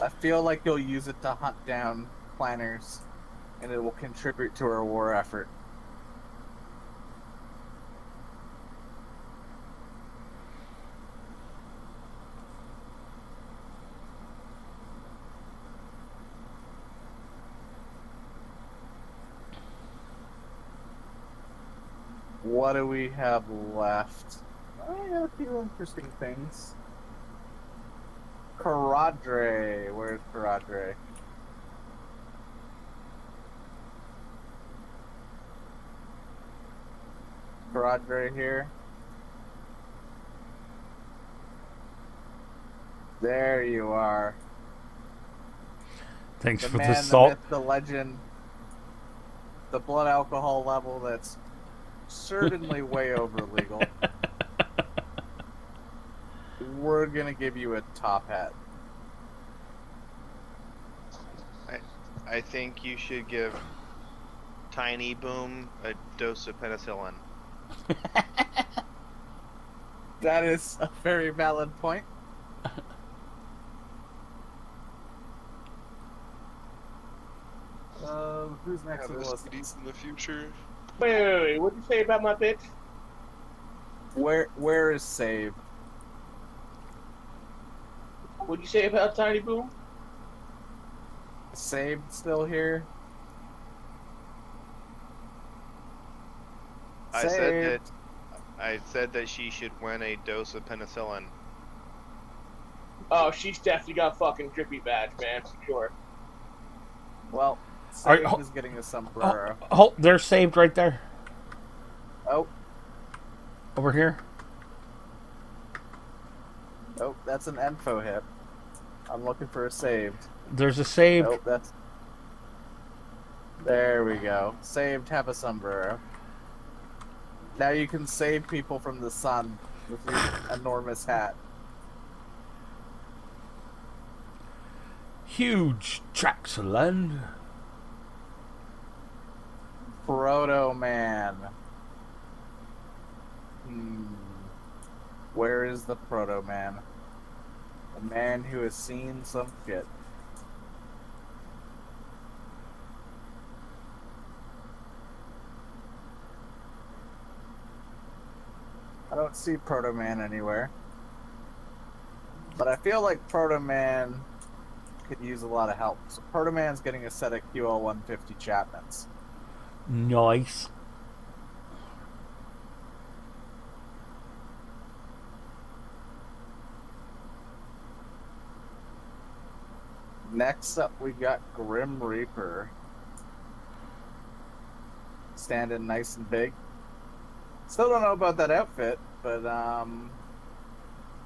S2: I feel like you'll use it to hunt down planners, and it will contribute to our war effort. What do we have left? I got a few interesting things. Caradre. Where's Caradre? Caradre here. There you are.
S1: Thanks
S2: The
S1: for
S2: man,
S1: the salt.
S2: the myth, the legend. The blood alcohol level that's certainly way over legal. We're gonna give you a top hat.
S7: I think you should give Tiny Boom a dose of penicillin.
S2: That is a very valid point. Who's next on the list?
S10: STDs in the future.
S6: Wait. What'd you say about my bitch?
S2: Where is Save?
S6: What'd you say about Tiny Boom?
S2: Save still here?
S7: I said that she should win a dose of penicillin.
S6: Oh, she's definitely got fucking drippy badge, man, for sure.
S2: Well, Save is getting a sombrero.
S1: Oh, they're saved right there.
S2: Oh.
S1: Over here.
S2: Oh, that's an info hit. I'm looking for a saved.
S1: There's a saved.
S2: Oh, that's... There we go. Saved, have a sombrero. Now you can save people from the sun with your enormous hat.
S1: Huge tracts of land.
S2: Proto Man. Where is the Proto Man? A man who has seen some shit. I don't see Proto Man anywhere. But I feel like Proto Man could use a lot of help. So Proto Man's getting a set of QL 150 Chapmans.
S1: Nice.
S2: Next up, we got Grim Reaper. Standing nice and big. Still don't know about that outfit, but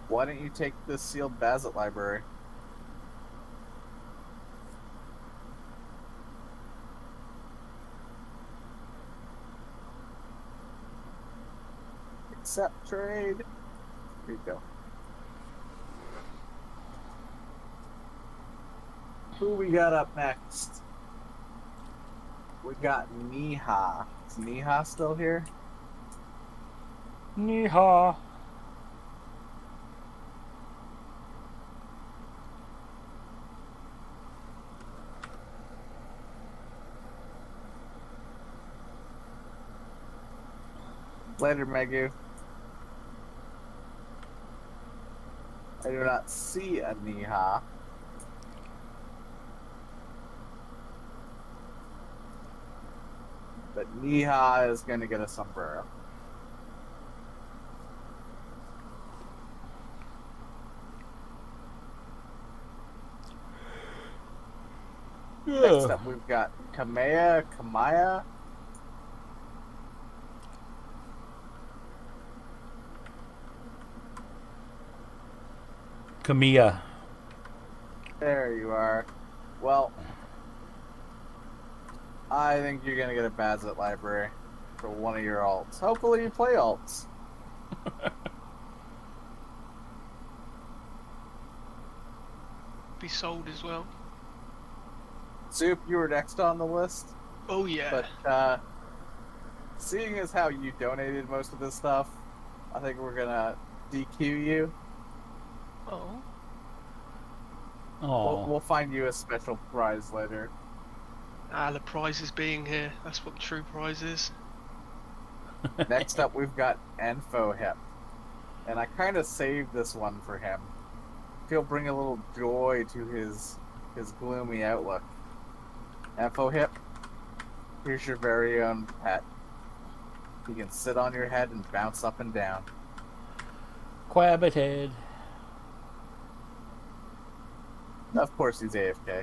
S2: why don't you take the sealed Bazet library? Accept trade. Here you go. Who we got up next? We got Niha. Is Niha still here?
S1: Niha.
S2: Later, Megu. I do not see a Niha. but Niha is going to get a sombrero. Next up, we've got Kamaya.
S1: Kamiya.
S2: There you are. Well, I think you're gonna get a Bazet library for one of your alts. Hopefully you play alts.
S4: Be sold as well.
S2: Soup, you were next on the list.
S4: Oh yeah.
S2: But seeing as how you donated most of this stuff, I think we're gonna DQ you.
S4: Oh.
S2: We'll find you a special prize later.
S4: The prize is being here. That's what the true prize is.
S2: Next up, we've got Enfohip. And I kind of saved this one for him. He'll bring a little joy to his gloomy outlook. Enfohip, here's your very own pet. He can sit on your head and bounce up and down.
S1: Quabbit head.
S2: Of course he's AFK.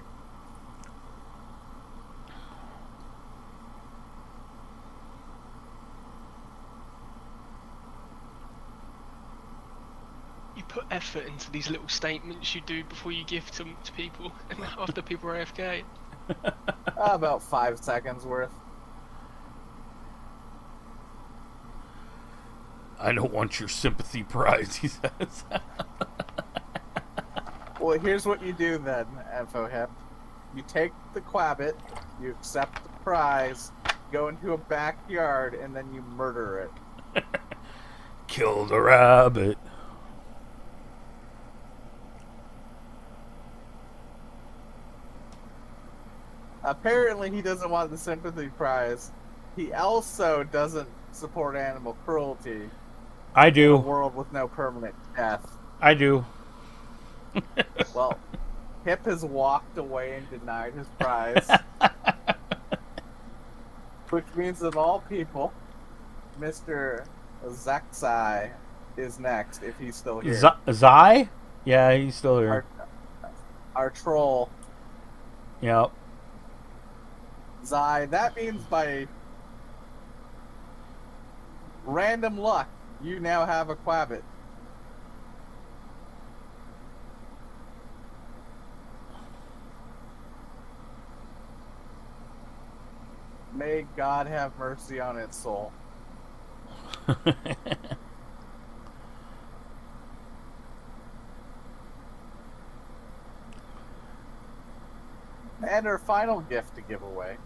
S4: You put effort into these little statements you do before you gift them to people, and after people are AFK.
S2: About 5 seconds worth.
S1: I don't want your sympathy prize, he says.
S2: Well, here's what you do then, Enfohip. You take the Quabbit, you accept the prize, go into a backyard, and then you murder it.
S1: Kill the rabbit.
S2: Apparently he doesn't want the sympathy prize. He also doesn't support animal cruelty.
S1: I
S2: In a
S1: do.
S2: world with no permanent death.
S1: I do.
S2: Well, Hip has walked away and denied his prize. Which means of all people, Mr. Zaxai is next, if he's still here.
S1: Zai? Yeah, he's still here.
S2: Our troll.
S1: Yep.
S2: Zai, that means by random luck, you now have a Quabbit. May God have mercy on its soul. And our final gift to give away,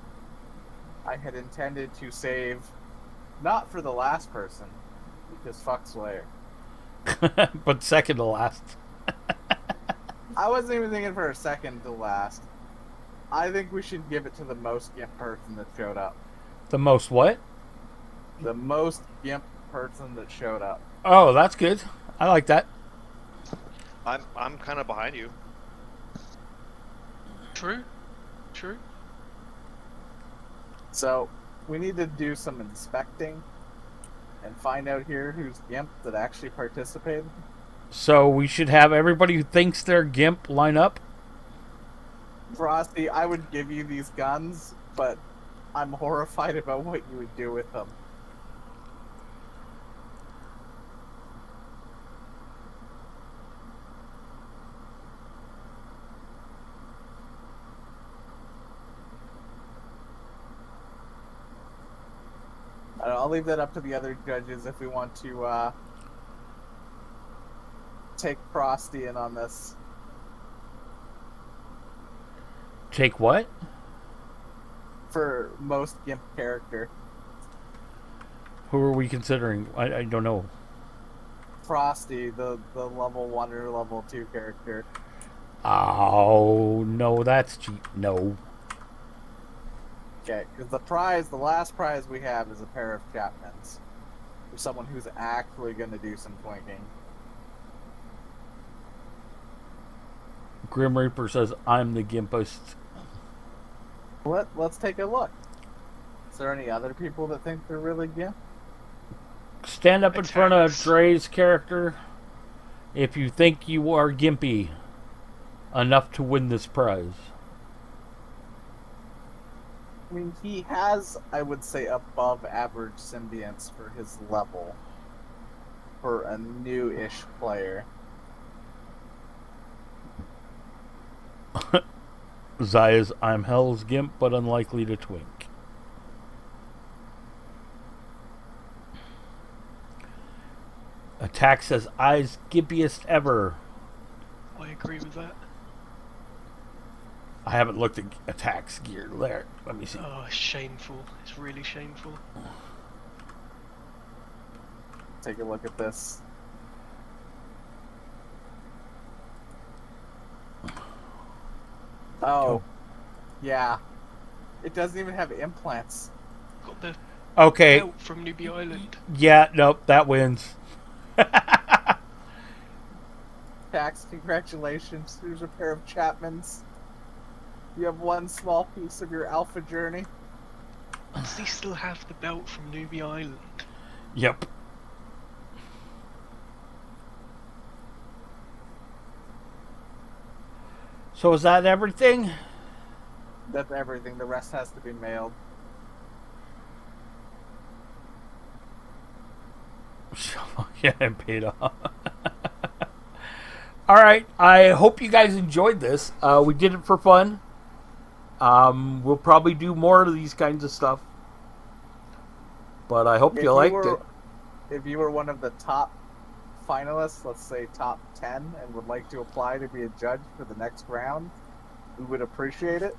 S2: I had intended to save, not for the last person, because fuck Slayer.
S1: But second to last.
S2: I wasn't even thinking for a second to last. I think we should give it to the most GIMP person that showed up.
S1: The most what?
S2: The most GIMP person that showed up.
S1: Oh, that's good. I like that.
S7: I'm kind of behind you.
S4: True. True.
S2: So, we need to do some inspecting and find out here who's GIMP that actually participated.
S1: So we should have everybody who thinks they're GIMP line up.
S2: Frosty, I would give you these guns, but I'm horrified about what you would do with them. I'll leave that up to the other judges if we want to take Frosty in on this.
S1: Take what?
S2: For most GIMP character.
S1: Who are we considering? I don't know.
S2: Frosty, the level 1 or level 2 character.
S1: Oh, no, that's cheap. No.
S2: Okay, because the last prize we have is a pair of Chapmans. For someone who's actually going to do some twinking.
S1: Grim Reaper says, I'm the gimpest.
S2: Let's take a look. Is there any other people that think they're really gimp?
S1: Stand up in front of
S4: Attacks.
S1: Dre's character if you think you are gimpy enough to win this prize.
S2: I mean, he has, I would say, above average symbionts for his level. For a new-ish player.
S1: Zaya's I'm Hell's Gimp, but unlikely to twink. Attack says eyes gimpiest ever.
S4: I agree with that.
S1: I haven't looked at Attack's gear. There, let me see.
S4: Oh, it's shameful. It's really shameful.
S2: Take a look at this. Oh. Yeah. It doesn't even have implants.
S4: Got the
S1: Okay,
S4: belt from Newbie Island.
S1: yeah, nope, that wins.
S2: Tax, congratulations. Here's a pair of Chapmans. You have one small piece of your alpha journey.
S4: Does he still have the belt from Newbie Island?
S1: Yep. So is that everything?
S2: That's everything. The rest has to be mailed.
S1: Yeah, and paid off. All right. I hope you guys enjoyed this. We did it for fun. We'll probably do more of these kinds of stuff. But I hope you liked it.
S2: If you were one of the top finalists, let's say top 10, and would like to apply to be a judge for the next round, we would appreciate it.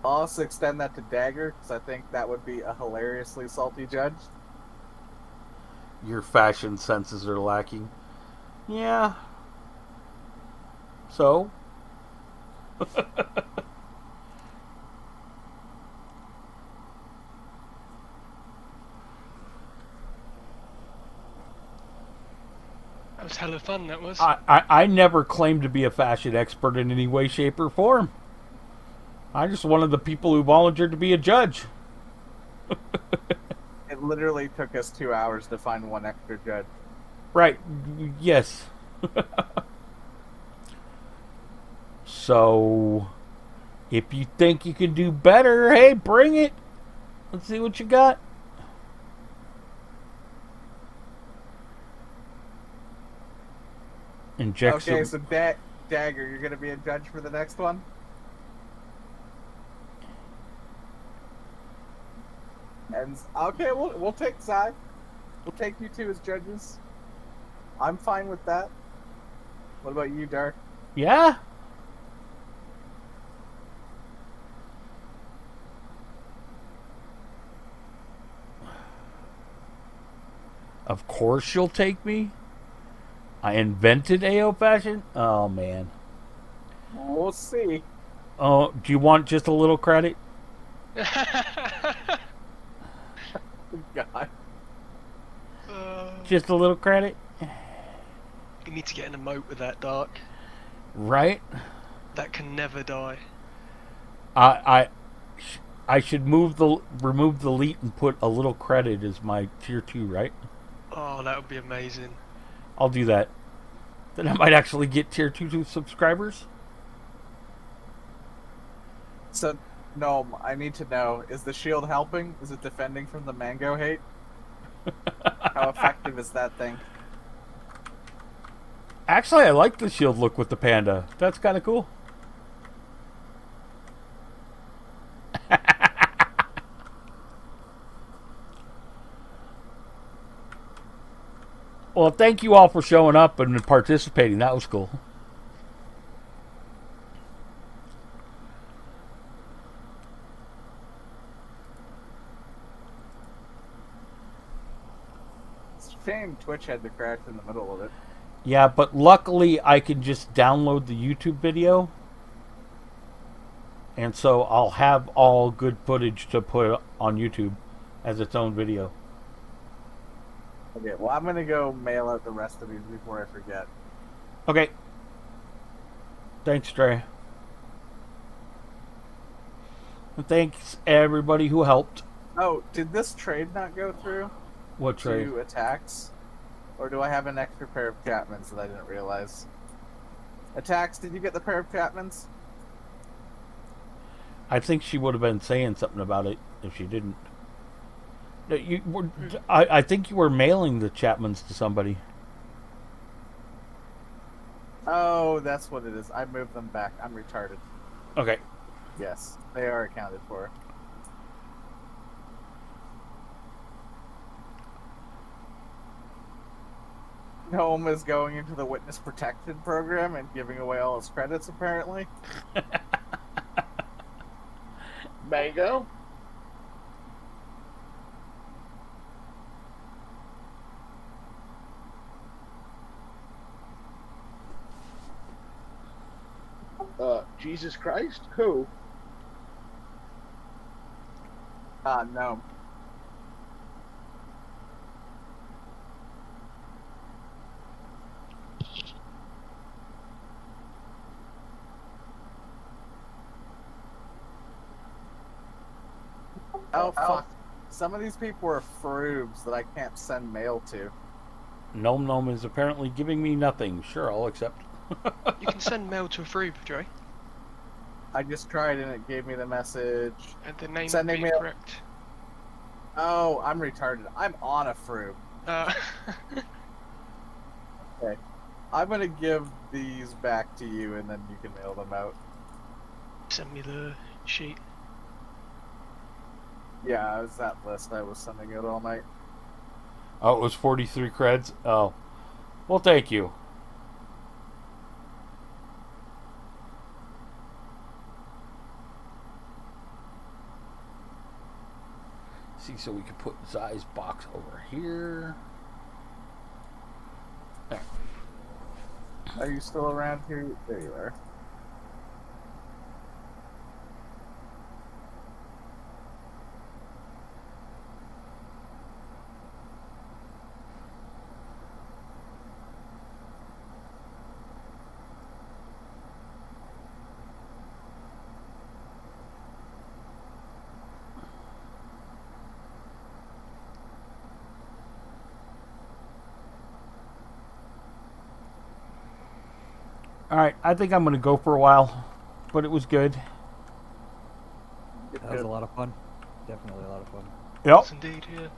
S2: I'll also extend that to Dagger, because I think that would be a hilariously salty judge.
S1: Your fashion senses are lacking. Yeah. So?
S4: That was hella fun, that was.
S1: I never claimed to be a fashion expert in any way, shape, or form. I just wanted the people who volunteered to be a judge.
S2: It literally took us 2 hours to find one extra judge.
S1: Right. Yes. So, if you think you can do better, hey, bring it. Let's see what you got. Inject
S2: Okay,
S1: some-
S2: so Dagger, you're going to be a judge for the next one? And okay, we'll take Zai. We'll take you two as judges. I'm fine with that. What about you, Dark?
S1: Yeah. Of course you'll take me. I invented AO fashion. Oh man.
S2: We'll see.
S1: Oh, do you want just a little credit?
S2: God.
S1: Just a little credit?
S4: You need to get an emote with that, Dark.
S1: Right?
S4: That can never die.
S1: I should remove the elite and put a little credit as my tier 2, right?
S4: Oh, that would be amazing.
S1: I'll do that. Then I might actually get tier 2 subscribers.
S2: So, Gnome, I need to know, is the shield helping? Is it defending from the mango hate? How effective is that thing?
S1: Actually, I like the shield look with the panda. That's kind of cool. Well, thank you all for showing up and participating. That was cool.
S2: It's a shame Twitch had to crash in the middle of it.
S1: Yeah, but luckily I can just download the YouTube video. And so I'll have all good footage to put on YouTube as its own video.
S2: Okay, well, I'm going to go mail out the rest of these before I forget.
S1: Okay. Thanks, Trey. Thanks everybody who helped.
S2: Oh, did this trade not go through?
S1: What trade?
S2: 2 attacks? Or do I have an extra pair of Chapmans that I didn't realize? Attacks, did you get the pair of Chapmans?
S1: I think she would have been saying something about it if she didn't. I think you were mailing the Chapmans to somebody.
S2: Oh, that's what it is. I moved them back. I'm retarded.
S1: Okay.
S2: Yes, they are accounted for. Gnome is going into the witness protection program and giving away all his credits, apparently.
S6: Mango? Jesus Christ? Who?
S2: No. Oh, fuck. Some of these people are frubes that I can't send mail to.
S1: Gnome is apparently giving me nothing. Sure, I'll accept.
S4: You can send mail to a froob, Joey.
S2: I just tried and it gave me the message.
S4: And the name
S2: Sending
S4: would be
S2: mail.
S4: correct.
S2: Oh, I'm retarded. I'm on a froob. Okay. I'm gonna give these back to you and then you can mail them out.
S4: Send me the sheet.
S2: Yeah, it was that list I was sending out all night.
S1: Oh, it was 43 creds? Oh. Well, thank you. See, so we could put Zai's box over here. There.
S2: Are you still around here? There you are.
S1: Alright, I think I'm going to go for a while, but it was good.
S3: That was a lot of fun. Definitely a lot of fun.
S1: Yep.
S4: Yes, indeed, yeah.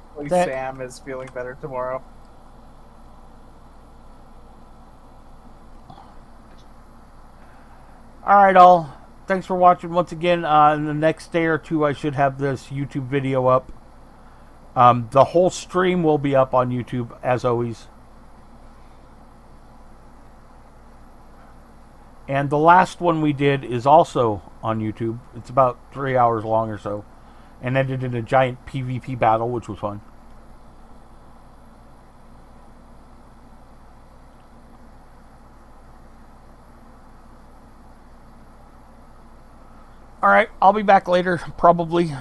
S2: Hopefully
S1: That-
S2: Sam is feeling better tomorrow.
S1: Alright, all. Thanks for watching once again. In the next day or two, I should have this YouTube video up. The whole stream will be up on YouTube, as always. And the last one we did is also on YouTube. It's about 3 hours long or so. And ended in a giant PvP battle, which was fun. Alright, I'll be back later, probably.